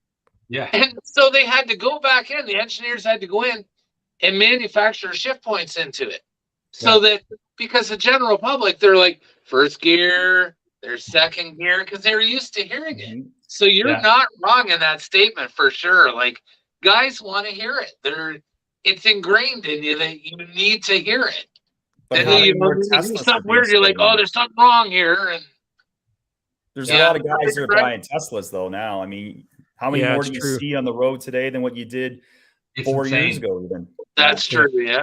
Yeah. And so they had to go back in. The engineers had to go in and manufacture shift points into it. So that, because the general public, they're like first gear, their second gear, because they're used to hearing it. So you're not wrong in that statement for sure. Like, guys want to hear it. It's ingrained in you that you need to hear it. But And then you do something weird, you're like, oh, there's something wrong here. And there's a lot of guys that are buying Teslas though now. I mean, how many more do you see on the road today than what you did 4 years ago even? That's true, yeah.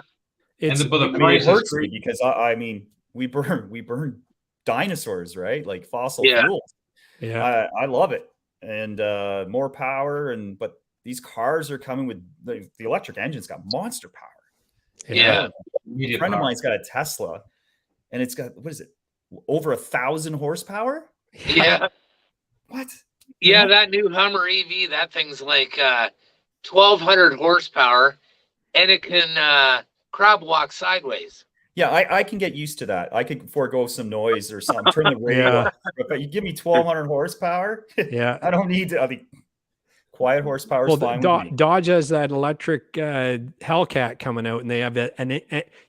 But the price hurts me because I mean, we burn dinosaurs, right? Like fossil fuels. Yeah. I love it. And more power, but these cars are coming with the electric engine's got monster power. Yeah. A friend of mine's got a Tesla and it's got, what is it? Over 1,000 horsepower? Yeah. What? Yeah, that new Hummer EV, that thing's like 1,200 horsepower, and it can crab walk sideways. Yeah, I can get used to that. I could forego some noise or something. Turn the radio off. But you give me 1,200 horsepower. Yeah, I don't need to. I mean, quiet horsepower is fine with me. Dodge has that electric Hellcat coming out, and they have that, and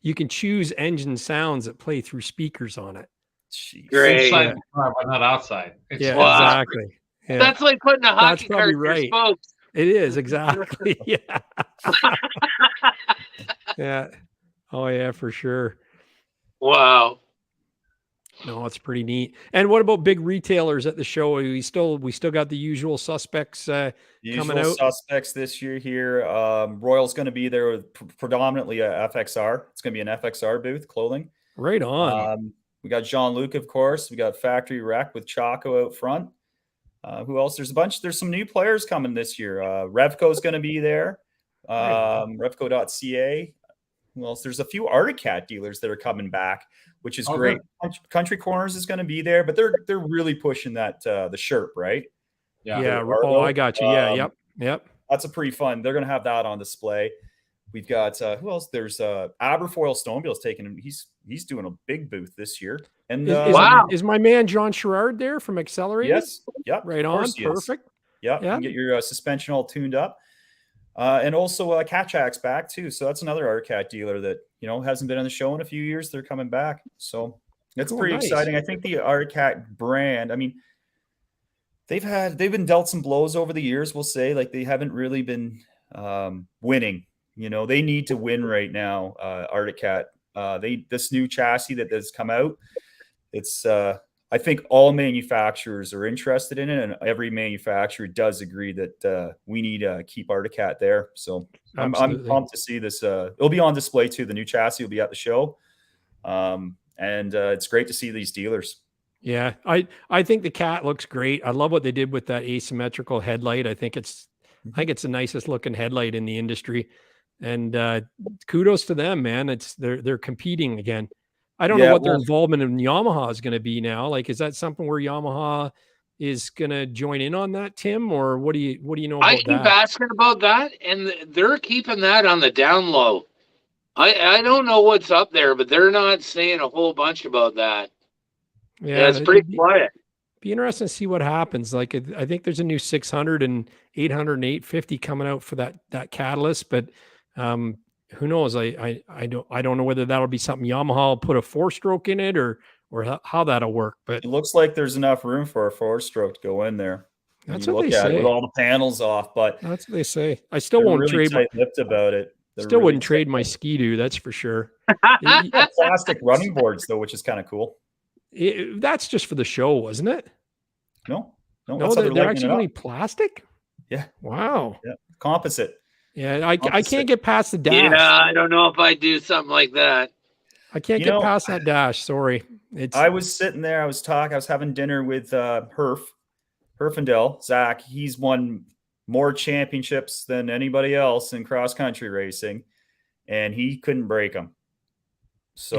you can choose engine sounds that play through speakers on it. Jeez. Great. Inside the car, but not outside. Exactly. Yeah. That's like putting a hockey cart in your spokes. It is, exactly. Yeah. Yeah. Oh yeah, for sure. Wow. No, it's pretty neat. And what about big retailers at the show? We still got the usual suspects coming out. Suspects this year here. Royal's going to be there with predominantly a FXR. It's going to be an FXR booth, clothing. Right on. We got Jean-Luc, of course. We got Factory Rec with Chaco out front. Who else? There's some new players coming this year. Revco's going to be there. Revco.ca. Who else? There's a few Arctic Cat dealers that are coming back, which is great. Country Corners is going to be there, but they're really pushing that the Sherp, right? Yeah. Oh, I got you. Yeah. Yep. That's a pretty fun. They're going to have that on display. We've got who else? There's Aberfoyle Snowmobile's taking him. He's doing a big booth this year. And is my man John Sherrard there from Accelerate? Yes. Yep. Right on. Perfect. Yep. You can get your suspension all tuned up. And also Catchak's back too. So that's another Arcat dealer that, hasn't been on the show in a few years. They're coming back. So that's pretty exciting. I think the Arcat brand, I mean, they've been dealt some blows over the years, we'll say. Like they haven't really been winning. They need to win right now, Arctic Cat. This new chassis that has come out, it's I think all manufacturers are interested in it, and every manufacturer does agree that we need to keep Arctic Cat there. So I'm pumped to see this. It'll be on display too. The new chassis will be at the show, and it's great to see these dealers. Yeah, I think the Cat looks great. I love what they did with that asymmetrical headlight. I think it's the nicest looking headlight in the industry. And kudos to them, man. They're competing again. I don't know what their involvement in Yamaha is going to be now. Like, is that something where Yamaha is going to join in on that, Tim? Or what do you know about that? I keep asking about that, and they're keeping that on the down low. I don't know what's up there, but they're not saying a whole bunch about that. Yeah, it's pretty quiet. Be interesting to see what happens. Like, I think there's a new 600 and 800 and 850 coming out for that Catalyst, but who knows? I don't know whether that'll be something Yamaha will put a 4-stroke in it or how that'll work. But it looks like there's enough room for a 4-stroke to go in there. That's what they say. With all the panels off, but that's what they say. I still won't really trade. Tight-lipped about it. Still wouldn't trade my Ski-Doo, that's for sure. Plastic running boards though, which is kind of cool. That's just for the show, wasn't it? No, they're actually going to be plastic. Yeah. Wow. Yeah. Composite. Yeah, I can't get past the dash. Yeah, I don't know if I do something like that. I can't get past that dash. Sorry. I was sitting there. I was having dinner with Herfindel, Zach. He's won more championships than anybody else in cross country racing, and he couldn't break them. So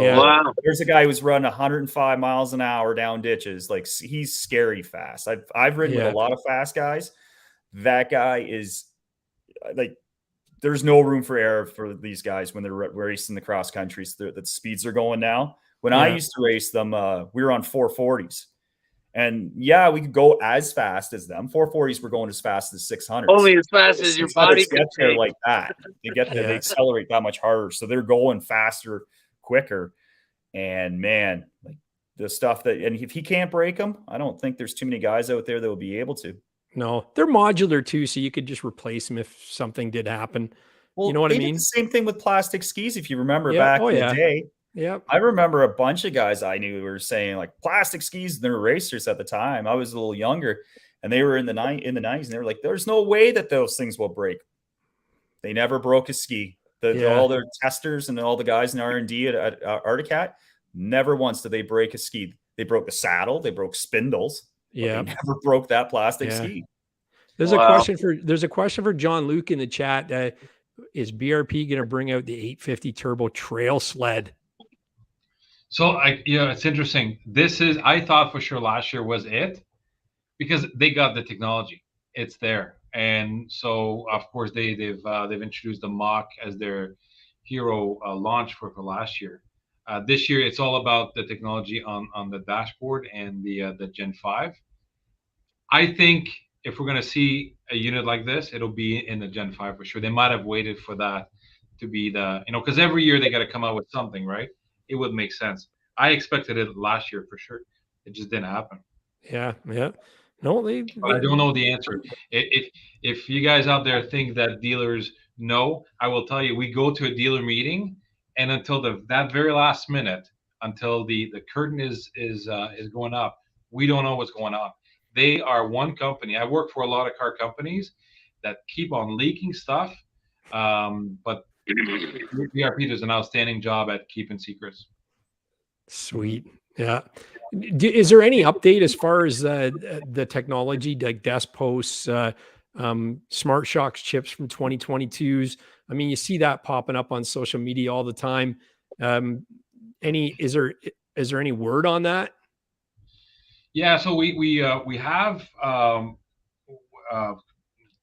there's a guy who's run 105 miles an hour down ditches. Like, he's scary fast. I've ridden with a lot of fast guys. That guy is like, there's no room for error for these guys when they're racing the cross countries. The speeds are going now. When I used to race them, we were on 440s, And yeah, we could go as fast as them. 440s were going as fast as 600s. Only as fast as your body get can there take. like that. They get there, they accelerate that much harder. So they're going faster, quicker. And man, like the stuff that, and if he can't break them, I don't think there's too many guys out there that will be able to. No, they're modular too, so you could just replace them if something did happen. Well, you know what I mean? The same thing with plastic skis. If you remember back in the day, I remember a bunch of guys I knew were saying like plastic skis. They're racers at the time. I was a little younger, and they were in the 90s, and they were like, "There's no way that those things will break." They never broke a ski. All their testers and all the guys in R&D at Articat, never once did they break a ski. They broke the saddle. They broke spindles. They never broke that plastic ski. There's a question for John Luke in the chat. Is BRP going to bring out the 850 turbo trail sled? So it's interesting. I thought for sure last year was it, because they got the technology. It's there. And so of course they've introduced the Mach as their hero launch for last year. This year it's all about the technology on the dashboard and the Gen 5. I think if we're going to see a unit like this, it'll be in the Gen 5 for sure. They might have waited for that to be because every year they got to come out with something, right? It would make sense. I expected it last year for sure. It just didn't happen. Yeah. No, but I don't know the answer. If you guys out there think that dealers know, I will tell you, we go to a dealer meeting, and until that very last minute, until the curtain is going up, we don't know what's going on. They are one company. I work for a lot of car companies that keep on leaking stuff, but BRP does an outstanding job at keeping secrets. Sweet. Yeah. Is there any update as far as the technology, like desk posts, Smart Shocks chips from 2022s? I mean, you see that popping up on social media all the time. Is there any word on that? Yeah, so we have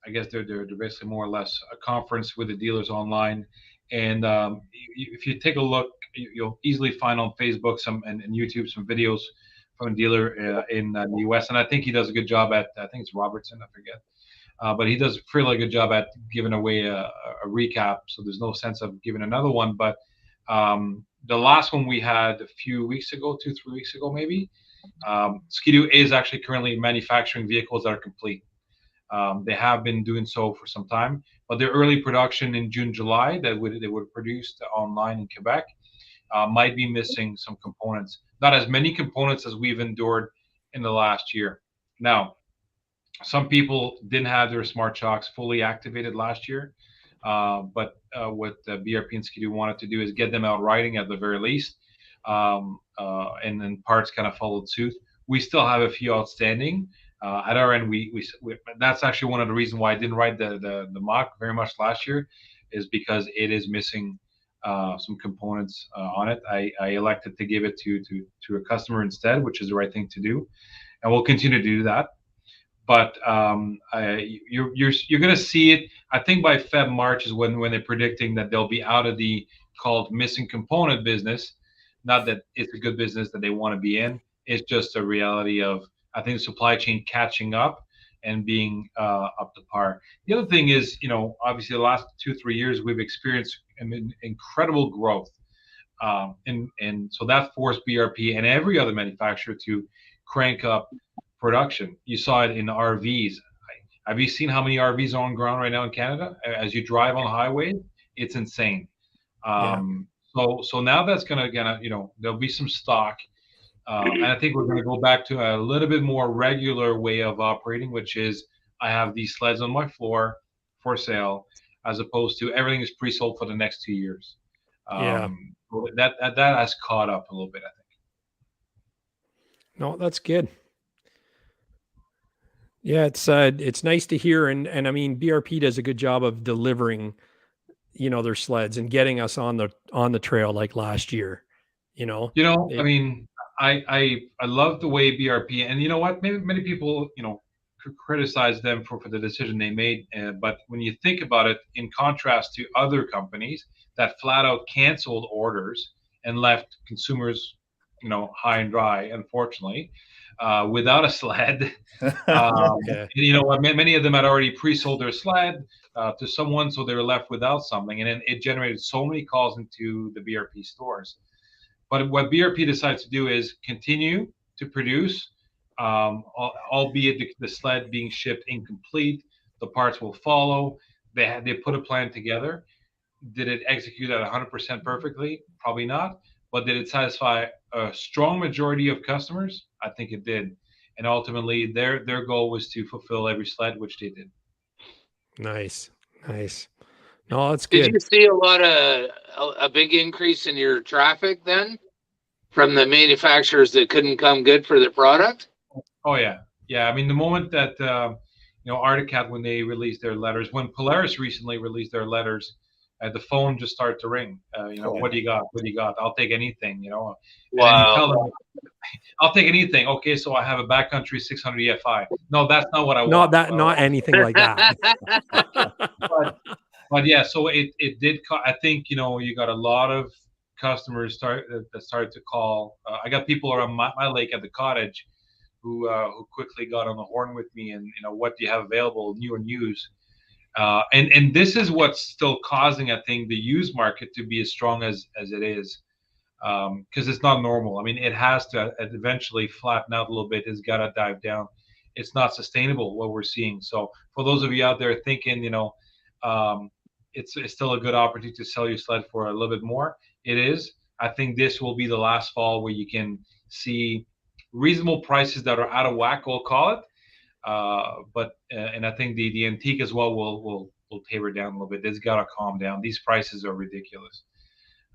I guess they're basically more or less a conference with the dealers online, and if you take a look, you'll easily find on Facebook and YouTube some videos from a dealer in the US, and I think he does a good job at, I think it's Robertson, I forget, but he does a fairly good job at giving away a recap, so there's no sense of giving another one. But the last one we had a few weeks ago, 2-3 weeks ago maybe, Ski-Doo is actually currently manufacturing vehicles that are complete. They have been doing so for some time, but their early production in June, July they would produce online in Quebec might be missing some components. Not as many components as we've endured in the last year. Now, some people didn't have their Smart Shocks fully activated last year, but what the BRP and Ski-Doo wanted to do is get them out riding at the very least, and then parts kind of followed suit. We still have a few outstanding. At our end, we that's actually one of the reasons why I didn't ride the Mach very much last year, is because it is missing some components on it. I elected to give it to a customer instead, which is the right thing to do, and we'll continue to do that. But you're going to see it. I think by March is when they're predicting that they'll be out of the called missing component business. Not that it's a good business that they want to be in. It's just a reality of, I think, the supply chain catching up and being up to par. The other thing is, obviously the last 2-3 years we've experienced incredible growth, and so that forced BRP and every other manufacturer to crank up production. You saw it in RVs. Have you seen how many RVs are on ground right now in Canada? As you drive on the highway, it's insane. So now that's gonna there'll be some stock. And I think we're going to go back to a little bit more regular way of operating, which is I have these sleds on my floor for sale, as opposed to everything is pre-sold for the next 2 years. That has caught up a little bit, I think. No, that's good. Yeah, it's nice to hear, and I mean BRP does a good job of delivering, their sleds and getting us on the trail like last year. I mean, I love the way BRP, and you know what? Maybe many people, criticize them for the decision they made. But when you think about it, in contrast to other companies that flat out canceled orders and left consumers, high and dry, unfortunately, without a sled. Okay. Many of them had already pre-sold their sled to someone, so they were left without something, and then it generated so mmany calls into the BRP stores. But what BRP decides to do is continue to produce, albeit the sled being shipped incomplete. The parts will follow. They put a plan together. Did it execute at 100% perfectly? Probably not. But did it satisfy a strong majority of customers? I think it did. And ultimately, their goal was to fulfill every sled, which they did. Nice. No, that's Did good. you see a big increase in your traffic then from the manufacturers that couldn't come good for their product? Oh yeah. I mean, the moment that Arctic, when they released their letters, when Polaris recently released their letters, the phone just started to ring. What do you got? What do you got? I'll take anything. Wow. And then you tell them, I'll take anything. Okay, so I have a backcountry 600 EFI. No, that's not what I want. Not anything like that. But yeah, so it did. I think you got a lot of customers that started to call. I got people around my lake at the cottage who quickly got on the horn with me, and what do you have available, new and used. And this is what's still causing, I think, the used market to be as strong as it is, because it's not normal. I mean, it has to eventually flatten out a little bit. It's got to dive down. It's not sustainable what we're seeing. So for those of you out there thinking, it's still a good opportunity to sell your sled for a little bit more. It is. I think this will be the last fall where you can see reasonable prices that are out of whack, we'll call it. And I think the antique as well will taper down a little bit. It's got to calm down. These prices are ridiculous.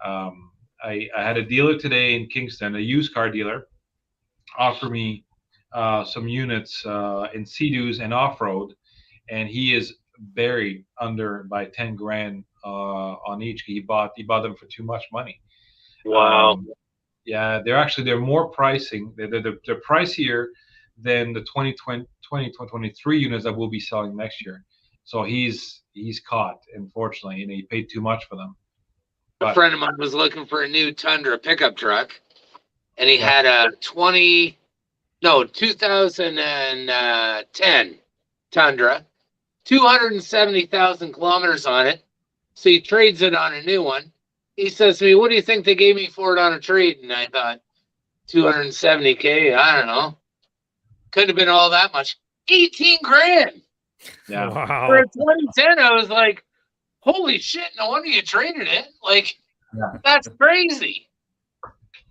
I had a dealer today in Kingston, a used car dealer, offer me some units in Sea-Doos and Off-Road, and he is buried under by 10 grand on each. He bought them for too much money. Wow. Yeah, they're more pricing. They're pricier than the 2023 units that we'll be selling next year. So he's caught, unfortunately. He paid too much for them. A friend of mine was looking for a new Tundra pickup truck, and he had a 2010 Tundra, 270,000 kilometers on it. So he trades it on a new one. He says to me, "What do you think they gave me for it on a trade?" And I thought, 270K, I don't know. Couldn't have been all that much. 18 grand. Yeah. Wow. For a 2010, I was like, holy shit, no wonder you traded it. That's crazy.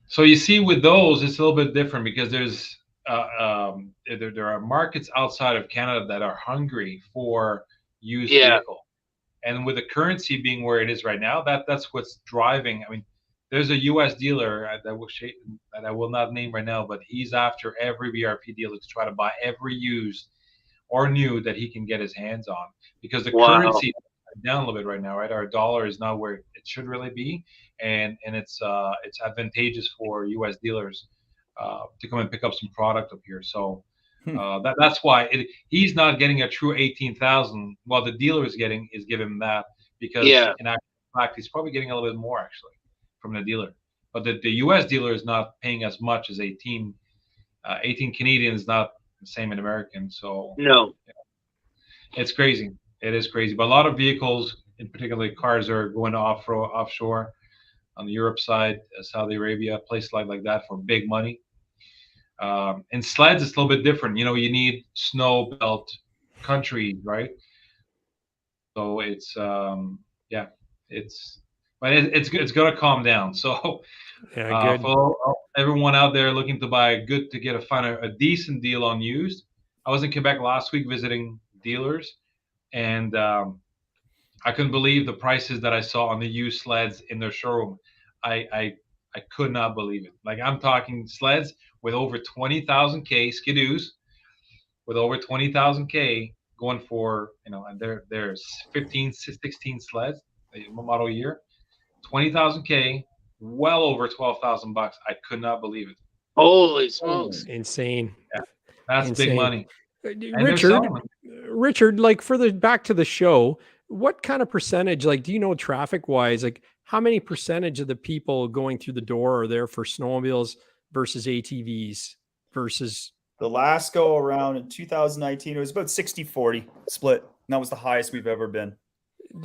So you see, with those, it's a little bit different because there's there are markets outside of Canada that are hungry for used vehicle, and with the currency being where it is right now, that's what's driving. I mean, there's a U.S. dealer that I will not name right now, but he's after every BRP dealer to try to buy every used or new that he can get his hands on, because the currency is down a little bit right now, right? Our dollar is not where it should really be, and it's advantageous for U.S. dealers to come and pick up some product up here. So that's why he's not getting a true 18,000, while the dealer is giving him that, because in actual fact he's probably getting a little bit more actually from the dealer. But the U.S. dealer is not paying as much as 18 Canadian is not the same in American. So no, it's crazy. It is crazy. But a lot of vehicles, in particular cars, are going to offshore on the Europe side, Saudi Arabia, places like that for big money. And sleds, it's a little bit different. You need snow belt country, right? So it's it's going to calm down. So good. for everyone out there looking to find a decent deal on used, I was in Quebec last week visiting dealers, and I couldn't believe the prices that I saw on the used sleds in their showroom. I could not believe it. Like, I'm talking sleds with over 20,000 K, skidoos with over 20,000 K going for, and there's 15, 16 sleds, model year, 20,000 K, well over 12,000 bucks. I could not believe it. Holy smokes. Insane. Yeah, that's Insane. big money. Richard, like, back to the show, what kind of percentage, like, do you know, traffic wise, like how many percentage of the people going through the door are there for snowmobiles versus ATVs versus The last go around in 2019, it was about 60-40 split. And that was the highest we've ever been.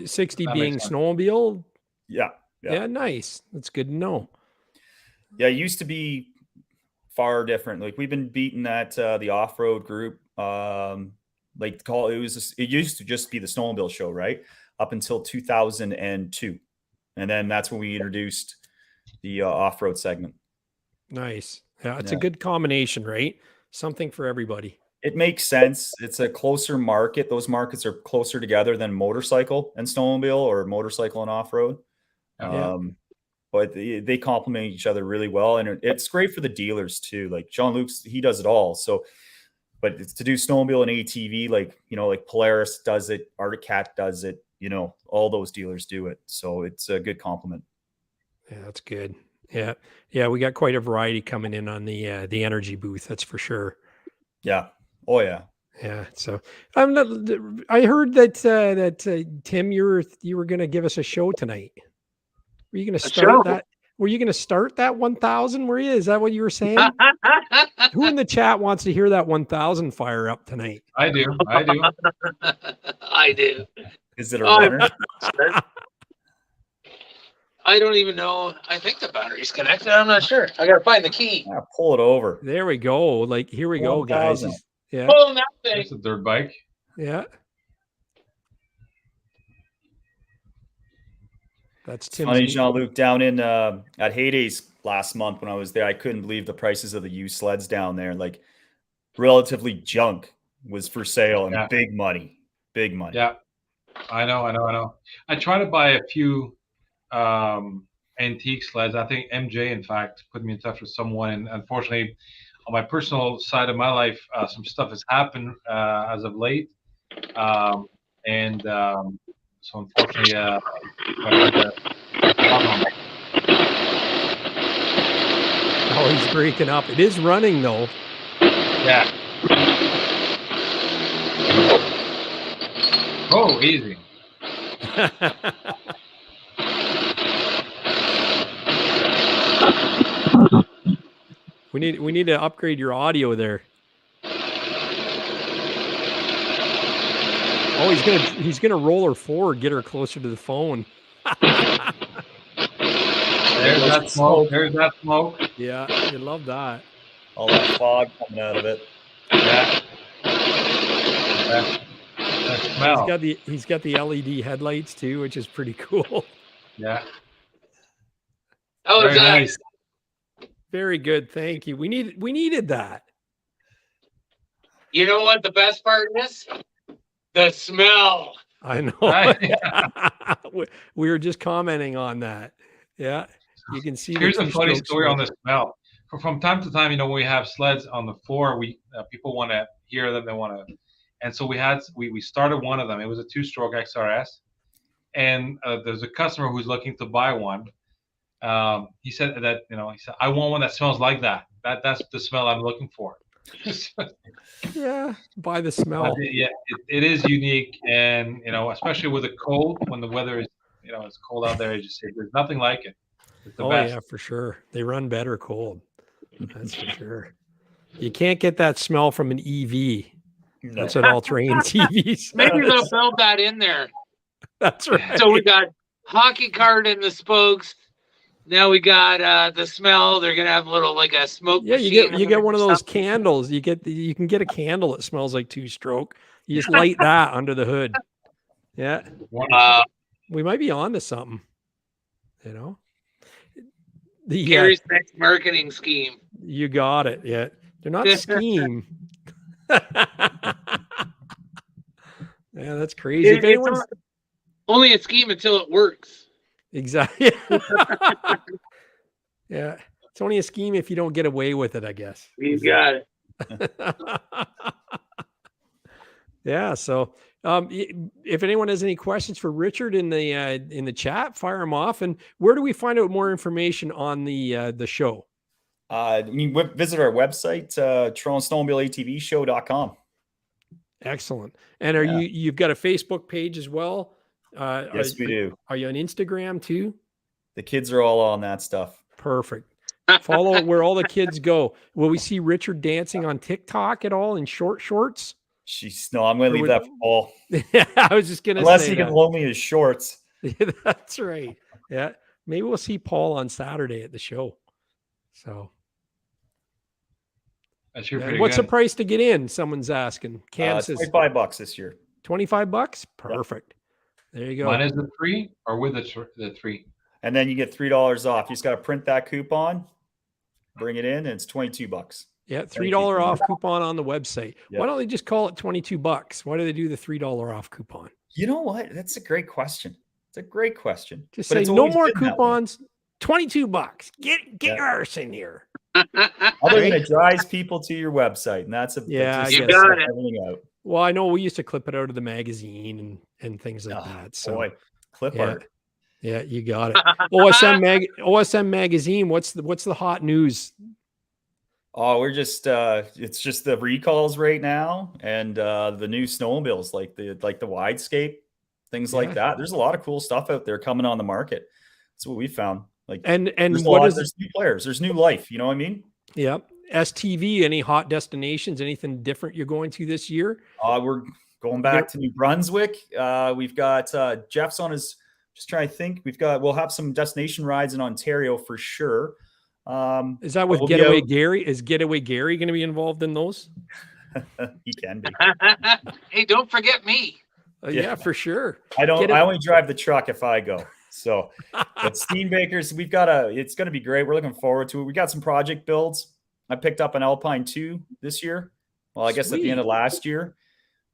60 That being makes sense. snowmobile. Yeah. Yeah, nice. That's good to know. Yeah, it used to be far different. Like we've been beating that the off-road group. It used to just be the snowmobile show, right? Up until 2002. And then that's when we introduced the off-road segment. Nice. Yeah, it's a good combination, right? Something for everybody. It makes sense. It's a closer market. Those markets are closer together than motorcycle and snowmobile or motorcycle and off-road. Yeah. But they complement each other really well. And it's great for the dealers too. Like Jean-Luc, he does it all. So, but it's to do snowmobile and ATV, like Polaris does it, Arctic Cat does it, all those dealers do it. So it's a good compliment. Yeah, that's good. Yeah. Yeah. We got quite a variety coming in on the energy booth. That's for sure. Yeah. Oh yeah. Yeah. So I heard that Tim, you were going to give us a show tonight. Were you going to start that? Were you going to start that 1,000? Were you? Is that what you were saying? Who in the chat wants to hear that 1,000 fire up tonight? I do. I do. Is it a runner? I don't even know. I think the battery's connected. I'm not sure. I gotta find the key. Yeah, pull it over. There we go. Like, here we go, guys. 1,000. Yeah. Pulling that thing. It's a dirt bike. Yeah. That's Tim's. Funny, Jean-Luc, down in at Heydays last month when I was there, I couldn't believe the prices of the used sleds down there. Like relatively junk was for sale and big money. Yeah, I know. I try to buy a few antique sleds. I think MJ, in fact, put me in touch with someone, and unfortunately, on my personal side of my life, some stuff has happened as of late, so unfortunately, oh, he's breaking up. It is running though. Yeah. Oh, easy. We need to upgrade your audio there. Oh, he's gonna roll her forward, get her closer to the phone. There's that smoke. There's that smoke. Yeah, you love that. All that fog coming out of it. Yeah. That smell. He's got the LED headlights too, which is pretty cool. Yeah. Oh, very nice. Very good. Thank you. We needed that. You know what the best part is? The smell. I know. We were just commenting on that. Yeah. You can see. Here's a funny story on the smell. From time to time, when we have sleds on the floor, people want to hear them. They want to, and so we started one of them. It was a 2-stroke XRS, and there's a customer who's looking to buy one. He said that I want one that smells like that. That's the smell I'm looking for. Yeah, by the smell. Yeah, it is unique, and especially with the cold, when the weather is it's cold out there. There's nothing like it. It's the best. Yeah, for sure. They run better cold. That's for sure. You can't get that smell from an EV. No. That's an all-terrain TV. Maybe they'll build that in there. That's right. So we got hockey cart in the spokes. Now we got the smell. They're gonna have a smoke. Yeah, you get one of those candles. You can get a candle that smells like 2-stroke. You just light that under the hood. Yeah. We might be on to something. Gary's next marketing scheme. You got it. Yeah. They're not scheme. Yeah, that's crazy. It's only a scheme until it works. Exactly. Yeah. It's only a scheme if you don't get away with it, I guess. You got it. Yeah. So if anyone has any questions for Richard in the chat, fire them off. And where do we find out more information on the show? You visit our website, TorontoSnowmobileATVShow.com. Excellent. And you've got a Facebook page as well? Yes, we do. Are you on Instagram too? The kids are all on that stuff. Perfect. Follow where all the kids go. Will we see Richard dancing on TikTok at all in short shorts? No, I'm going to leave that for Paul. I was just going to say Unless he can loan me his shorts. That's right. Yeah. Maybe we'll see Paul on Saturday at the show. So. That's your What's the price to get in? Someone's asking. Cam says $25 this year. $25? Perfect. Yep. There you go. Mine is the 3 or with the 3? And then you get $3 off. You just got to print that coupon, bring it in, and it's $22. Yeah, $3 off coupon on the website. Yep. Why don't they just call it $22? Why do they do the $3 off coupon? You know what? That's a great question. It's a great question. Just say no more coupons. $22. Get your arse in here. Other than it drives people to your website, and that's you got it. Out. Well, I know we used to clip it out of the magazine and things like that. So boy, clip art. Yeah, you got it. OSM magazine. What's the hot news? Oh, we're just it's just the recalls right now, and the new snowmobiles, like the Widescape, things like that. There's a lot of cool stuff out there coming on the market. That's what we found. Like, and there's new players, there's new life. You know what I mean? Yeah. STV. Any hot destinations? Anything different you're going to this year? We're going back to New Brunswick. We've got Jeff's on his. Just trying to think. We'll have some destination rides in Ontario for sure. Is that with Getaway Gary? Is Getaway Gary going to be involved in those? He can be. Hey, don't forget me. Yeah, for sure. I only drive the truck if I go. So, but Steenbakers, it's going to be great. We're looking forward to it. We got some project builds. I picked up an Alpine 2 this year. Well, I guess at the end of last year.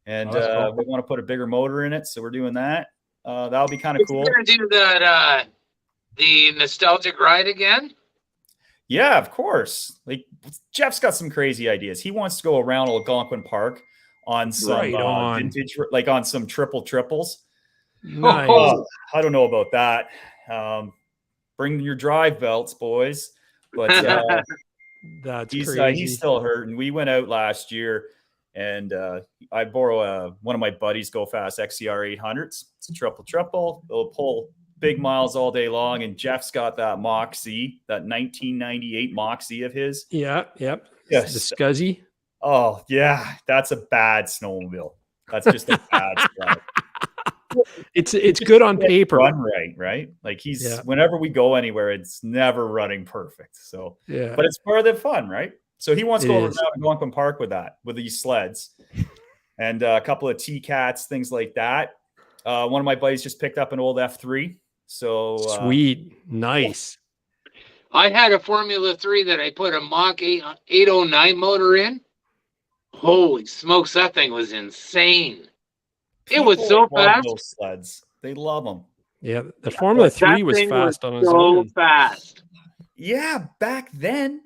And cool. We want to put a bigger motor in it. So we're doing that. That'll be kind of cool. You're going to do that, the nostalgic ride again? Yeah, of course. Like Jeff's got some crazy ideas. He wants to go around Algonquin Park on some vintage, like on some triples. Nice. I don't know about that. Bring your drive belts, boys. But that's crazy. He's still hurting. We went out last year, and I borrow one of my buddies' Go Fast XCR 800s. It's a triple. It'll pull big miles all day long. And Jeff's got that Moxie, that 1998 Moxie of his. Yeah. Yep. Yes. The Scuzzy. Oh yeah, that's a bad snowmobile. That's just a bad sled. It's good on paper. Run right? Like whenever we go anywhere, it's never running perfect. So but it's part of the fun, right? So he wants to go around Algonquin Park with these sleds, and a couple of T-Cats, things like that. One of my buddies just picked up an old F3. So sweet, nice. I had a Formula 3 that I put a Mach 809 motor in. Holy smokes, that thing was insane. It was so fast. Those sleds. They love them. Yeah, the Formula 3 was fast on its own. So fast. Yeah, back then.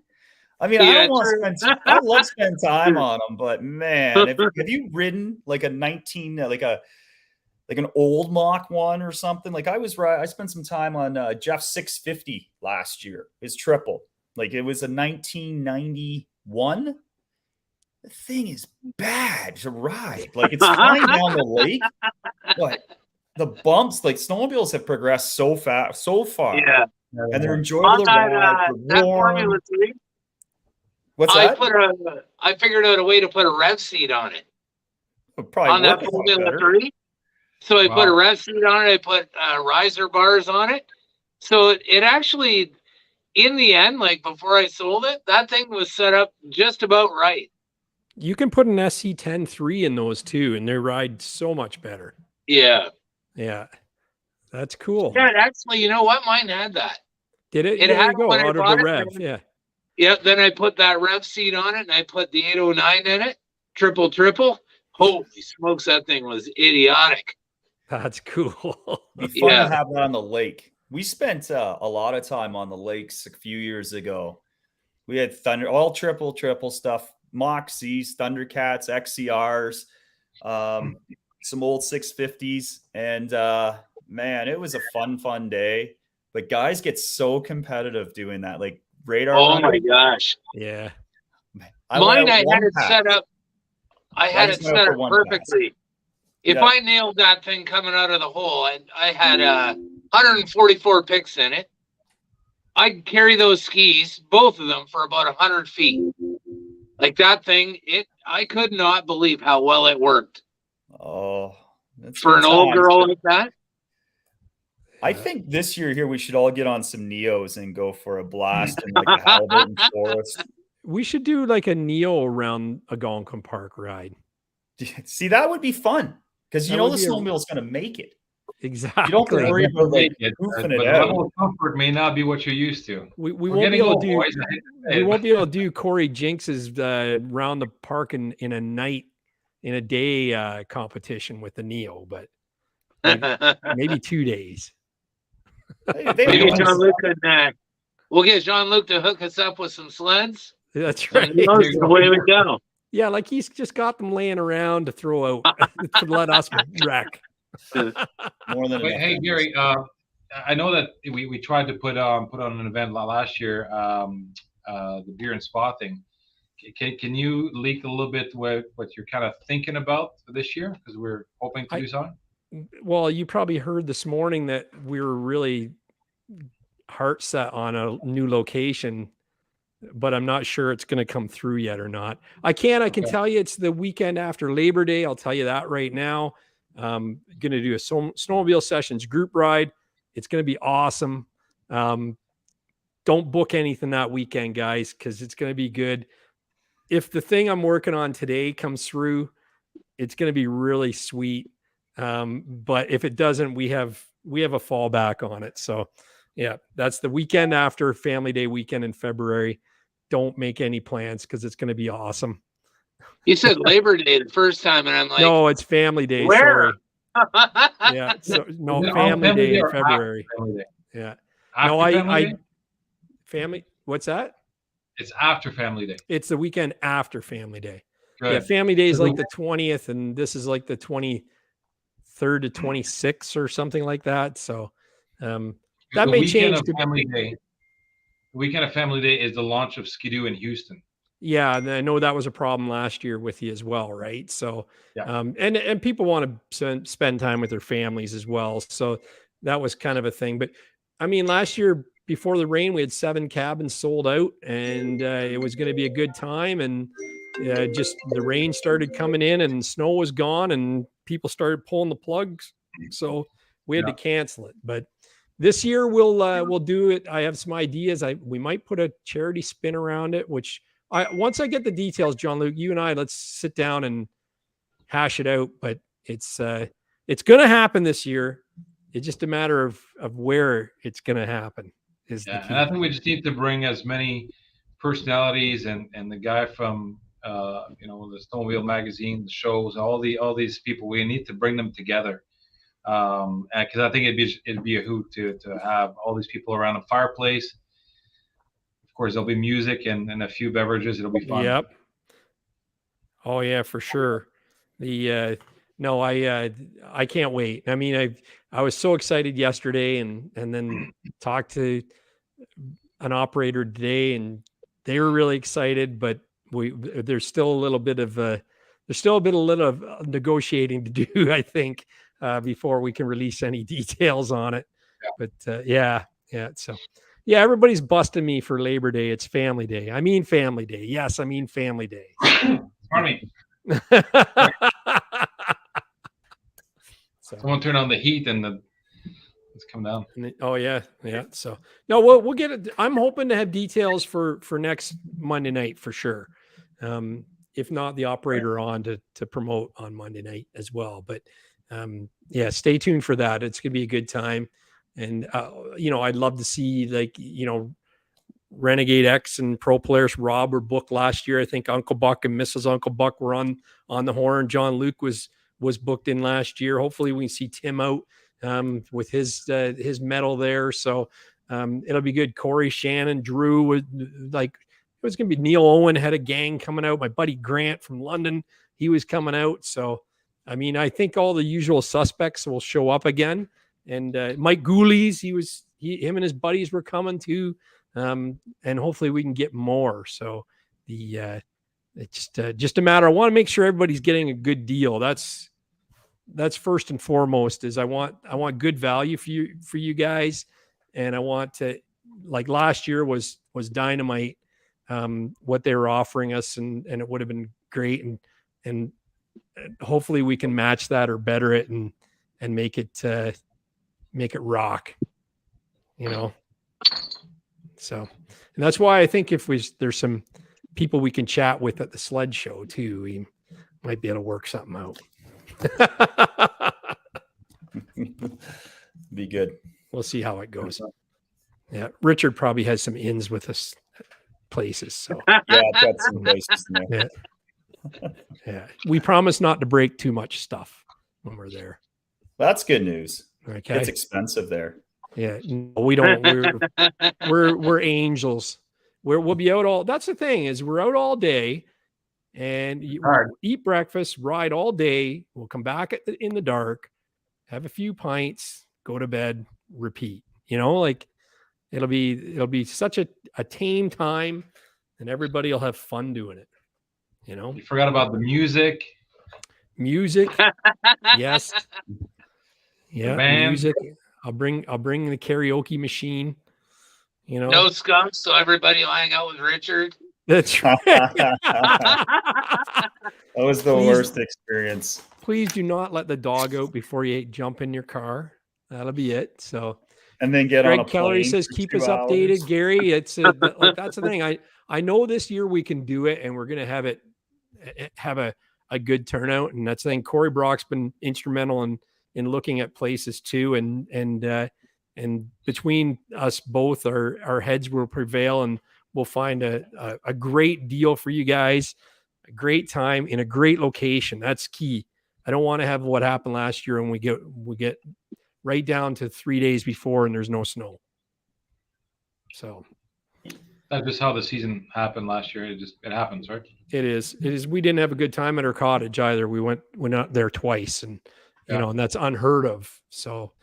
I mean, I love spending time on them, but man, have you ridden like like an old Mach 1 or something? Like I spent some time on Jeff's 650 last year. His triple. Like it was a 1991. The thing is bad to ride. Like it's flying down the lake, but the bumps, like snowmobiles have progressed so fast, so far. Yeah. And they're enjoyable to ride. That Formula 3. What's that? I figured out a way to put a rev seat on it. Probably on that Formula 3. So I put a rev seat on it. I put riser bars on it. So it actually, in the end, like before I sold it, that thing was set up just about right. You can put an SC10-3 in those too, and they ride so much better. Yeah. Yeah. That's cool. Yeah, actually, you know what? Mine had that. Did it? It there had you go, out of the rev. Yeah. Yeah, then I put that rev seat on it, and I put the 809 in it. Triple. Holy smokes, that thing was idiotic. That's cool. It'd be fun to have that on the lake. We spent a lot of time on the lakes a few years ago. We had all triple stuff. Moxies, Thundercats, XCRs, some old 650s, and man, it was a fun day. But guys get so competitive doing that, like radar. Oh my gosh! Yeah, mine I had it set up. I had it set up perfectly. If I nailed that thing coming out of the hole, I had 144 picks in it. I'd carry those skis, both of them, for about 100 feet. Like that thing, I could not believe how well it worked. Oh, that's For an old girl like that. I think this year here we should all get on some Neos and go for a blast in like the Halliburton Forest. We should do like a Neo around Algonquin Park ride. See, that would be fun because you That know would the be snowmobile is going to make it. Exactly. You don't have to worry about like But goofing the it out. level of comfort may not be what you're used to. We We're won't be getting able old, to do boys. I hate to say we it, won't be able to do Corey Jinx's round the park in a day competition with the Neo, but maybe 2 days. Maybe Jean-Luc can, we'll get Jean-Luc to hook us up with some sleds. That's right. And away we go. Yeah, like he's just got them laying around to throw out to let us wreck. More than Wait, enough. hey Gary, I know that we tried to put on an event last year, the beer and spa thing. Can you leak a little bit what you're kind of thinking about for this year? Because we're hoping to do something. Well, you probably heard this morning that we were really heart set on a new location, but I'm not sure it's going to come through yet or not. I can tell you it's the weekend after Labor Day. I'll tell you that right now. Going to do a Snowmobile Sessions group ride. It's going to be awesome. Don't book anything that weekend, guys, because it's going to be good. If the thing I'm working on today comes through, it's going to be really sweet. But if it doesn't, we have a fallback on it. So yeah, that's the weekend after Family Day weekend in February. Don't make any plans because it's going to be awesome. You said Labor Day the first time, and I'm like, no, it's Family Day. Where? Sorry. Yeah. So, no, Family Day in February. Yeah. After Family Day? Family. What's that? It's after Family Day. It's the weekend after Family Day. Good. Yeah. Family Day is like the 20th, and this is like the 23rd to 26th or something like that. So that may change. Family Day. The weekend of Family Day is the launch of Skidoo in Houston. Yeah, and I know that was a problem last year with you as well, right? So, yeah. And people want to spend time with their families as well. So that was kind of a thing. But I mean, last year before the rain, we had 7 cabins sold out, and it was going to be a good time. And just the rain started coming in, and snow was gone, and people started pulling the plugs. So we had to cancel it. But this year we'll do it. I have some ideas. We might put a charity spin around it, which once I get the details, Jean-Luc, you and I, let's sit down and hash it out. But it's going to happen this year. It's just a matter of where it's going to happen. And I think we just need to bring as many personalities and the guy from the Snowmobile magazine, the shows, all these people. We need to bring them together. Because I think it'd be a hoot to have all these people around a fireplace. Of course, there'll be music and a few beverages. It'll be fun. Yep. Oh yeah, for sure. I can't wait. I mean, I was so excited yesterday, and then talked to an operator today, and they were really excited. But there's still a little bit of negotiating to do, I think. Before we can release any details on it. Yeah. But yeah. So yeah, everybody's busting me for Labor Day. It's Family Day. I mean Family Day. Yes, I mean Family Day. Pardon me. Someone turn on the heat and it's come down. Oh yeah. So no, we'll get it. I'm hoping to have details for next Monday night for sure. If not, the operator on to promote on Monday night as well. But yeah, stay tuned for that. It's gonna be a good time. And I'd love to see Renegade X and Pro Polaris Rob were booked last year. I think Uncle Buck and Mrs. Uncle Buck were on the horn. Jean-Luc was booked in last year. Hopefully we can see Tim out with his medal there. So it'll be good. Corey, Shannon, Drew, it was gonna be Neil Owen had a gang coming out. My buddy Grant from London, he was coming out. So I mean, I think all the usual suspects will show up again. And Mike Gooley's, him and his buddies were coming too. And hopefully we can get more. So it's just a matter. I want to make sure everybody's getting a good deal. That's first and foremost. Is I want good value for you guys, and I want to like last year was dynamite, what they were offering us, and it would have been great. And hopefully we can match that or better it and make it rock, you know? So, and that's why I think if there's some people we can chat with at the sled show too, we might be able to work something out. Be good. We'll see how it goes. Yeah. Richard probably has some ins with us places. So Yeah, I've got some places in there. yeah. Yeah. We promise not to break too much stuff when we're there. That's good news. Okay. It's expensive there. Yeah. No, we don't. We're angels. We'll be out all. That's the thing, is we're out all day, and we'll eat breakfast, ride all day. We'll come back in the dark, have a few pints, go to bed, repeat. You know, like it'll be such a tame time, and everybody will have fun doing it. You know, You forgot about the music. music. Yes. Yeah. band. Music. I'll bring the karaoke machine. You know, No skunks, so everybody will hang out with Richard. that's right. That was the Please. worst experience. Please do not let the dog out before you jump in your car. That'll be it. So And then get on a Greg Keller plane says, for keep 2 us updated, hours. Gary. It's like, that's the thing. I know this year we can do it, and we're going to have a good turnout. And that's the thing. Corey Brock's been instrumental in looking at places too. And between us both, our heads will prevail, and we'll find a great deal for you guys, a great time in a great location. That's key. I don't want to have what happened last year when we get right down to 3 days before and there's no snow. So That's just how the season happened last year. It happens, right? it is. We didn't have a good time at our cottage either. We went out there twice, and you know, and that's unheard of. So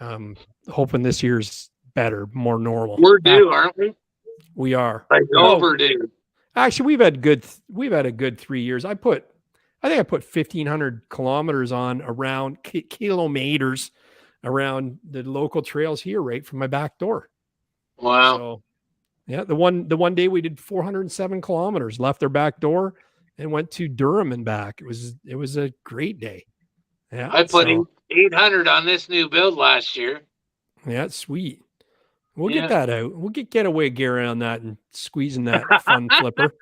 hoping this year's better, more normal. We're due, aren't we? We are. Like overdue. Actually, we've had a good 3 years. I think I put 1,500 kilometers on around kilometers around the local trails here, right from my back door. Wow. So yeah, the one day we did 407 kilometers, left our back door and went to Durham and back. It was a great day. Yeah. I put 800 on this new build last year. Yeah, it's sweet. We'll get that out. We'll get away, Gary, on that and squeezing that fun flipper.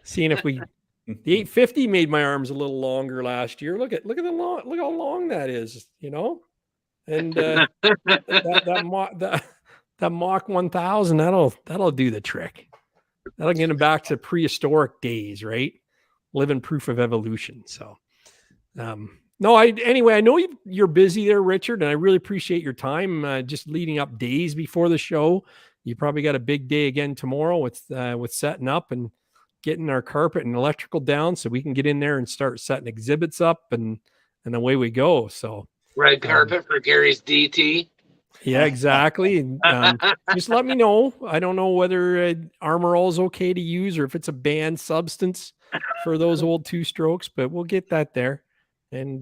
Seeing if the 850 made my arms a little longer last year. Look how long that is, you know? And that Mach 1000, that'll do the trick. That'll get him back to prehistoric days, right? Living proof of evolution. So, anyway, I know you're busy there, Richard, and I really appreciate your time. Just leading up days before the show. You probably got a big day again tomorrow with setting up and getting our carpet and electrical down so we can get in there and start setting exhibits up, and away we go. So Red carpet for Gary's DT. yeah, exactly. And, just let me know. I don't know whether Armor All is okay to use or if it's a banned substance for those old 2-strokes, but we'll get that there. And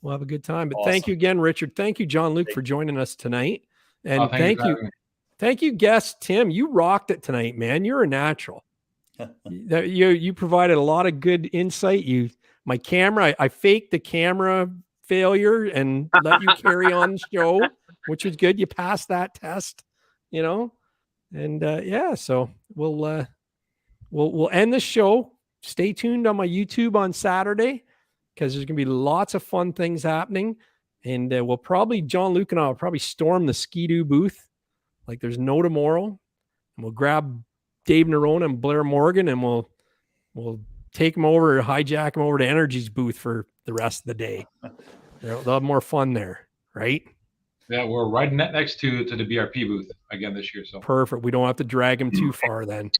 we'll have a good time. But Thank you again, Richard. Thank you, John Luke, for joining us tonight. And thank you, guest Tim. You rocked it tonight, man. You're a natural. You provided a lot of good insight. My camera, I faked the camera failure and let you carry on the show, which was good. You passed that test, you know. And so we'll end the show. Stay tuned on my YouTube on Saturday, because there's going to be lots of fun things happening. And John Luke and I will probably storm the Ski-Doo booth like there's no tomorrow. And we'll grab Dave Nerona and Blair Morgan, and we'll take them over, hijack them over to Energy's booth for the rest of the day. They'll have more fun there, right? Yeah, we're right next to the BRP booth again this year. So perfect. We don't have to drag them too far then,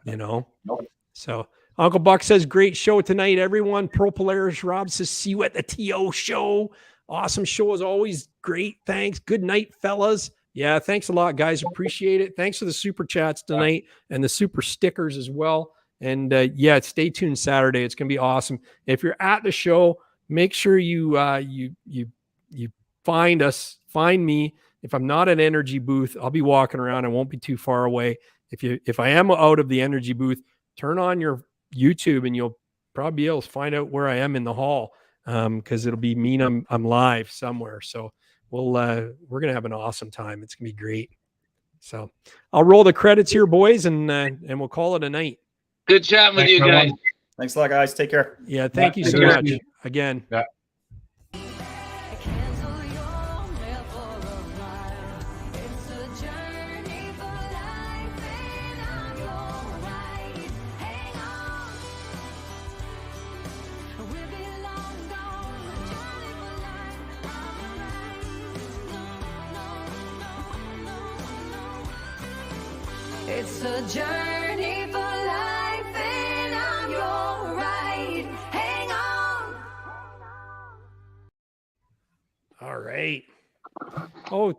you know? Nope. So Uncle Buck says, great show tonight, everyone. Pro Polaris Rob says, see you at the TO show. Awesome show as always. Great. Thanks. Good night, fellas. Yeah. Thanks a lot, guys. Appreciate it. Thanks for the super chats tonight and the super stickers as well. And stay tuned Saturday. It's going to be awesome. If you're at the show, make sure you find me if I'm not at Energy booth, I'll be walking around. I won't be too far away. If I am out of the Energy booth, turn on your YouTube and you'll probably be able to find out where I am in the hall. Because it'll be mean I'm live somewhere. So we're gonna have an awesome time. It's gonna be great. So I'll roll the credits here, boys, and we'll call it a night. Good chatting with you guys. Thanks a lot, guys. Take care. Yeah, thank you so care. much. Again. Yeah. It's a journey for life, and I'm your ride. Hang on. All right. Oh,